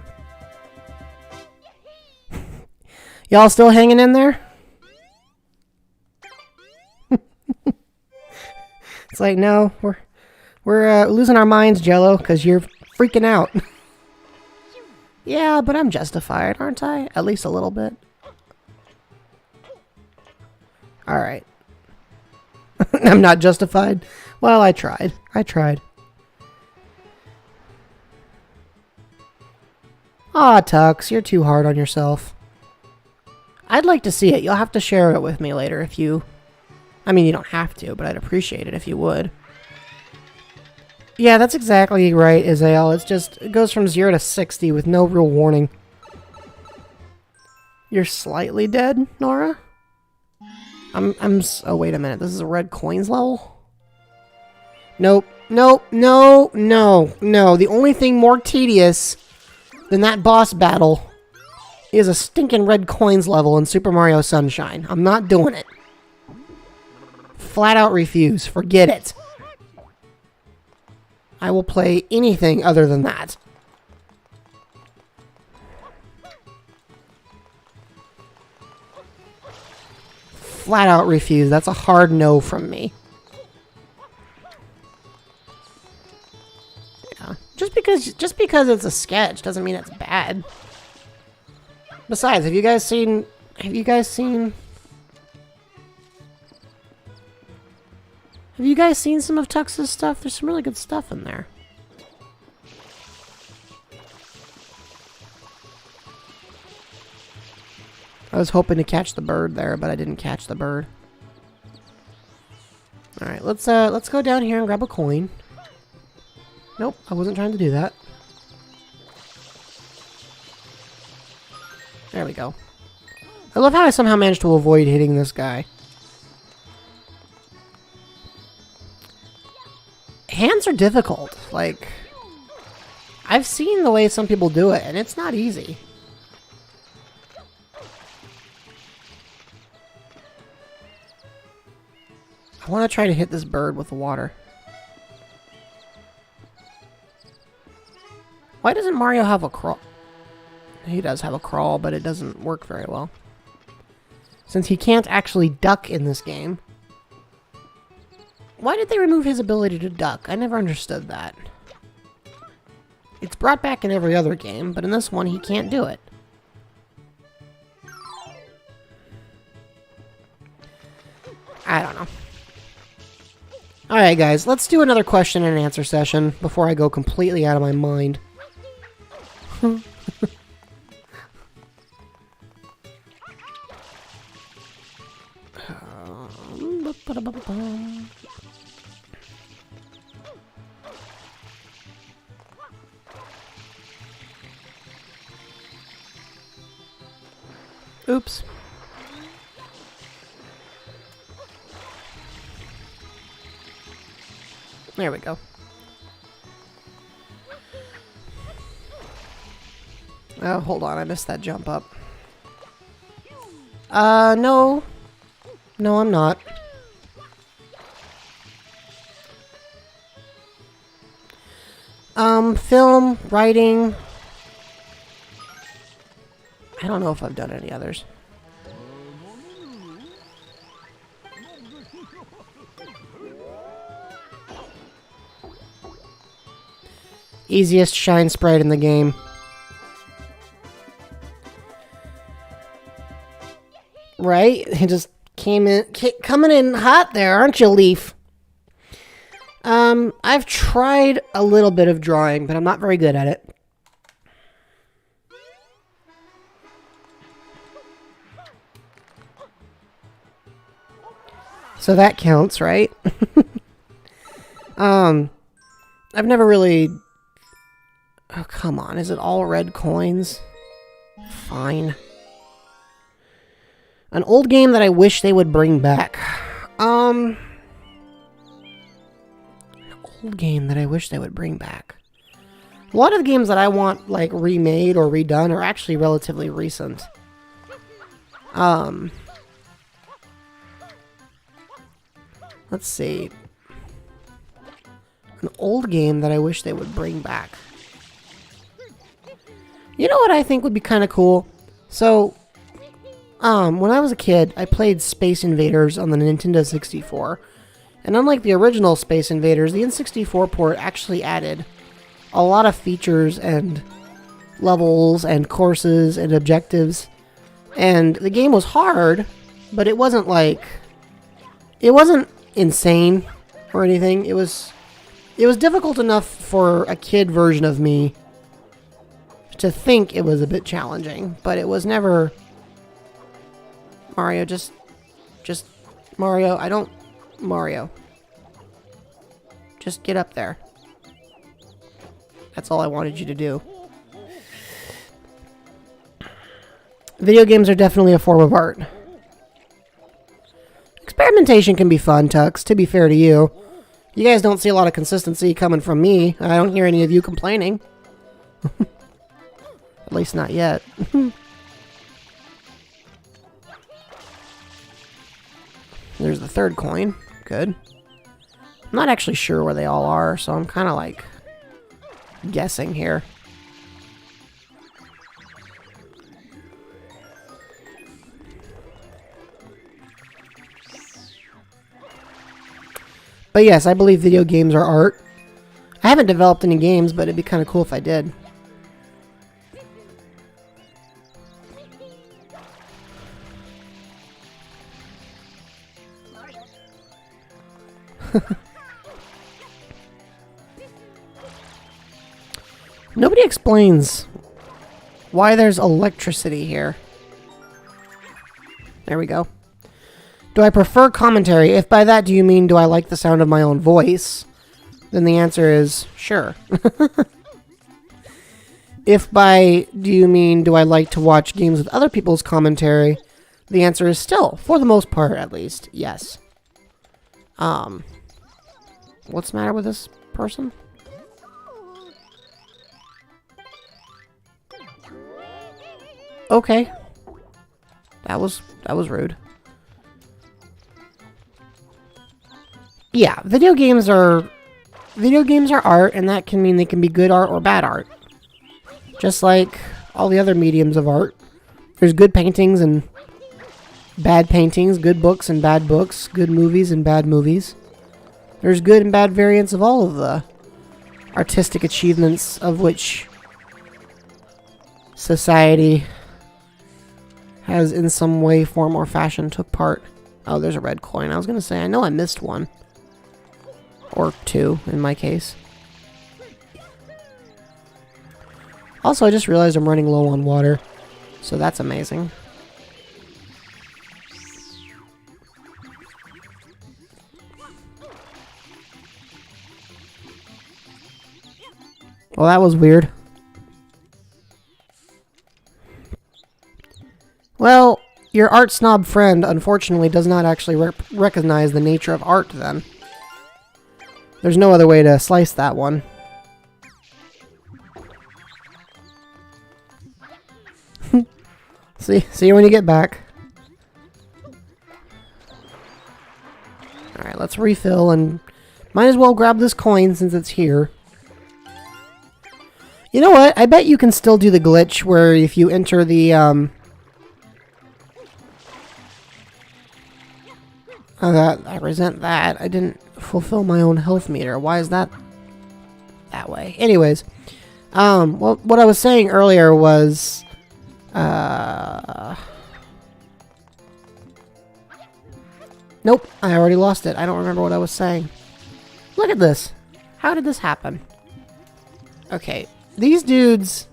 Y'all still hanging in there? It's like, no, we're losing our minds, Jello, because you're freaking out. Yeah, but I'm justified, aren't I? At least a little bit. Alright. I'm not justified. Well, I tried. Aw, Tux, you're too hard on yourself. I'd like to see it. You'll have to share it with me later if you... I mean, you don't have to, but I'd appreciate it if you would. Yeah, that's exactly right, Isael. It's just, it goes from 0 to 60 with no real warning. You're slightly dead, Nora? Oh, wait a minute. This is a red coins level? Nope. Nope. No. No. No. The only thing more tedious than that boss battle is a stinking red coins level in Super Mario Sunshine. I'm not doing it. Flat out refuse. Forget it. I will play anything other than that. Flat out refuse. That's a hard no from me. Yeah. Just because it's a sketch doesn't mean it's bad. Besides, have you guys seen some of Tux's stuff? There's some really good stuff in there. I was hoping to catch the bird there, but I didn't catch the bird. All right, let's go down here and grab a coin. Nope, I wasn't trying to do that. There we go. I love how I somehow managed to avoid hitting this guy. Hands are difficult. Like, I've seen the way some people do it, and it's not easy. I want to try to hit this bird with the water. Why doesn't Mario have a crawl? He does have a crawl, but it doesn't work very well. Since he can't actually duck in this game. Why did they remove his ability to duck? I never understood that. It's brought back in every other game, but in this one he can't do it. I don't know. Alright guys, let's do another question and answer session before I go completely out of my mind. Oops. There we go. Oh, hold on. I missed that jump up. No. No, I'm not. Film, writing. I don't know if I've done any others. Easiest shine sprite in the game. Right? He just coming in hot there, aren't you, Leaf? I've tried a little bit of drawing, but I'm not very good at it. So that counts, right? I've never really... Oh, come on. Is it all red coins? Fine. An old game that I wish they would bring back. An old game that I wish they would bring back. A lot of the games that I want, like, remade or redone are actually relatively recent. Let's see. An old game that I wish they would bring back. You know what I think would be kind of cool? So, when I was a kid, I played Space Invaders on the Nintendo 64. And unlike the original Space Invaders, the N64 port actually added a lot of features and levels and courses and objectives. And the game was hard, but it wasn't like... It wasn't insane or anything. It was difficult enough for a kid version of me to think it was a bit challenging, but it was never Mario, just Mario, I don't... Mario. Just get up there. That's all I wanted you to do. Video games are definitely a form of art. Experimentation can be fun, Tux, to be fair to you. You guys don't see a lot of consistency coming from me. I don't hear any of you complaining. At least not yet. There's the third coin. Good. I'm not actually sure where they all are, so I'm kind of like guessing here. But yes, I believe video games are art. I haven't developed any games, but it'd be kind of cool if I did. Nobody explains why there's electricity here. There we go. Do I prefer commentary? If by that do you mean do I like the sound of my own voice, then the answer is sure. If by do you mean do I like to watch games with other people's commentary, the answer is still, for the most part at least, yes. What's the matter with this person? Okay. That was rude. Yeah, video games are art, and that can mean they can be good art or bad art. Just like all the other mediums of art. There's good paintings and bad paintings, good books and bad books, good movies and bad movies. There's good and bad variants of all of the artistic achievements of which society has in some way, form, or fashion took part. Oh, there's a red coin. I was going to say, I know I missed one. Or two, in my case. Also, I just realized I'm running low on water. So that's amazing. Well, that was weird. Well, your art snob friend, unfortunately, does not actually recognize the nature of art, then. There's no other way to slice that one. See you when you get back. Alright, let's refill, and might as well grab this coin since it's here. You know what? I bet you can still do the glitch where if you enter the, I resent that. I didn't fulfill my own health meter. Why is that that way? Anyways, well, what I was saying earlier was, nope, I already lost it. I don't remember what I was saying. Look at this. How did this happen? Okay, these dudes,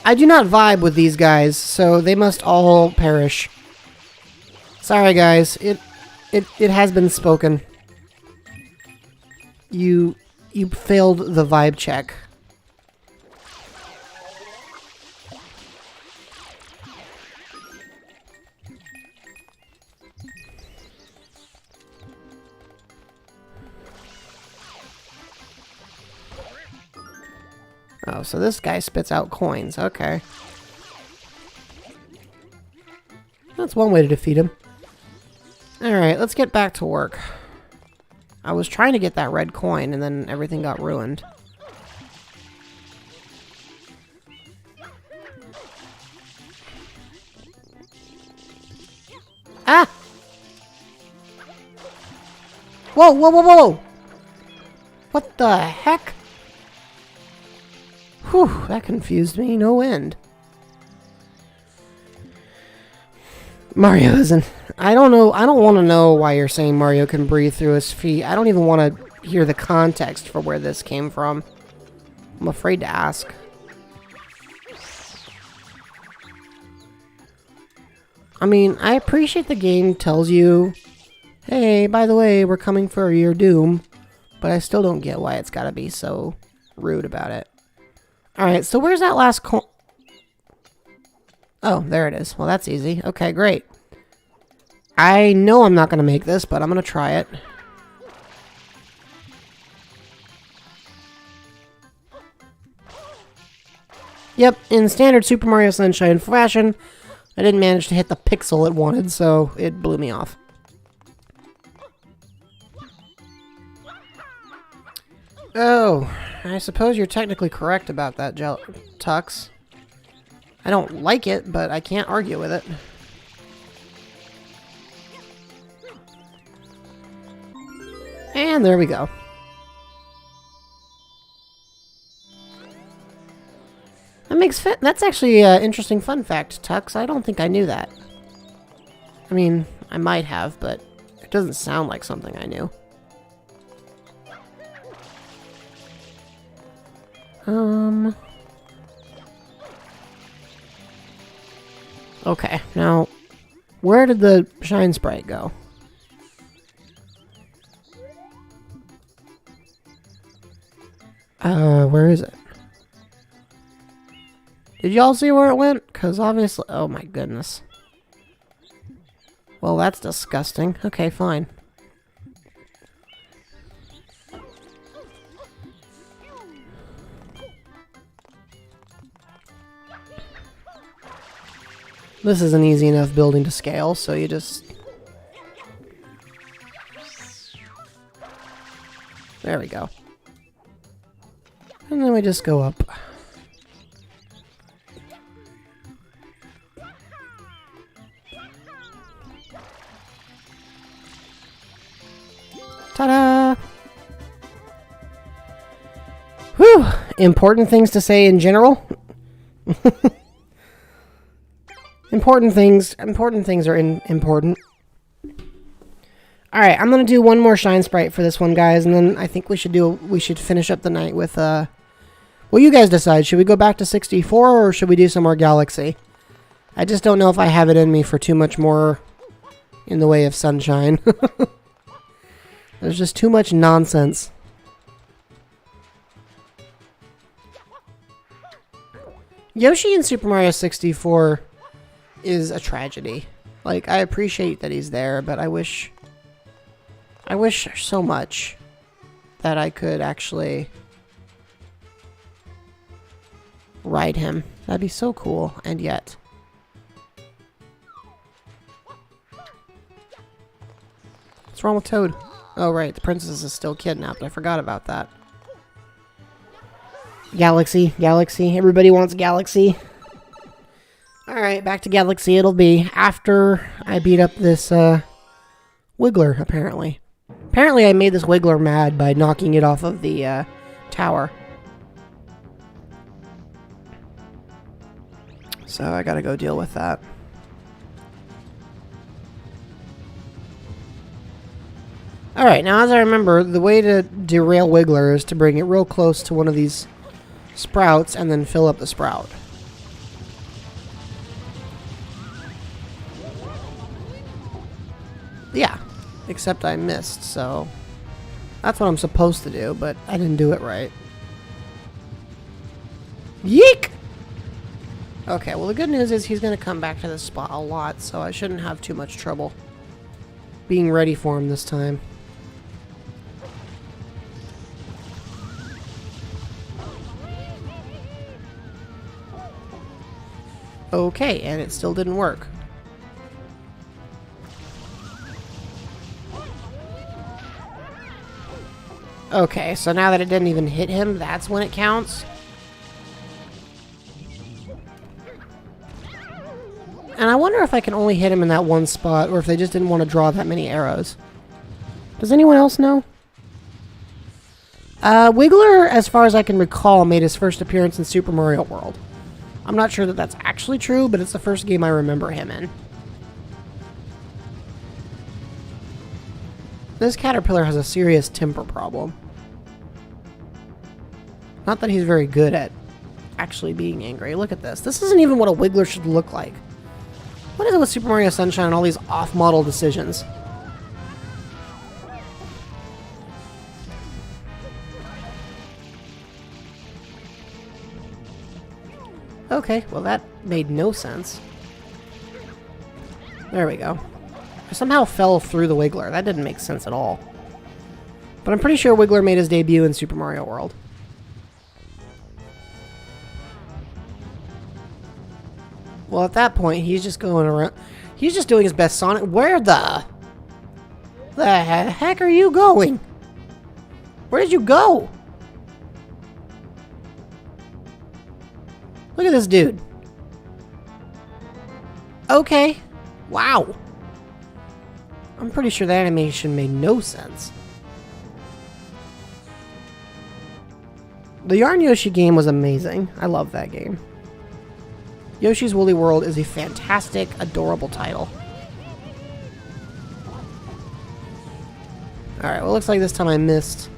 I do not vibe with these guys, so they must all perish. Sorry, guys. It has been spoken. You failed the vibe check. Oh, so this guy spits out coins. Okay. That's one way to defeat him. Alright, let's get back to work. I was trying to get that red coin, and then everything got ruined. Ah! Whoa, whoa, whoa, whoa! What the heck? Whew, that confused me no end. Mario isn't. I don't know. I don't want to know why you're saying Mario can breathe through his feet. I don't even want to hear the context for where this came from. I'm afraid to ask. I mean, I appreciate the game tells you, hey, by the way, we're coming for your doom. But I still don't get why it's gotta be so rude about it. Alright, so where's that last coin? Oh, there it is. Well, that's easy. Okay, great. I know I'm not gonna make this, but I'm gonna try it. Yep, in standard Super Mario Sunshine fashion, I didn't manage to hit the pixel it wanted, so it blew me off. Oh, I suppose you're technically correct about that, Tux. I don't like it, but I can't argue with it. And there we go. That's actually an interesting fun fact, Tux. I don't think I knew that. I mean, I might have, but it doesn't sound like something I knew. Okay, now, where did the Shine Sprite go? Where is it? Did y'all see where it went? Because obviously... Oh my goodness. Well, that's disgusting. Okay, fine. This is an easy enough building to scale, so you just... There we go. And then we just go up. Ta-da! Whew! Important things to say in general. Important things are important. Alright, I'm gonna do one more Shine Sprite for this one, guys, and then I think we should finish up the night with, well, you guys decide. Should we go back to 64, or should we do some more Galaxy? I just don't know if I have it in me for too much more in the way of sunshine. There's just too much nonsense. Yoshi in Super Mario 64 is a tragedy. Like, I appreciate that he's there, but I wish so much that I could actually ride him. That'd be so cool, and yet. What's wrong with Toad? Oh, right, the princess is still kidnapped. I forgot about that. Galaxy, Galaxy. Everybody wants Galaxy. Alright, back to Galaxy it'll be after I beat up this, Wiggler, apparently. Apparently I made this Wiggler mad by knocking it off of the, tower. So I gotta go deal with that. Alright, now as I remember, the way to derail Wiggler is to bring it real close to one of these sprouts and then fill up the sprout. Yeah, except I missed, so that's what I'm supposed to do, but I didn't do it right. Yeek! Okay, well the good news is he's going to come back to this spot a lot, so I shouldn't have too much trouble being ready for him this time. Okay, and it still didn't work. Okay, so now that it didn't even hit him, that's when it counts? And I wonder if I can only hit him in that one spot, or if they just didn't want to draw that many arrows. Does anyone else know? Wiggler, as far as I can recall, made his first appearance in Super Mario World. I'm not sure that that's actually true, but it's the first game I remember him in. This caterpillar has a serious temper problem. Not that he's very good at actually being angry. Look at this. This isn't even what a Wiggler should look like. What is it with Super Mario Sunshine and all these off-model decisions? Okay, well that made no sense. There we go. I somehow fell through the Wiggler. That didn't make sense at all. But I'm pretty sure Wiggler made his debut in Super Mario World. Well, at that point, he's just going around. He's just doing his best Sonic. Where the heck are you going? Where did you go? Look at this dude. Okay. Wow. I'm pretty sure that animation made no sense. The Yarn Yoshi game was amazing. I love that game. Yoshi's Woolly World is a fantastic, adorable title. Alright, well, looks like this time I missed.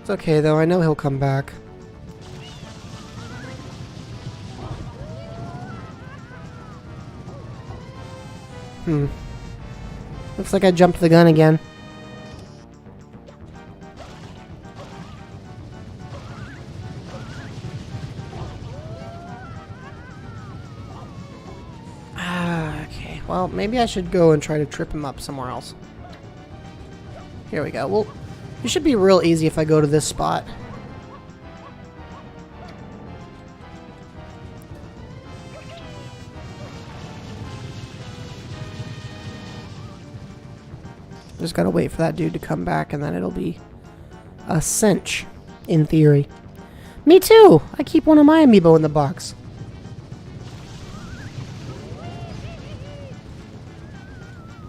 It's okay, though. I know he'll come back. Looks like I jumped the gun again. Okay, well, maybe I should go and try to trip him up somewhere else. Here we go. Well, it should be real easy if I go to this spot. Just gotta wait for that dude to come back, and then it'll be a cinch, in theory. Me too! I keep one of my amiibo in the box.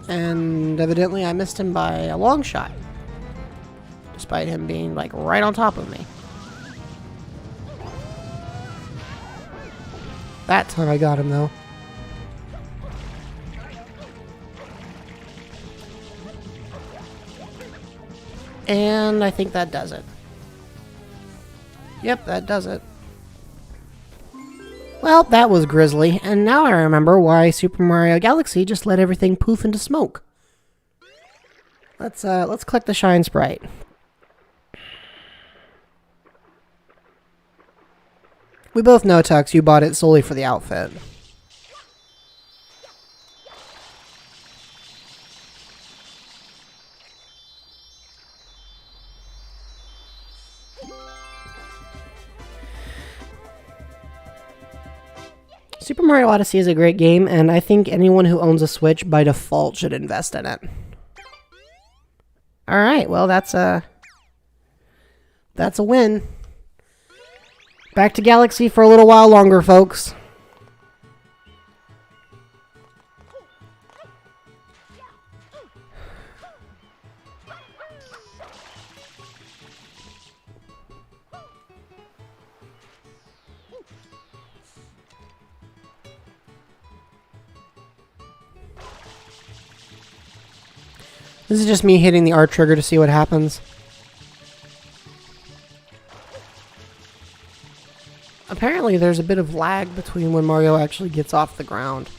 And evidently I missed him by a long shot. Despite him being, like, right on top of me. That time I got him, though. And I think that does it. Yep, that does it. Well, that was grisly, and now I remember why Super Mario Galaxy just let everything poof into smoke. Let's collect the Shine Sprite. We both know, Tux, you bought it solely for the outfit. Super Mario Odyssey is a great game, and I think anyone who owns a Switch by default should invest in it. Alright, well that's a win. Back to Galaxy for a little while longer, folks. This is just me hitting the R trigger to see what happens. Apparently there's a bit of lag between when Mario actually gets off the ground.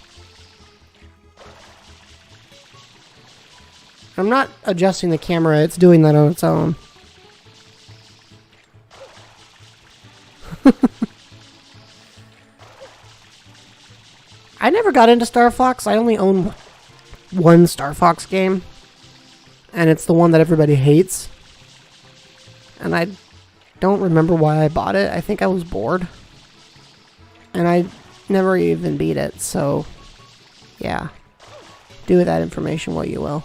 I'm not adjusting the camera, it's doing that on its own. I never got into Star Fox. I only own one Star Fox game. And it's the one that everybody hates. And I don't remember why I bought it. I think I was bored. And I never even beat it, so yeah. Do with that information what you will.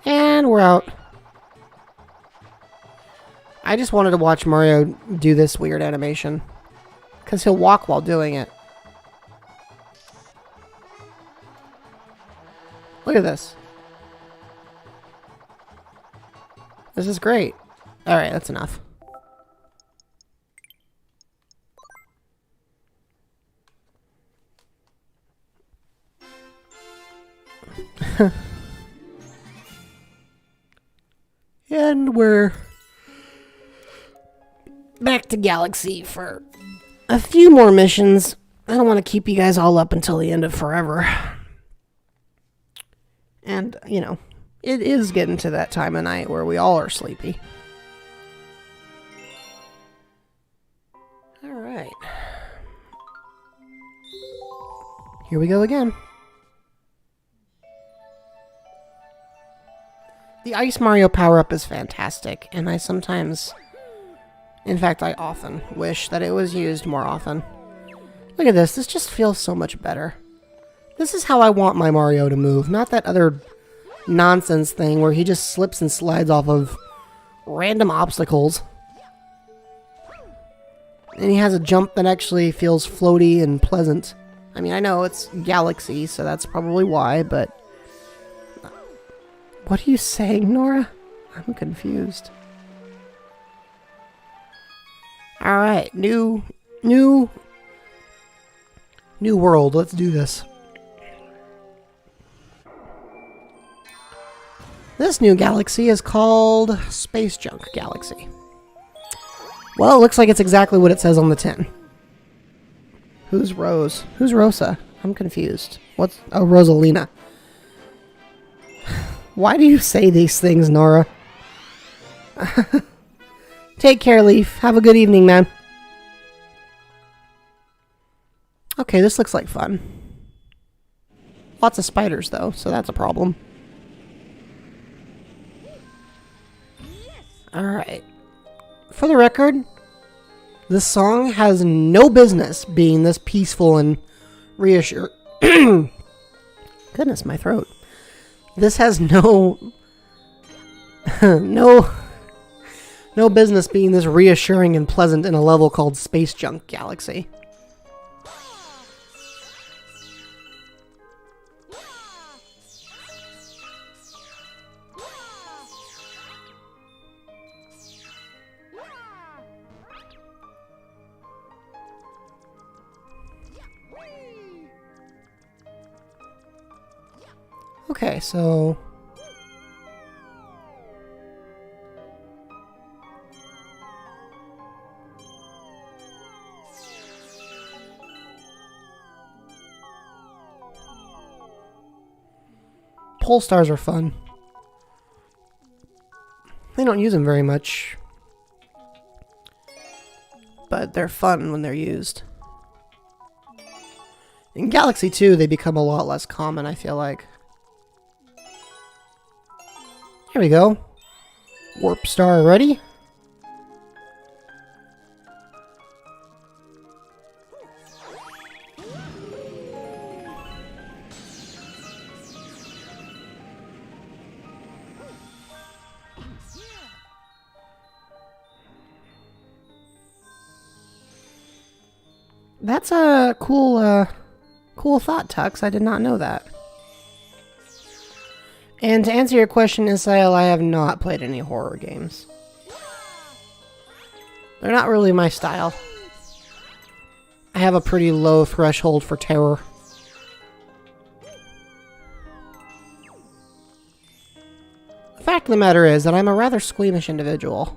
And we're out. I just wanted to watch Mario do this weird animation. Because he'll walk while doing it. Look at this. This is great. Alright, that's enough. And we're back to Galaxy for a few more missions. I don't want to keep you guys all up until the end of forever. And, you know, it is getting to that time of night where we all are sleepy. Alright. Here we go again. The Ice Mario power-up is fantastic, and I sometimes, in fact, I often wish that it was used more often. Look at this, this just feels so much better. This is how I want my Mario to move, not that other nonsense thing where he just slips and slides off of random obstacles. And he has a jump that actually feels floaty and pleasant. I mean, I know it's Galaxy, so that's probably why, but... What are you saying, Nora? I'm confused. Alright, new world. Let's do this. This new galaxy is called Space Junk Galaxy. Well, it looks like it's exactly what it says on the tin. Who's Rose? Who's Rosa? I'm confused. What's... Oh, Rosalina. Why do you say these things, Nora? Take care, Leaf. Have a good evening, man. Okay, this looks like fun. Lots of spiders, though, so that's a problem. Alright. For the record, this song has no business being this peaceful and reassuring. Goodness, my throat. This has no business being this reassuring and pleasant in a level called Space Junk Galaxy. Okay, so... Pole stars are fun. They don't use them very much, but they're fun when they're used. In Galaxy 2, they become a lot less common, I feel like. Here we go. Warp star ready? That's a cool, cool thought, Tux. I did not know that. And to answer your question, Isael, I have not played any horror games. They're not really my style. I have a pretty low threshold for terror. The fact of the matter is that I'm a rather squeamish individual.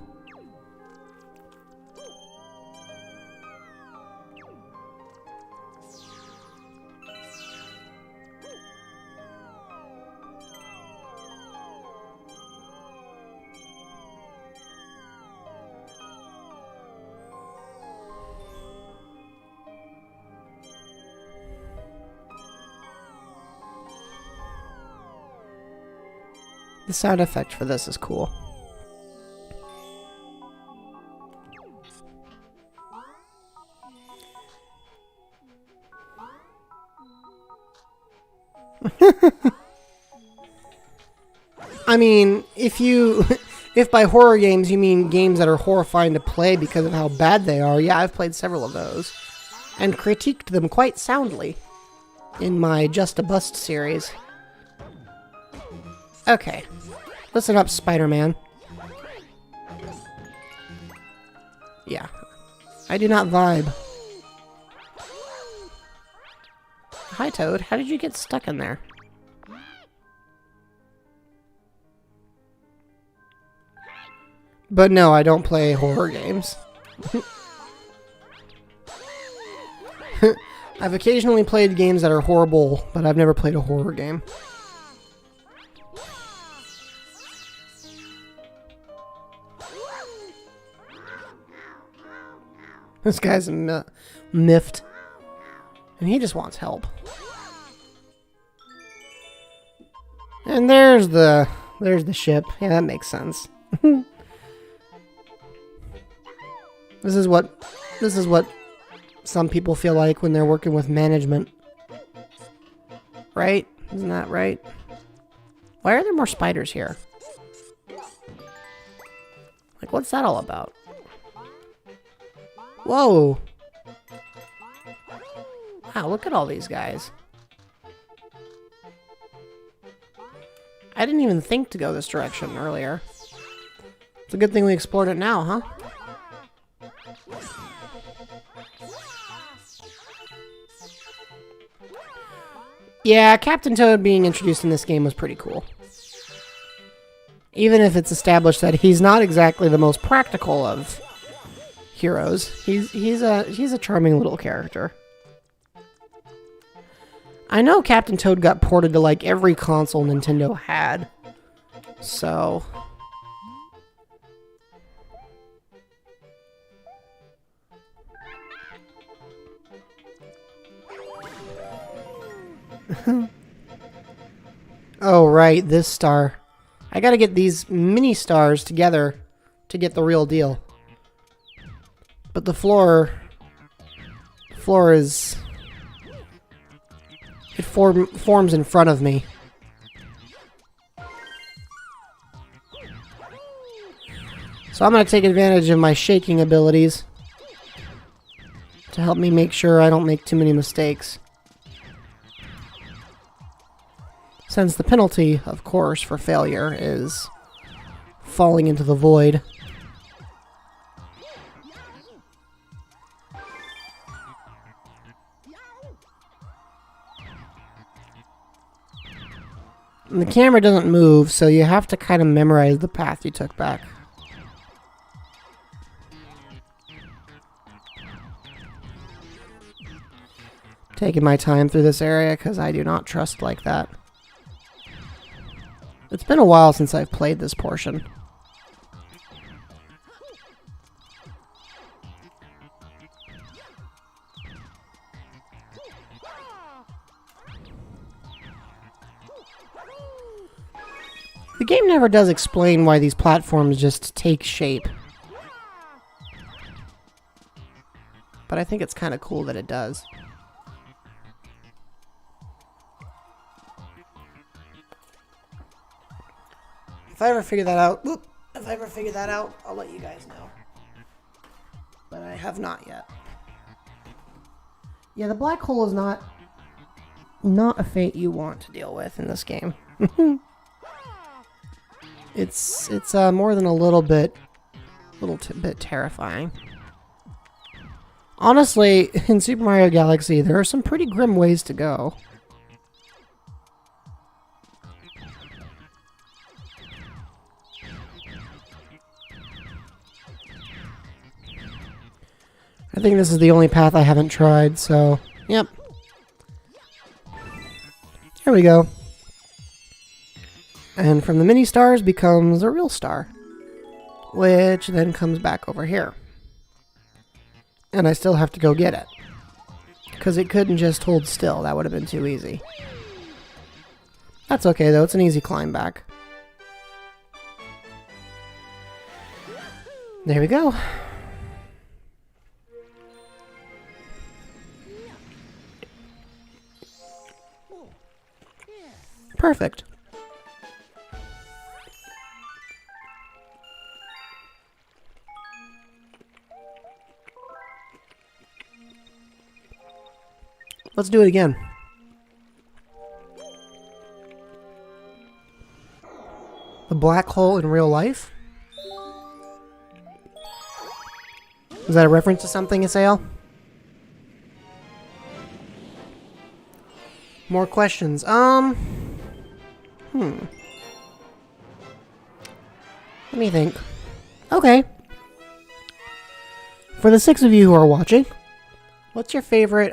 The sound effect for this is cool. I mean, if by horror games you mean games that are horrifying to play because of how bad they are, yeah, I've played several of those. And critiqued them quite soundly in my Just a Bust series. Okay. Listen up, Spider-Man. Yeah. I do not vibe. Hi, Toad. How did you get stuck in there? But no, I don't play horror games. I've occasionally played games that are horrible, but I've never played a horror game. This guy's miffed. And he just wants help. And there's the ship. Yeah, that makes sense. This is what some people feel like when they're working with management. Right? Isn't that right? Why are there more spiders here? Like, what's that all about? Whoa! Wow, look at all these guys. I didn't even think to go this direction earlier. It's a good thing we explored it now, huh? Yeah, Captain Toad being introduced in this game was pretty cool. Even if it's established that he's not exactly the most practical of heroes, he's a charming little character. I know Captain Toad got ported to like every console Nintendo had, so oh right, this star. I gotta get these mini stars together to get the real deal. But the floor is... It forms in front of me. So I'm gonna take advantage of my shaking abilities to help me make sure I don't make too many mistakes. Since the penalty, of course, for failure is falling into the void. And the camera doesn't move, so you have to kind of memorize the path you took back. Taking my time through this area because I do not trust like that. It's been a while since I've played this portion. The game never does explain why these platforms just take shape. But I think it's kind of cool that it does. If I ever figure that out, I'll let you guys know. But I have not yet. Yeah, the black hole is not a fate you want to deal with in this game. It's more than a little bit terrifying. Honestly, in Super Mario Galaxy, there are some pretty grim ways to go. I think this is the only path I haven't tried, so, yep. Here we go. And from the mini stars becomes a real star, which then comes back over here. And I still have to go get it, because it couldn't just hold still. That would have been too easy. That's okay, though. It's an easy climb back. There we go. Perfect. Let's do it again. The black hole in real life? Is that a reference to something, Asael? More questions. Let me think. Okay. For the 6 of you who are watching, what's your favorite,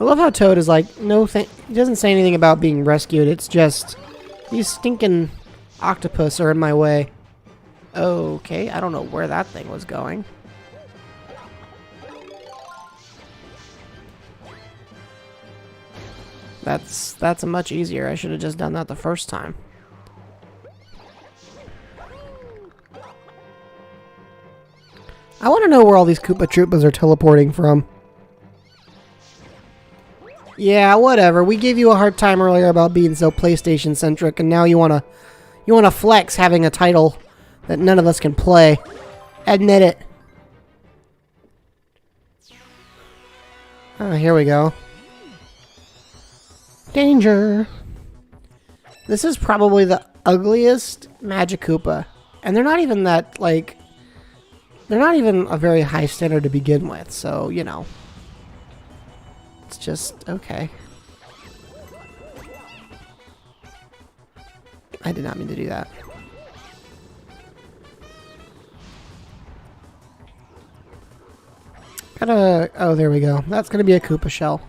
I love how Toad is like, no thing. He doesn't say anything about being rescued. It's just, these stinking octopus are in my way. Okay, I don't know where that thing was going. That's much easier. I should have just done that the first time. I want to know where all these Koopa Troopas are teleporting from. Yeah, whatever. We gave you a hard time earlier about being so PlayStation centric, and now you wanna flex having a title that none of us can play. Admit it. Oh, here we go. Danger. This is probably the ugliest Magic Koopa, and they're not even that like. They're not even a very high standard to begin with, so, you know. It's just, okay. I did not mean to do that. Gotta, oh, there we go. That's gonna be a Koopa shell.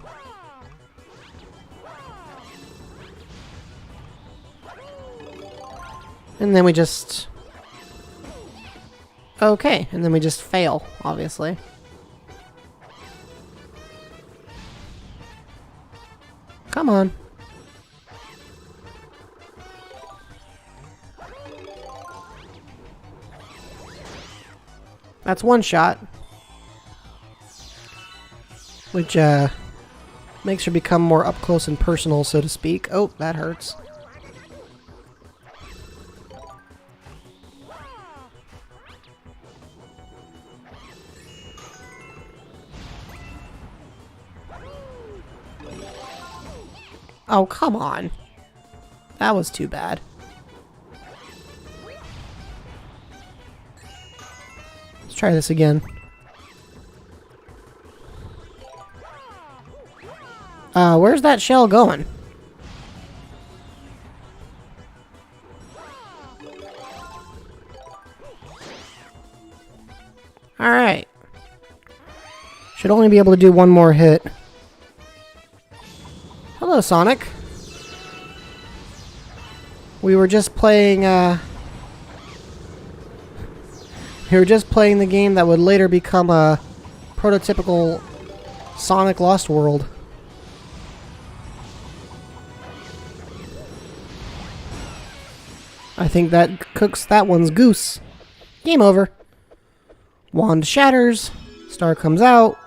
And then we just... Okay, and then we just fail, obviously. Come on. That's one shot. Which, makes her become more up close and personal, so to speak. Oh, that hurts. Oh, come on. That was too bad. Let's try this again. Where's that shell going? Alright. Should only be able to do one more hit. Hello, Sonic. We were just playing, the game that would later become a prototypical Sonic Lost World. I think that cooks that one's goose. Game over. Wand shatters. Star comes out.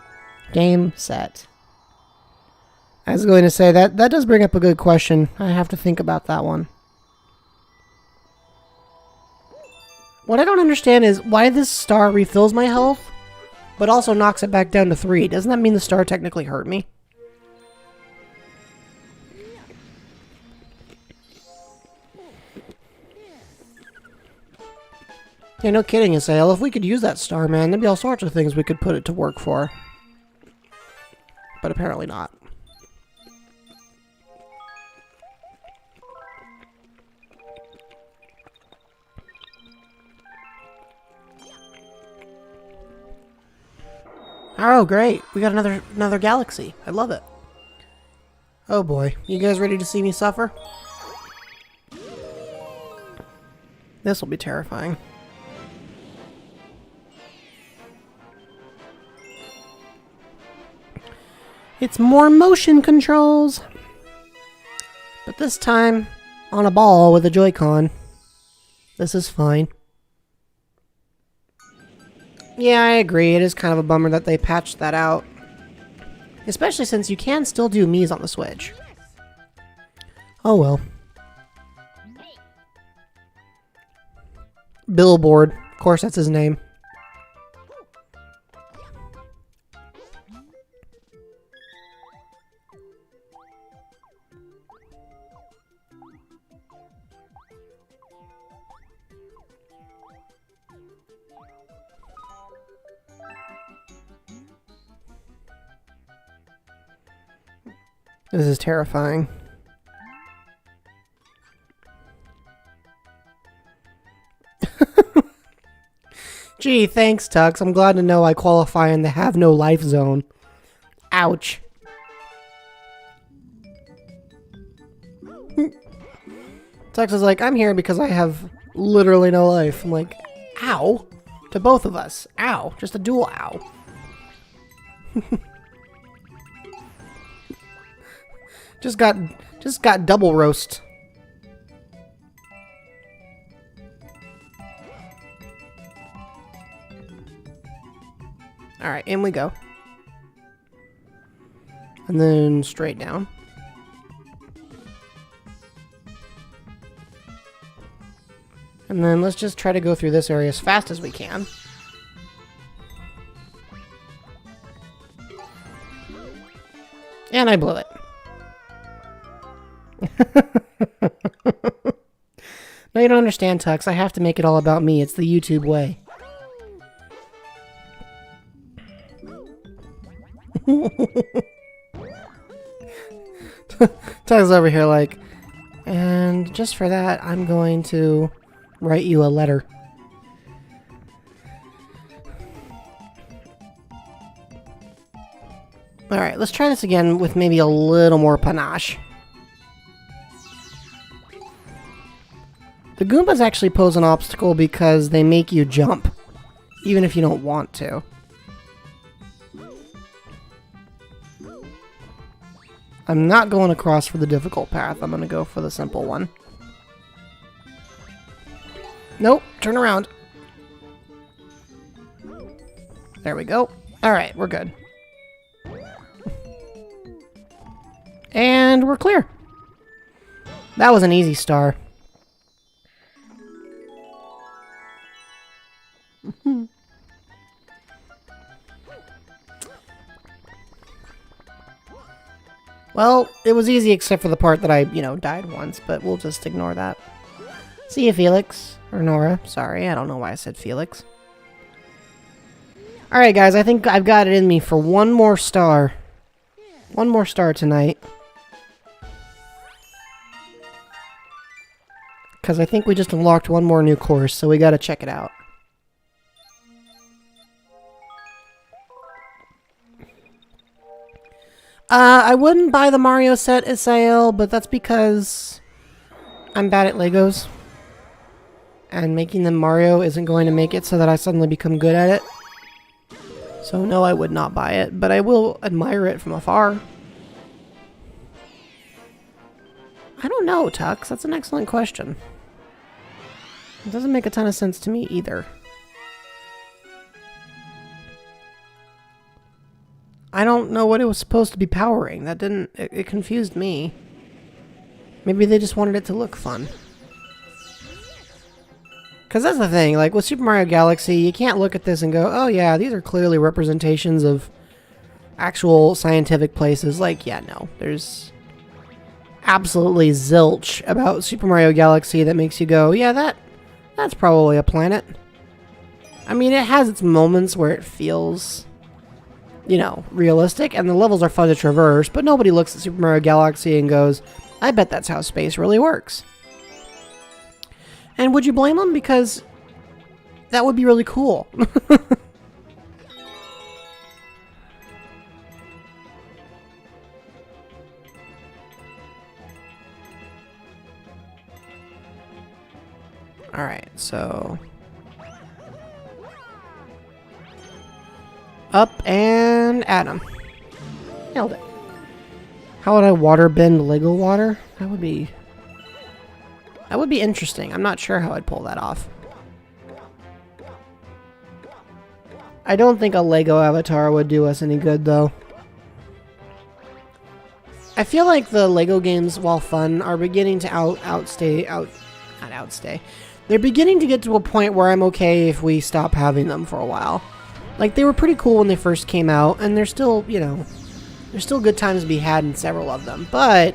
Game set. I was going to say, that does bring up a good question. I have to think about that one. What I don't understand is why this star refills my health, but also knocks it back down to 3. Doesn't that mean the star technically hurt me? Yeah, no kidding, Asael. If we could use that star, man, there'd be all sorts of things we could put it to work for. But apparently not. Oh, great. We got another galaxy. I love it. Oh boy. You guys ready to see me suffer? This will be terrifying. It's more motion controls. But this time, on a ball with a Joy-Con. This is fine. Yeah, I agree. It is kind of a bummer that they patched that out. Especially since you can still do Mii's on the Switch. Oh well. Billboard. Of course, that's his name. This is terrifying. Gee, thanks, Tux. I'm glad to know I qualify in the have no life zone. Ouch. Tux is like, I'm here because I have literally no life. I'm like, ow. To both of us. Ow. Just a dual ow. Just got double roast. Alright, in we go. And then straight down. And then let's just try to go through this area as fast as we can. And I blew it. No, you don't understand, Tux. I have to make it all about me. It's the YouTube way. Tux over here like, and just for that, I'm going to write you a letter. Alright, let's try this again with maybe a little more panache. The Goombas actually pose an obstacle because they make you jump, even if you don't want to. I'm not going across for the difficult path. I'm going to go for the simple one. Nope, turn around. There we go. Alright, we're good. And we're clear. That was an easy star. Well, it was easy except for the part that I, died once, but we'll just ignore that. See you, Felix. Or Nora. Sorry, I don't know why I said Felix. Alright, guys, I think I've got it in me for one more star. One more star tonight. Because I think we just unlocked one more new course, so we gotta check it out. I wouldn't buy the Mario set at sale, but that's because I'm bad at Legos. And making them Mario isn't going to make it so that I suddenly become good at it. So no, I would not buy it, but I will admire it from afar. I don't know, Tux. That's an excellent question. It doesn't make a ton of sense to me either. I don't know what it was supposed to be powering. That didn't... It confused me. Maybe they just wanted it to look fun. Because that's the thing. Like, with Super Mario Galaxy, you can't look at this and go, oh yeah, these are clearly representations of actual scientific places. Like, yeah, no. There's absolutely zilch about Super Mario Galaxy that makes you go, yeah, that's probably a planet. I mean, it has its moments where it feels... realistic, and the levels are fun to traverse, but nobody looks at Super Mario Galaxy and goes, I bet that's how space really works. And would you blame them? Because that would be really cool. Alright, so... up and at him. Nailed it. How would I water bend Lego water? That would be interesting. I'm not sure how I'd pull that off. I don't think a Lego avatar would do us any good, though. I feel like the Lego games, while fun, are beginning to outstay. They're beginning to get to a point where I'm okay if we stop having them for a while. Like, they were pretty cool when they first came out, and they're still, there's still good times to be had in several of them, but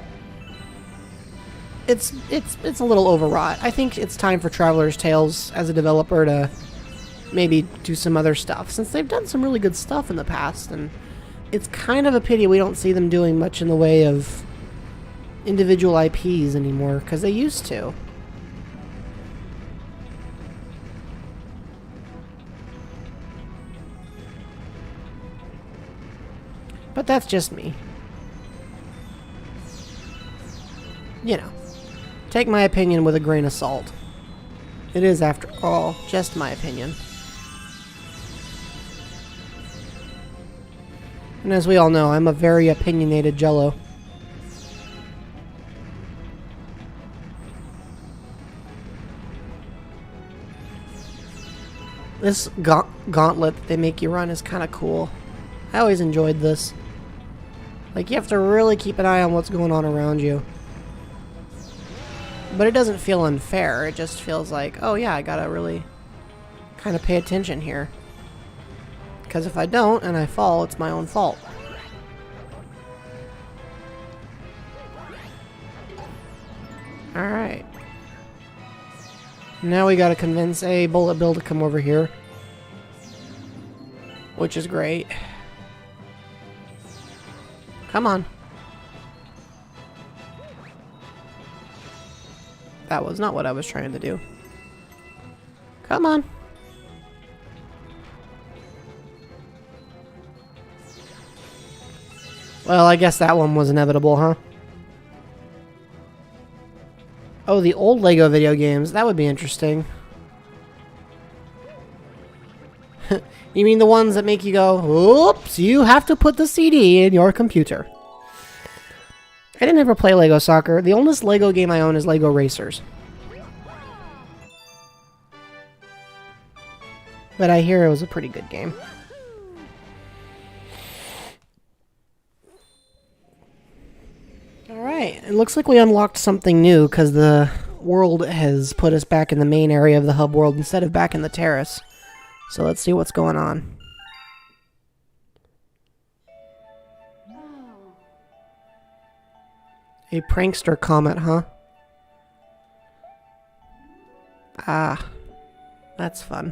it's a little overwrought. I think it's time for Traveler's Tales as a developer to maybe do some other stuff, since they've done some really good stuff in the past, and it's kind of a pity we don't see them doing much in the way of individual IPs anymore, because they used to. But that's just me. Take my opinion with a grain of salt. It is, after all, just my opinion. And as we all know, I'm a very opinionated Jello. This gauntlet that they make you run is kind of cool. I always enjoyed this. Like, you have to really keep an eye on what's going on around you. But it doesn't feel unfair. It just feels like, oh yeah, I gotta really kind of pay attention here. Because if I don't and I fall, it's my own fault. Alright. Now we gotta convince a Bullet Bill to come over here. Which is great. Come on. That was not what I was trying to do. Come on. Well, I guess that one was inevitable, huh? Oh, the old Lego video games. That would be interesting. You mean the ones that make you go, oops, you have to put the CD in your computer. I didn't ever play Lego Soccer. The oldest Lego game I own is Lego Racers. But I hear it was a pretty good game. Alright, it looks like we unlocked something new because the world has put us back in the main area of the hub world instead of back in the terrace. So let's see what's going on. A prankster comet, huh? Ah, that's fun.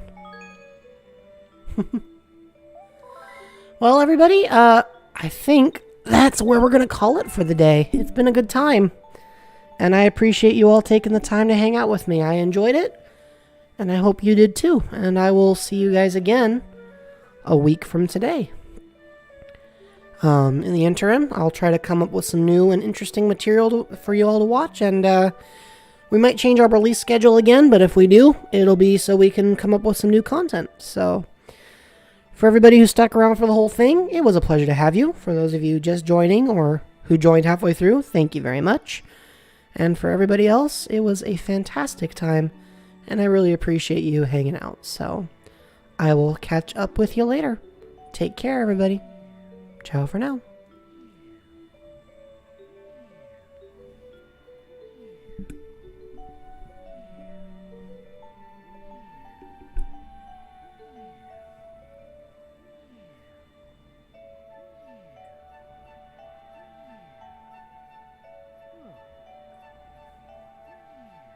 Well, everybody, I think that's where we're going to call it for the day. It's been a good time. And I appreciate you all taking the time to hang out with me. I enjoyed it. And I hope you did too. And I will see you guys again a week from today. In the interim, I'll try to come up with some new and interesting material for you all to watch. And we might change our release schedule again. But if we do, it'll be so we can come up with some new content. So for everybody who stuck around for the whole thing, it was a pleasure to have you. For those of you just joining or who joined halfway through, thank you very much. And for everybody else, it was a fantastic time. And I really appreciate you hanging out. So I will catch up with you later. Take care, everybody. Ciao for now.